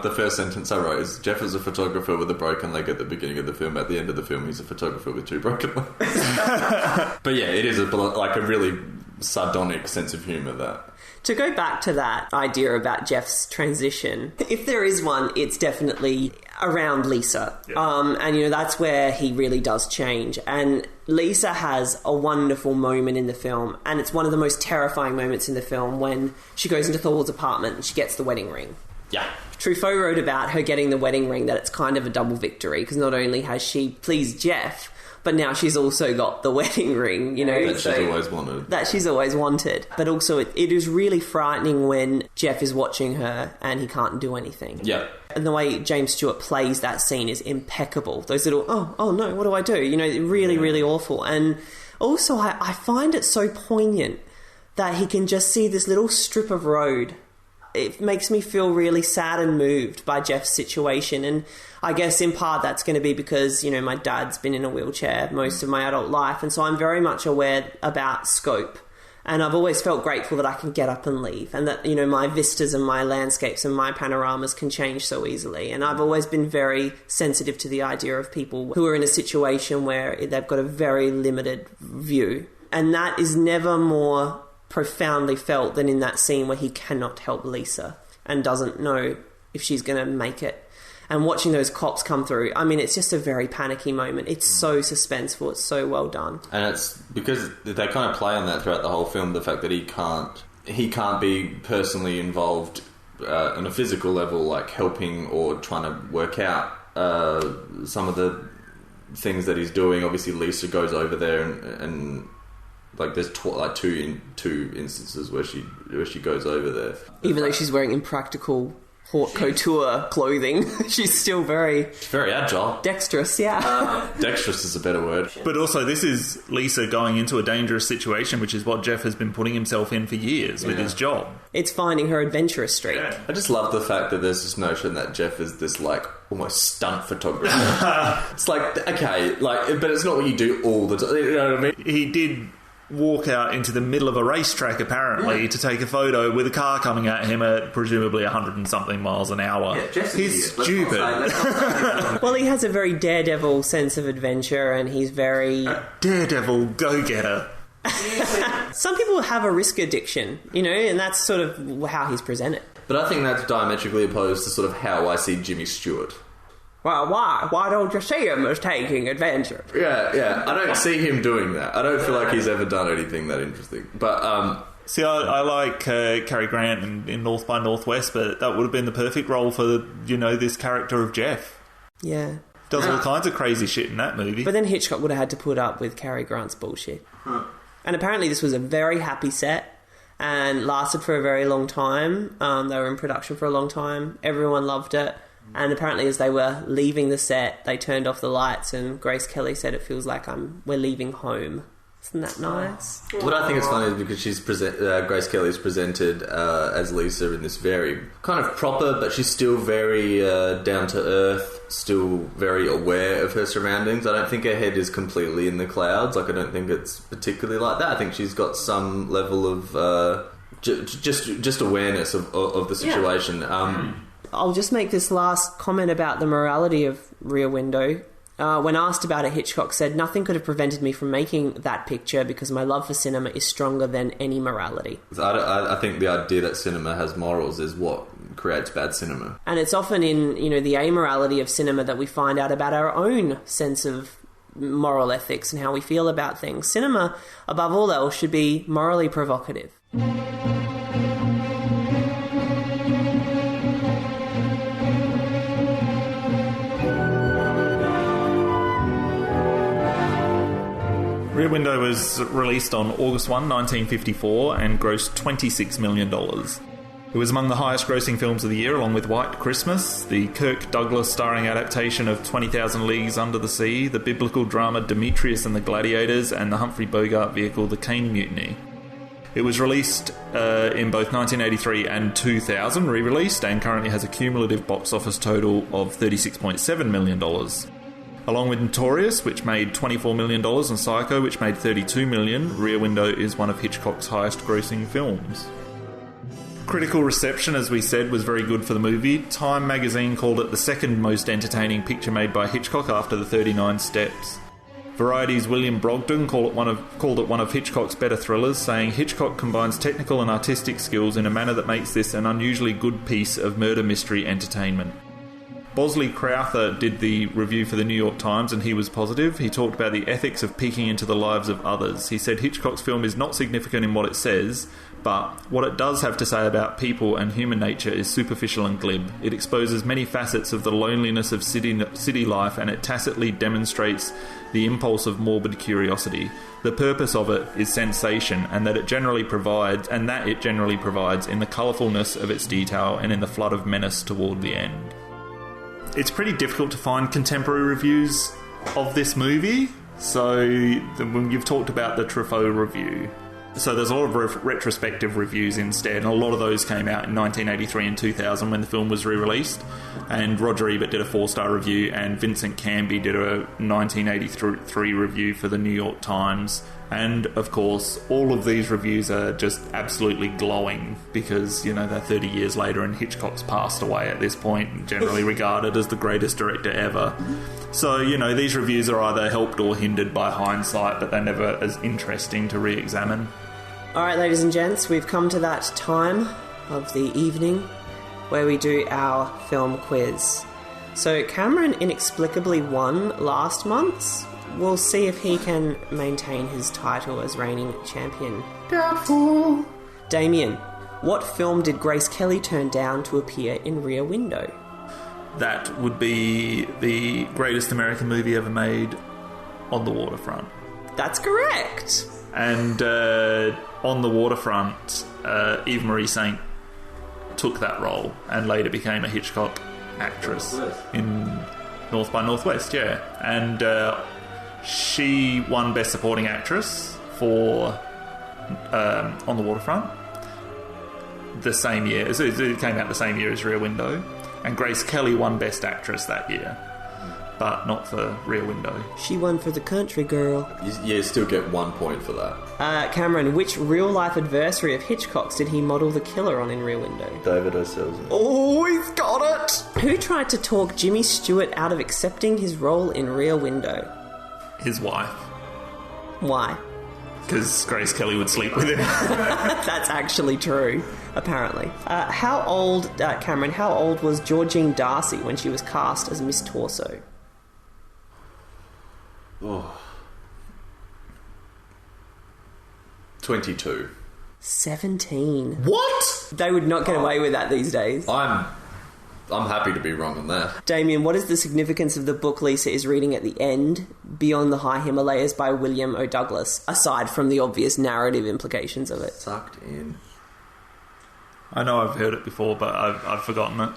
the first sentence I wrote is, Jeff is a photographer with a broken leg at the beginning of the film. At the end of the film, he's a photographer with two broken legs. But yeah, it is a really sardonic sense of humour, that. To go back to that idea about Jeff's transition, if there is one, it's definitely around Lisa. Yeah. And that's where he really does change. And Lisa has a wonderful moment in the film, and it's one of the most terrifying moments in the film, when she goes into Thorwald's apartment and she gets the wedding ring. Yeah. Truffaut wrote about her getting the wedding ring that it's kind of a double victory, because not only has she pleased Jeff, but now she's also got the wedding ring, That she's always wanted. That she's always wanted. But also it is really frightening when Jeff is watching her and he can't do anything. Yeah. And the way James Stewart plays that scene is impeccable. Those little, oh no, what do I do? Really, really awful. And also I find it so poignant that he can just see this little strip of road. It makes me feel really sad and moved by Jeff's situation. And I guess in part that's going to be because, my dad's been in a wheelchair most of my adult life. And so I'm very much aware about scope. And I've always felt grateful that I can get up and leave. And that, my vistas and my landscapes and my panoramas can change so easily. And I've always been very sensitive to the idea of people who are in a situation where they've got a very limited view. And that is never more profoundly felt than in that scene where he cannot help Lisa and doesn't know if she's going to make it. And watching those cops come through, I mean, it's just a very panicky moment. It's so suspenseful. It's so well done. And it's because they kind of play on that throughout the whole film, the fact that he can't be personally involved on a physical level, like helping or trying to work out some of the things that he's doing. Obviously, Lisa goes over there and like there's two instances where she goes over there. Even though she's wearing impractical haute couture clothing, she's still very agile, dexterous. Yeah, dexterous is a better word. But also, this is Lisa going into a dangerous situation, which is what Jeff has been putting himself in for years with his job. It's finding her adventurous streak. Yeah. I just love the fact that there's this notion that Jeff is this like almost stunt photographer. It's like, okay, like, but it's not what you do all the time. You know what I mean? He did walk out into the middle of a racetrack, apparently, to take a photo with a car coming at him at presumably 100 and something miles an hour. Yeah, he's stupid. Well, he has a very daredevil sense of adventure, and he's very... A daredevil go-getter. Some people have a risk addiction, you know, and that's sort of how he's presented. But I think that's diametrically opposed to sort of how I see Jimmy Stewart. Well, why? Why don't you see him as taking adventure? Yeah. I don't see him doing that. I don't feel like he's ever done anything that interesting. But see, I like Cary Grant in North by Northwest, but that would have been the perfect role for this character of Jeff. Yeah, does all kinds of crazy shit in that movie. But then Hitchcock would have had to put up with Cary Grant's bullshit. And apparently, this was a very happy set and lasted for a very long time. They were in production for a long time. Everyone loved it. And apparently, as they were leaving the set, they turned off the lights, and Grace Kelly said, "It feels like we're leaving home." Isn't that nice? What I think is funny is because Grace Kelly's presented as Lisa in this very kind of proper, but she's still very down to earth, still very aware of her surroundings. I don't think her head is completely in the clouds. Like, I don't think it's particularly like that. I think she's got some level of just awareness of the situation. I'll just make this last comment about the morality of Rear Window. When asked about it, Hitchcock said, "Nothing could have prevented me from making that picture because my love for cinema is stronger than any morality." I think the idea that cinema has morals is what creates bad cinema. And it's often in, the amorality of cinema that we find out about our own sense of moral ethics and how we feel about things. Cinema, above all else, should be morally provocative. Rear Window was released on August 1, 1954 and grossed $26 million. It was among the highest grossing films of the year, along with White Christmas, the Kirk Douglas starring adaptation of 20,000 Leagues Under the Sea, the biblical drama Demetrius and the Gladiators, and the Humphrey Bogart vehicle The Caine Mutiny. It was released in both 1983 and 2000, re-released, and currently has a cumulative box office total of $36.7 million. Along with Notorious, which made $24 million, and Psycho, which made $32 million, Rear Window is one of Hitchcock's highest-grossing films. Critical reception, as we said, was very good for the movie. Time magazine called it the second most entertaining picture made by Hitchcock after The 39 Steps. Variety's William Brogdon called it one of Hitchcock's better thrillers, saying Hitchcock combines technical and artistic skills in a manner that makes this an unusually good piece of murder mystery entertainment. Bosley Crowther did the review for the New York Times, and he was positive. He talked about the ethics of peeking into the lives of others. He said Hitchcock's film is not significant in what it says, but what it does have to say about people and human nature is superficial and glib. It exposes many facets of the loneliness of city life, and it tacitly demonstrates the impulse of morbid curiosity. The purpose of it is sensation, and that it generally provides in the colourfulness of its detail and in the flood of menace toward the end. It's pretty difficult to find contemporary reviews of this movie. So you've talked about the Truffaut review. So there's a lot of retrospective reviews instead, and a lot of those came out in 1983 and 2000 when the film was re-released. And Roger Ebert did a 4-star review, and Vincent Canby did a 1983 review for the New York Times. And, of course, all of these reviews are just absolutely glowing because, they're 30 years later and Hitchcock's passed away at this point, generally regarded as the greatest director ever. So, these reviews are either helped or hindered by hindsight, but they're never as interesting to re-examine. All right, ladies and gents, we've come to that time of the evening where we do our film quiz. So Cameron inexplicably won last month's. We'll see if he can maintain his title as reigning champion. Doubtful. Damien, what film did Grace Kelly turn down to appear in Rear Window? That would be the greatest American movie ever made, On the Waterfront. That's correct. And On the Waterfront, Eve Marie Saint took that role and later became a Hitchcock actress in North by Northwest, yeah. And she won Best Supporting Actress for On the Waterfront the same year. It came out the same year as Rear Window. And Grace Kelly won Best Actress that year, but not for Rear Window. She won for The Country Girl. You still get 1 point for that. Cameron, which real-life adversary of Hitchcock's did he model the killer on in Rear Window? David O. Selznick. Oh, he's got it! Who tried to talk Jimmy Stewart out of accepting his role in Rear Window? His wife. Why? Because Grace Kelly would sleep with him. That's actually true, apparently. Cameron, how old was Georgine Darcy when she was cast as Miss Torso? Oh. 22. 17. What? They would not get away with that these days. I'm happy to be wrong on that. Damien, what is the significance of the book Lisa is reading at the end, Beyond the High Himalayas by William O. Douglas, aside from the obvious narrative implications of it? Sucked in. I know I've heard it before, but I've forgotten it.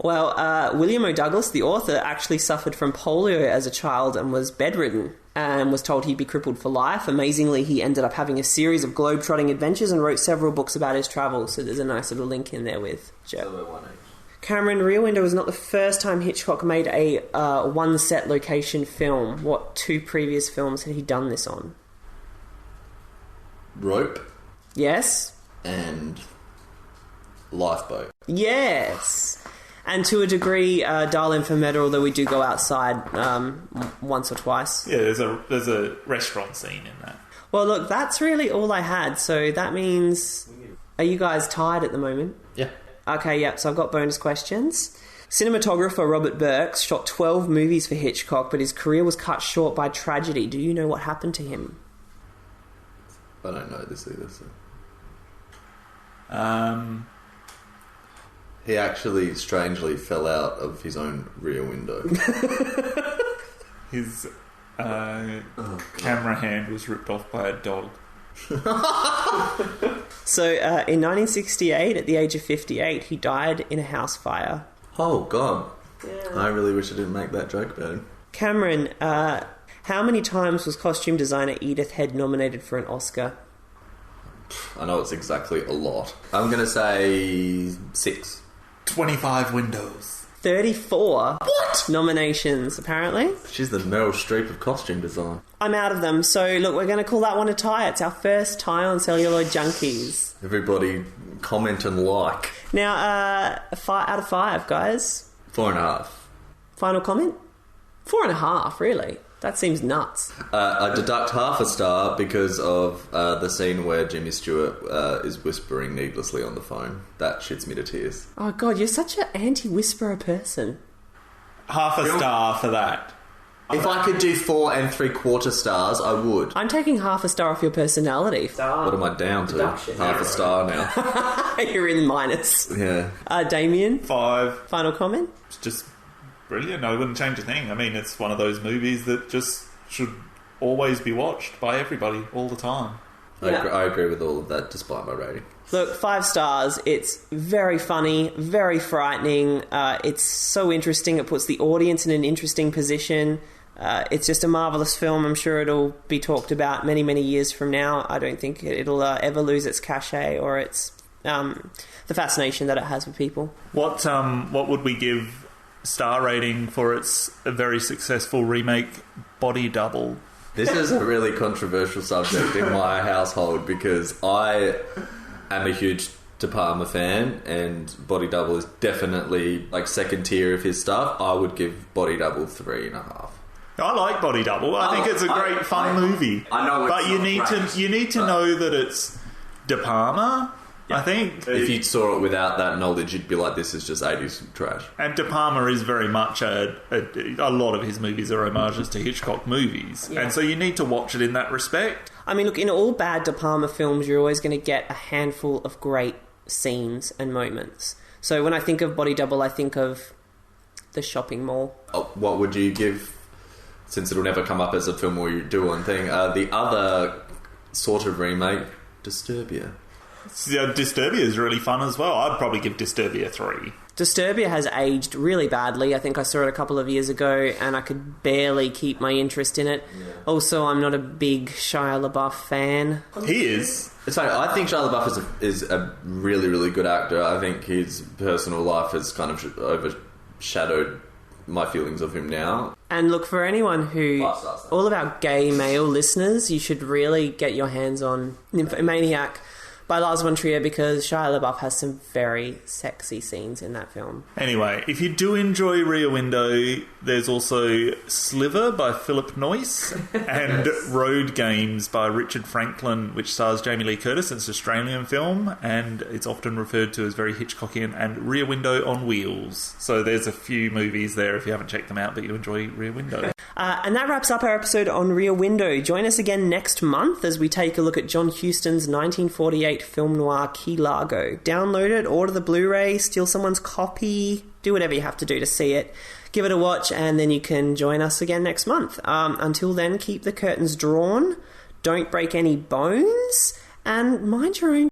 Well, William O. Douglas, the author, actually suffered from polio as a child and was bedridden and was told he'd be crippled for life. Amazingly, he ended up having a series of globe-trotting adventures and wrote several books about his travels, so there's a nice little link in there with Joe. Cameron, Rear Window was not the first time Hitchcock made a one-set location film. What 2 previous films had he done this on? Rope. Yes. And Lifeboat. Yes. And to a degree, Darling for Murder, although we do go outside once or twice. Yeah, there's a restaurant scene in that. Well, look, that's really all I had. So that means... Are you guys tied at the moment? Yeah. Okay, yep, so I've got bonus questions. Cinematographer Robert Burks shot 12 movies for Hitchcock, but his career was cut short by tragedy. Do you know what happened to him? I don't know this either, so... He actually, strangely, fell out of his own rear window. His camera hand was ripped off by a dog. So, in 1968, at the age of 58, he died in a house fire. Oh, God. Yeah. I really wish I didn't make that joke about him. Cameron, how many times was costume designer Edith Head nominated for an Oscar? I know it's exactly a lot. I'm going to say 6. 25 windows. 34 What? nominations, apparently. She's the Meryl Streep of costume design. I'm out of them, so look, we're going to call that one a tie. It's our first tie on Celluloid Junkies. Everybody comment and like. Now, 5 out of 5, guys. 4.5. Final comment? 4.5, really? That seems nuts. I deduct half a star because of the scene where Jimmy Stewart is whispering needlessly on the phone. That shits me to tears. Oh, God, you're such an anti-whisperer person. Half a star for that. If I could do 4 3/4 stars, I would. I'm taking half a star off your personality. What am I down to? Half a star now. You're in minus. Yeah. Damien? 5. Final comment? It's just brilliant. I wouldn't change a thing. I mean, it's one of those movies that just should always be watched by everybody all the time. Yeah. I agree with all of that, despite my rating. Look, 5 stars. It's very funny, very frightening. It's so interesting. It puts the audience in an interesting position. It's just a marvellous film. I'm sure it'll be talked about many, many years from now. I don't think it'll ever lose its cachet or its the fascination that it has with people. What would we give star rating for its very successful remake, Body Double? This is a really controversial subject in my household because I am a huge De Palma fan and Body Double is definitely like second tier of his stuff. I would give Body Double 3.5. I like Body Double. I think it's a great fun movie. I know, but you need to know that it's De Palma I think if you saw it without that knowledge, you'd be like, this is just 80s trash. And De Palma is very much a lot of his movies are homages to Hitchcock movies. Yeah. And so you need to watch it in that respect. I mean, look, in all bad De Palma films, you're always going to get a handful of great scenes and moments. So when I think of Body Double, I think of the shopping mall. What would you give, since it'll never come up as a film where you do one thing, the other sort of remake, Disturbia? Yeah, Disturbia is really fun as well. I'd probably give Disturbia 3. Disturbia has aged really badly. I think I saw it a couple of years ago and I could barely keep my interest in it. Yeah. Also, I'm not a big Shia LaBeouf fan. He is. It's funny, I think Shia LaBeouf is a really, really good actor. I think his personal life has kind of overshadowed my feelings of him now. And look, for anyone who... all of our gay male listeners, you should really get your hands on Nymphomaniac by Lars von Trier, because Shia LaBeouf has some very sexy scenes in that film. Anyway, if you do enjoy Rear Window, there's also Sliver by Philip Noyce and Road Games by Richard Franklin, which stars Jamie Lee Curtis. It's an Australian film, and it's often referred to as very Hitchcockian, and Rear Window on Wheels. So there's a few movies there if you haven't checked them out, but you enjoy Rear Window. And that wraps up our episode on Rear Window. Join us again next month as we take a look at John Huston's 1948 film noir Key Largo. Download it, order the Blu-ray, steal someone's copy, do whatever you have to do to see it. Give it a watch, and then you can join us again next month. Until then, keep the curtains drawn, don't break any bones, and mind your own.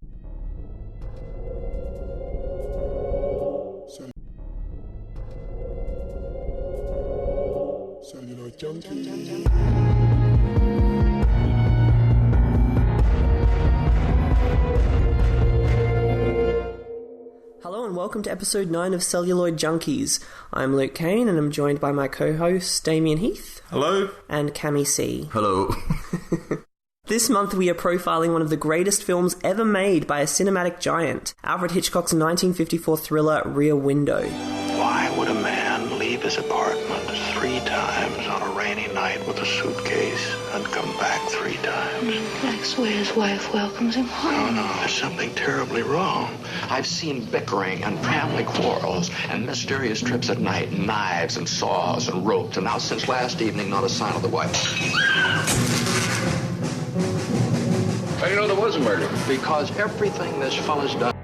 Hello and welcome to episode 9 of Celluloid Junkies. I'm Luke Kane and I'm joined by my co-hosts Damien Heath. Hello. And Cami C. Hello. This month we are profiling one of the greatest films ever made by a cinematic giant, Alfred Hitchcock's 1954 thriller Rear Window. Why would a man leave his apartment 3 times on a rainy night with a suitcase and come back 3 times? That's the way his wife welcomes him home. No, there's something terribly wrong. I've seen bickering and family quarrels and mysterious trips at night, knives and saws and ropes, and now since last evening, not a sign of the wife. How do you know there was a murder? Because everything this fella's done